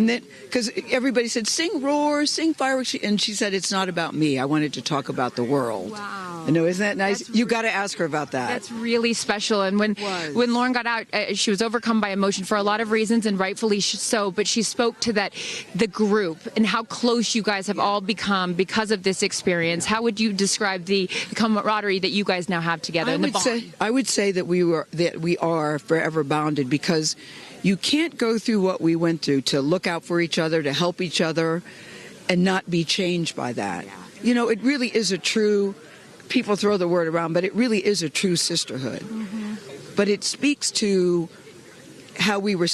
Speaker 21: then, because everybody said, sing Roar, sing Fireworks. And she said, it's not about me. I wanted to talk about the world.
Speaker 1: Wow.
Speaker 21: I know, isn't that nice? You got to ask her about that.
Speaker 1: That's really special. And when Lauren got out, she was overcome by emotion for a lot of reasons, and rightfully so. But she spoke to the group and how close you guys have all become because of this experience. How would you describe the camaraderie that you guys now have together?
Speaker 21: I would say that we are forever bonded, because you can't go through what we went through to look out for each other, to help each other, and not be changed by that. Yeah. You know, it really is a true, people throw the word around, but it really is a true sisterhood. Mm-hmm. But it speaks to how we were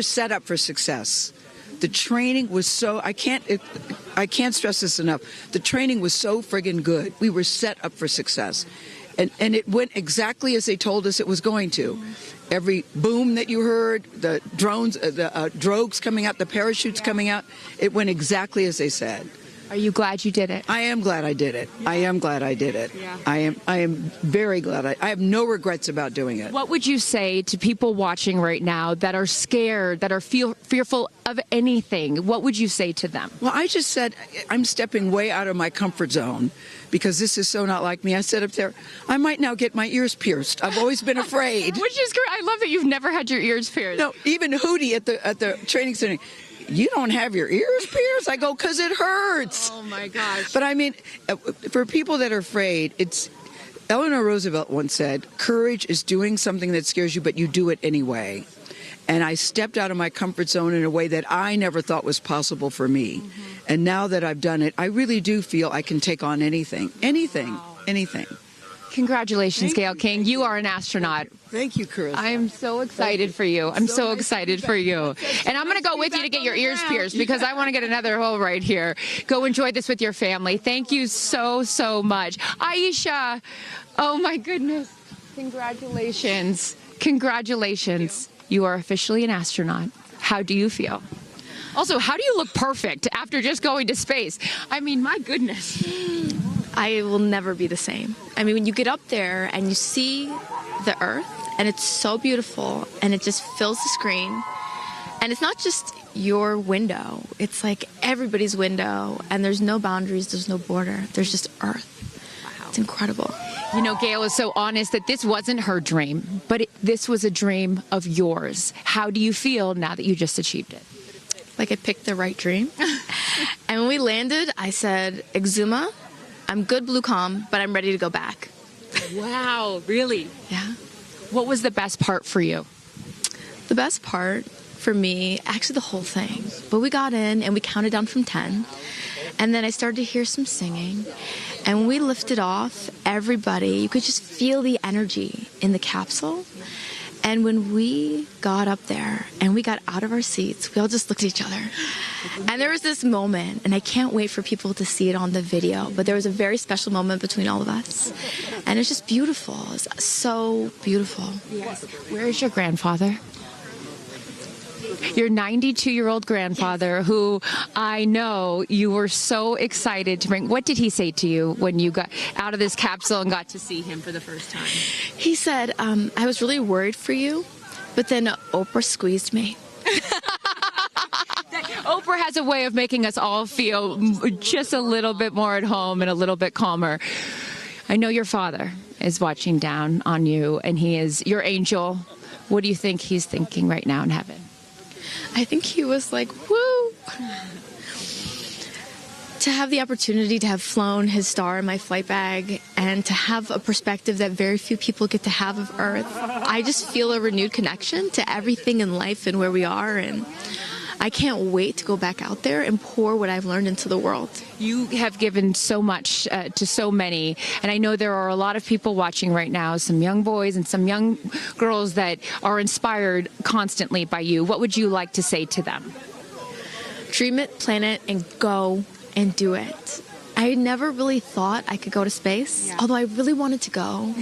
Speaker 21: set up for success. The training was so, I can't stress this enough. The training was so friggin' good. We were set up for success. And it went exactly as they told us it was going to. Every boom that you heard, the drones, the drogues coming out, the parachutes coming out, it went exactly as they said.
Speaker 1: Are you glad you did it?
Speaker 21: I am glad I did it. Yeah. I am glad I did it. Yeah. I am very glad. I have no regrets about doing it.
Speaker 1: What would you say to people watching right now that are scared, that are fearful of anything? What would you say to them?
Speaker 21: Well, I just said I'm stepping way out of my comfort zone, because this is so not like me. I said up there, I might now get my ears pierced. I've always been afraid.
Speaker 1: Which is great. I love that you've never had your ears pierced.
Speaker 21: No, even Hootie at the training center, you don't have your ears pierced? I go, because it hurts.
Speaker 1: Oh, my gosh.
Speaker 21: But I mean, for people that are afraid, Eleanor Roosevelt once said, courage is doing something that scares you, but you do it anyway. And I stepped out of my comfort zone in a way that I never thought was possible for me. Mm-hmm. And now that I've done it, I really do feel I can take on anything. Anything.
Speaker 1: Congratulations, Gail King. You are an astronaut.
Speaker 21: Thank you, Chris.
Speaker 1: I am so excited for you. I'm so excited for you. And I'm going to go with you to get your ears pierced, because I want to get another hole right here. Go enjoy this with your family. Thank you so much. Aisha, oh my goodness. Congratulations. Congratulations. You are officially an astronaut. How do you feel? Also, how do you look perfect after just going to space? I mean, my goodness.
Speaker 14: I will never be the same. I mean, when you get up there and you see the Earth, and it's so beautiful, and it just fills the screen, and it's not just your window, it's like everybody's window, and there's no boundaries, there's no border, there's just Earth. Wow. It's incredible.
Speaker 1: You know, Gail is so honest that this wasn't her dream, but this was a dream of yours. How do you feel now that you just achieved it?
Speaker 14: Like I picked the right dream. And when we landed, I said, Exuma, I'm good blue comm, but I'm ready to go back.
Speaker 1: Wow, really?
Speaker 14: Yeah.
Speaker 1: What was the best part for you?
Speaker 14: The best part for me, actually the whole thing. But we got in and we counted down from 10. And then I started to hear some singing. And when we lifted off, everybody, you could just feel the energy in the capsule. And when we got up there and we got out of our seats, we all just looked at each other. And there was this moment, and I can't wait for people to see it on the video, but there was a very special moment between all of us. And it's just beautiful. It's so beautiful.
Speaker 1: Yes. Where is your grandfather? Your 92-year-old grandfather, who I know you were so excited to bring. What did he say to you when you got out of this capsule and got to see him for the first time?
Speaker 14: He said, I was really worried for you, but then Oprah squeezed me.
Speaker 1: Oprah has a way of making us all feel just a little bit more at home and a little bit calmer. I know your father is watching down on you, and he is your angel. What do you think he's thinking right now in heaven?
Speaker 14: I think he was like, woo! To have the opportunity to have flown his star in my flight bag and to have a perspective that very few people get to have of Earth, I just feel a renewed connection to everything in life and where we are, and I can't wait to go back out there and pour what I've learned into the world.
Speaker 1: You have given so much to so many, and I know there are a lot of people watching right now, some young boys and some young girls that are inspired constantly by you. What would you like to say to them?
Speaker 14: Dream it, plan it, and go and do it. I never really thought I could go to space, although I really wanted to go.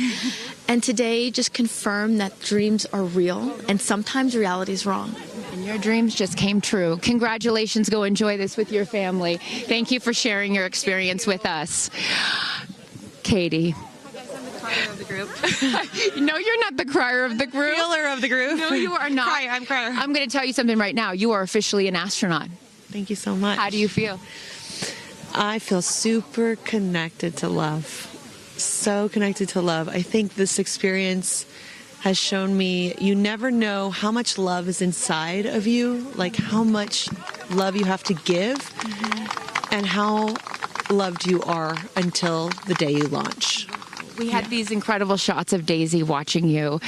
Speaker 14: And today just confirmed that dreams are real and sometimes reality is wrong.
Speaker 1: And your dreams just came true. Congratulations. Go enjoy this with your family. Thank you for sharing your experience with us. Katie.
Speaker 10: Of the group.
Speaker 1: No, you're not the crier of the group.
Speaker 10: Feeler of the group.
Speaker 1: No, you are not.
Speaker 10: I'm crier.
Speaker 1: I'm going to tell you something right now. You are officially an astronaut.
Speaker 10: Thank you so much.
Speaker 1: How do you feel?
Speaker 10: I feel super connected to love. So connected to love. I think this experience has shown me you never know how much love is inside of you, like how much love you have to give, and how loved you are until the day you launch.
Speaker 1: We had these incredible shots of Daisy watching you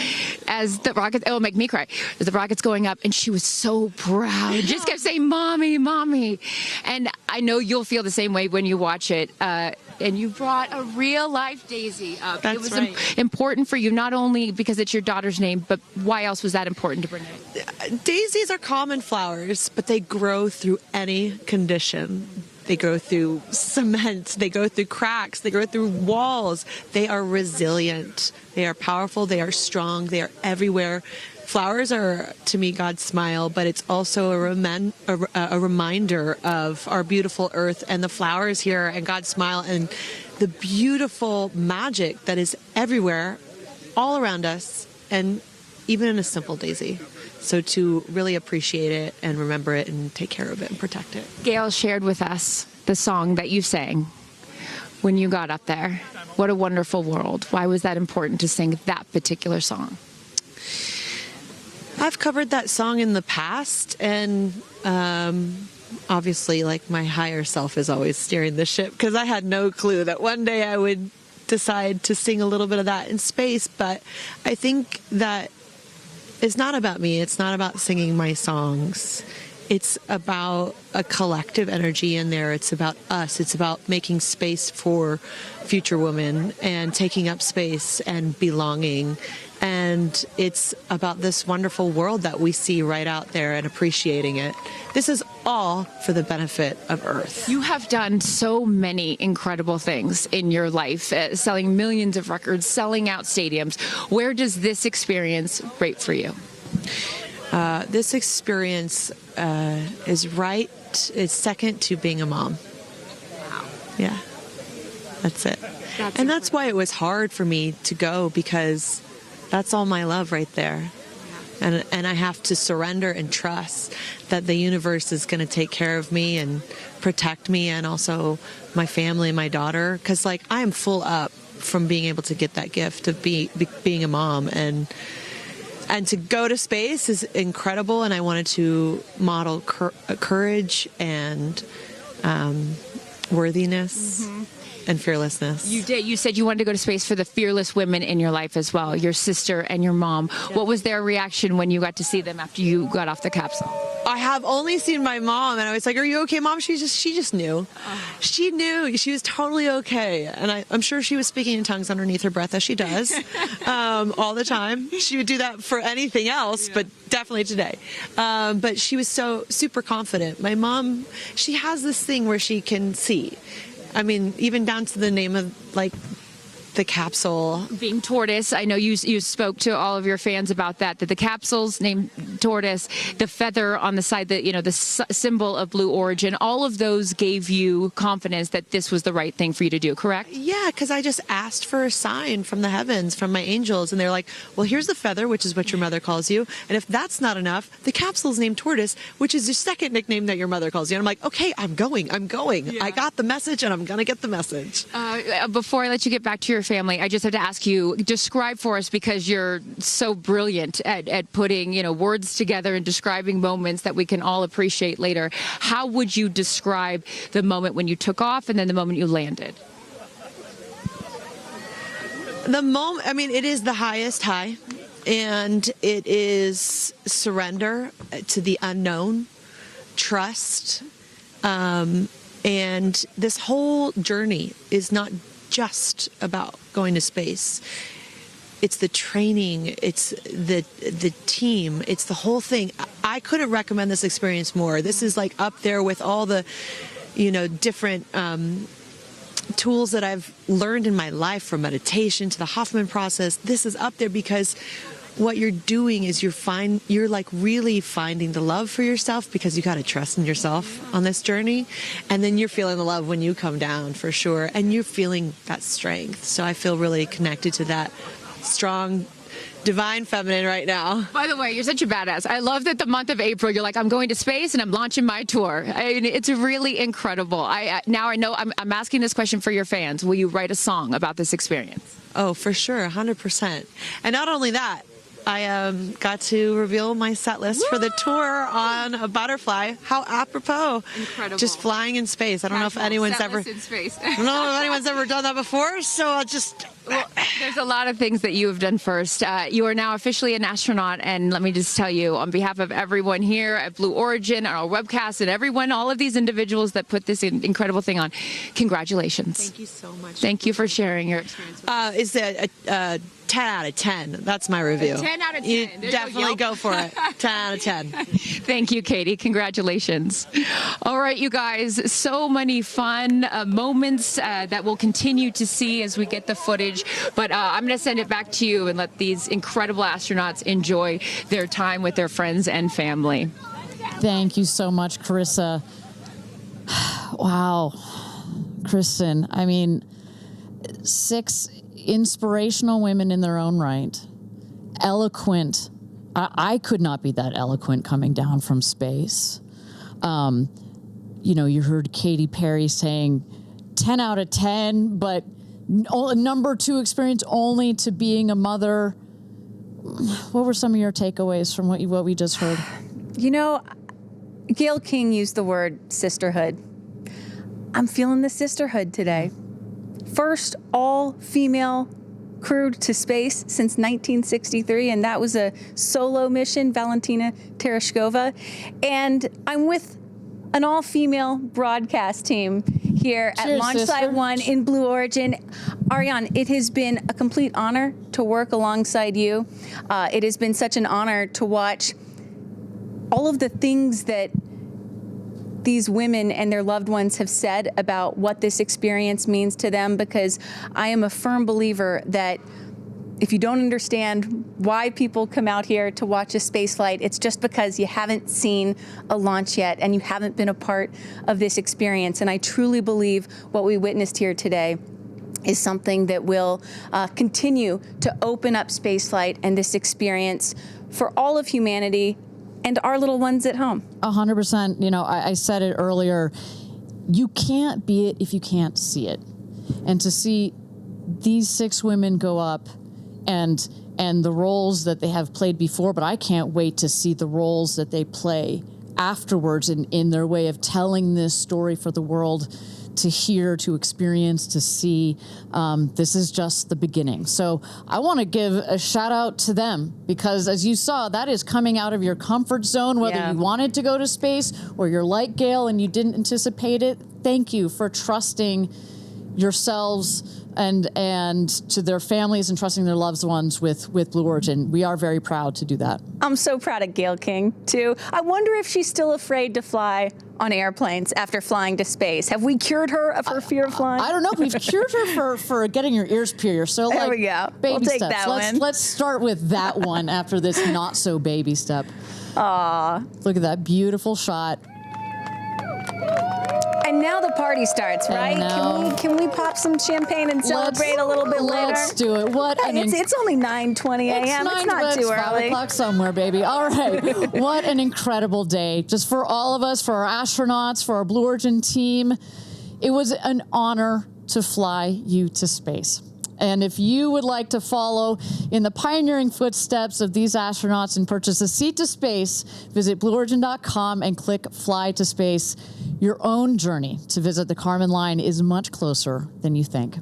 Speaker 1: as the rockets, it'll make me cry, as the rocket's going up, and she was so proud. Just kept saying, Mommy, Mommy. And I know you'll feel the same way when you watch it. And you brought a real life Daisy up.
Speaker 10: That's
Speaker 1: it was
Speaker 10: right.
Speaker 1: important for you, not only because it's your daughter's name, but why else was that important to bring it?
Speaker 10: Daisies are common flowers, but they grow through any condition. They go through cement, they go through cracks, they go through walls. They are resilient, they are powerful, they are strong, they are everywhere. Flowers are, to me, God's smile, but it's also a reminder of our beautiful earth and the flowers here and God's smile and the beautiful magic that is everywhere, all around us, and even in a simple daisy. So to really appreciate it and remember it and take care of it and protect it.
Speaker 1: Gail shared with us the song that you sang when you got up there. What a wonderful world. Why was that important to sing that particular song?
Speaker 10: I've covered that song in the past, and obviously, like, my higher self is always steering the ship, because I had no clue that one day I would decide to sing a little bit of that in space. But I think that it's not about me. It's not about singing my songs. It's about a collective energy in there. It's about us. It's about making space for future women and taking up space and belonging. And it's about this wonderful world that we see right out there and appreciating it. This is all for the benefit of Earth.
Speaker 1: You have done so many incredible things in your life, selling millions of records, selling out stadiums. Where does this experience rate for you?
Speaker 10: This experience is second to being a mom.
Speaker 1: Wow.
Speaker 10: Yeah, that's it. That's why it was hard for me to go, because that's all my love right there. And I have to surrender and trust that the universe is going to take care of me and protect me, and also my family and my daughter. Because, like, I am full up from being able to get that gift of being a mom. And to go to space is incredible, and I wanted to model courage and worthiness and fearlessness.
Speaker 1: You did. You said you wanted to go to space for the fearless women in your life as well, your sister and your mom. Yeah. What was their reaction when you got to see them after you got off the capsule?
Speaker 10: I have only seen my mom, and I was like, "Are you okay, Mom?" She just knew. She knew. She was totally okay, and I'm sure she was speaking in tongues underneath her breath, as she does all the time. She would do that for anything else, but definitely today. But she was so super confident. My mom, she has this thing where she can see. I mean, even down to the name of, like, the capsule
Speaker 1: being Tortoise. I know you spoke to all of your fans about that the capsule's named Tortoise, the feather on the side, the symbol of Blue Origin, all of those gave you confidence that this was the right thing for you to do, correct?
Speaker 10: Yeah, because I just asked for a sign from the heavens, from my angels, and they're like, well, here's the feather, which is what your mother calls you, and if that's not enough, the capsule's named Tortoise, which is the second nickname that your mother calls you. And I'm like, okay, I'm going. Yeah. I got the message, and I'm gonna get the message.
Speaker 1: Before I let you get back to your family, I just have to ask you, describe for us, because you're so brilliant at putting, words together and describing moments that we can all appreciate later. How would you describe the moment when you took off and then the moment you landed?
Speaker 10: The moment, I mean, it is the highest high, and it is surrender to the unknown, trust, and this whole journey is not just about going to space. It's the training, it's the team, it's the whole thing. I couldn't recommend this experience more. This is like up there with all the, different tools that I've learned in my life, from meditation to the Hoffman process, this is up there because what you're doing is you're like really finding the love for yourself, because you got to trust in yourself on this journey. And then you're feeling the love when you come down, for sure. And you're feeling that strength. So I feel really connected to that strong, divine feminine right now.
Speaker 1: By the way, you're such a badass. I love that the month of April, you're like, I'm going to space and I'm launching my tour. It's really incredible. Now I know I'm asking this question for your fans. Will you write a song about this experience?
Speaker 10: Oh, for sure, 100%. And not only that, I got to reveal my set list for the tour on a butterfly. How apropos.
Speaker 1: Incredible.
Speaker 10: Just flying in space. I don't know if anyone's ever
Speaker 1: in space.
Speaker 10: I don't know if anyone's ever done that before, so I'll just
Speaker 1: Well, there's a lot of things that you have done first. You are now officially an astronaut, and let me just tell you, on behalf of everyone here at Blue Origin, our webcast, and everyone, all of these individuals that put this incredible thing on, congratulations.
Speaker 10: Thank you so much.
Speaker 1: Thank you for sharing your experience with us.
Speaker 10: Is a 10 out of 10. That's my review.
Speaker 1: 10 out of 10.
Speaker 10: You
Speaker 1: There
Speaker 10: definitely go for it. 10 out of 10.
Speaker 1: Thank you, Katie. Congratulations. All right, you guys, so many fun moments that we'll continue to see as we get the footage. But I'm going to send it back to you and let these incredible astronauts enjoy their time with their friends and family.
Speaker 5: Thank you so much, Carissa. Wow. Kristen, I mean, 6 inspirational women in their own right. Eloquent. I could not be that eloquent coming down from space. You heard Katy Perry saying 10 out of 10, but number 2 experience only to being a mother. What were some of your takeaways from what we just heard?
Speaker 4: Gail King used the word sisterhood. I'm feeling the sisterhood today. First all-female crew to space since 1963, and that was a solo mission, Valentina Tereshkova. And I'm with an all-female broadcast team here at Launch Site 1 in Blue Origin. Ariane, it has been a complete honor to work alongside you. It has been such an honor to watch all of the things that these women and their loved ones have said about what this experience means to them, because I am a firm believer that if you don't understand why people come out here to watch a space flight, it's just because you haven't seen a launch yet and you haven't been a part of this experience. And I truly believe what we witnessed here today is something that will continue to open up spaceflight and this experience for all of humanity and our little ones at home.
Speaker 5: 100%. I said it earlier. You can't be it if you can't see it. And to see these 6 women go up and the roles that they have played before, but I can't wait to see the roles that they play afterwards in their way of telling this story for the world to hear, to experience, to see. This is just the beginning. So I want to give a shout out to them, because as you saw, that is coming out of your comfort zone, whether you wanted to go to space or you're like Gail and you didn't anticipate it. Thank you for trusting yourselves and to their families and trusting their loved ones with Blue Origin. We are very proud to do that. I'm so proud of Gail King, too. I wonder if she's still afraid to fly on airplanes after flying to space. Have we cured her of her fear of flying? I don't know. We've cured her for getting your ears pierced. So there we go. Baby we'll take steps. Let's start with that one after this not so baby step. Aw. Look at that beautiful shot. And now the party starts, right? Can we pop some champagne and celebrate a little bit later? Let's do it. It's only 9:20 a.m. It's not too early. 5 o'clock somewhere, baby. All right. What an incredible day. Just for all of us, for our astronauts, for our Blue Origin team. It was an honor to fly you to space. And if you would like to follow in the pioneering footsteps of these astronauts and purchase a seat to space, visit blueorigin.com and click Fly to Space. Your own journey to visit the Kármán line is much closer than you think.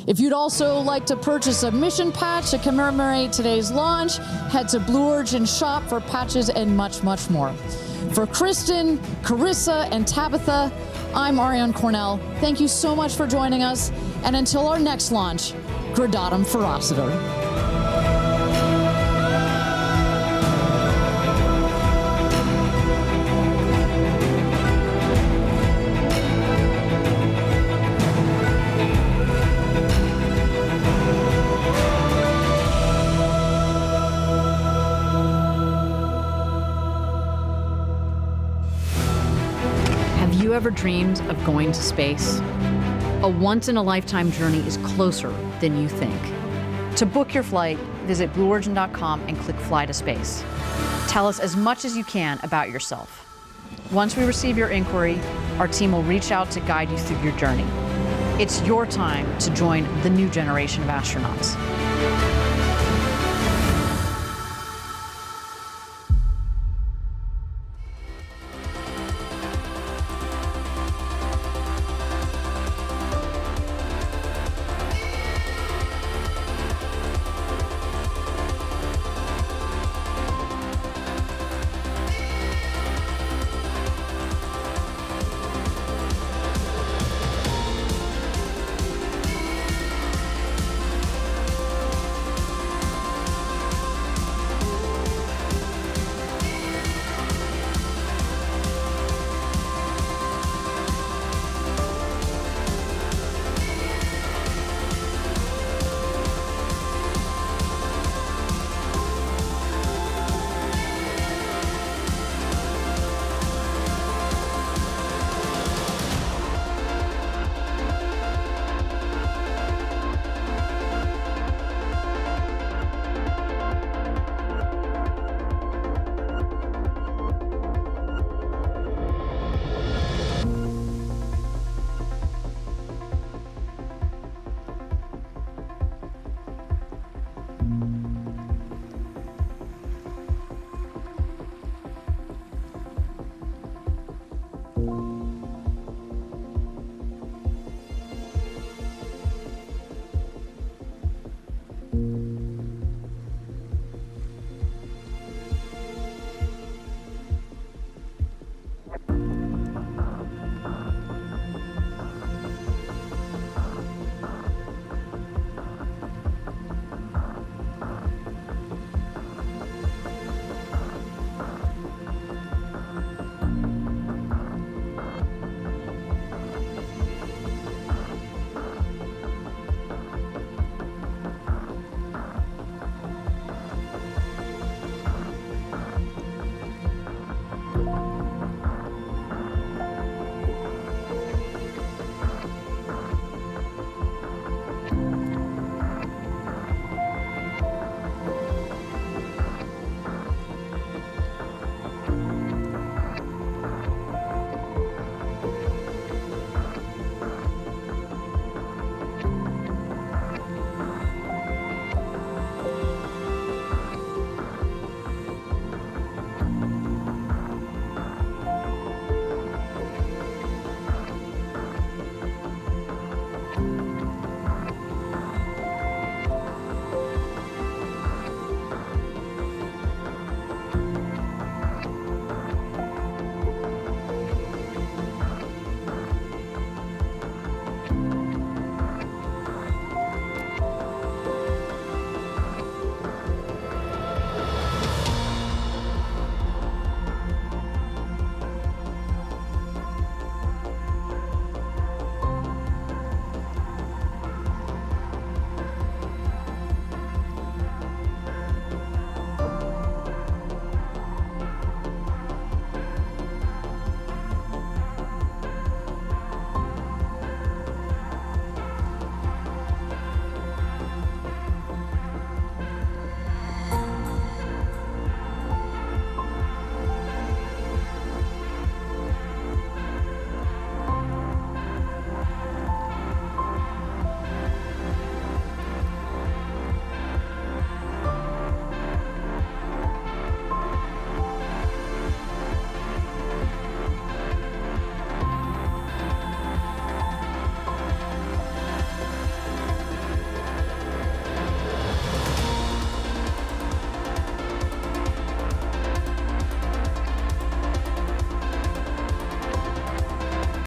Speaker 5: If you'd also like to purchase a mission patch to commemorate today's launch, head to Blue Origin shop for patches and much, much more. For Kristen, Carissa, and Tabitha, I'm Ariane Cornell. Thank you so much for joining us. And until our next launch, Gradatum Ferocitor.
Speaker 15: ever dreamed of going to space? A once-in-a-lifetime journey is closer than you think. To book your flight, visit BlueOrigin.com and click Fly to Space. Tell us as much as you can about yourself. Once we receive your inquiry, our team will reach out to guide you through your journey. It's your time to join the new generation of astronauts.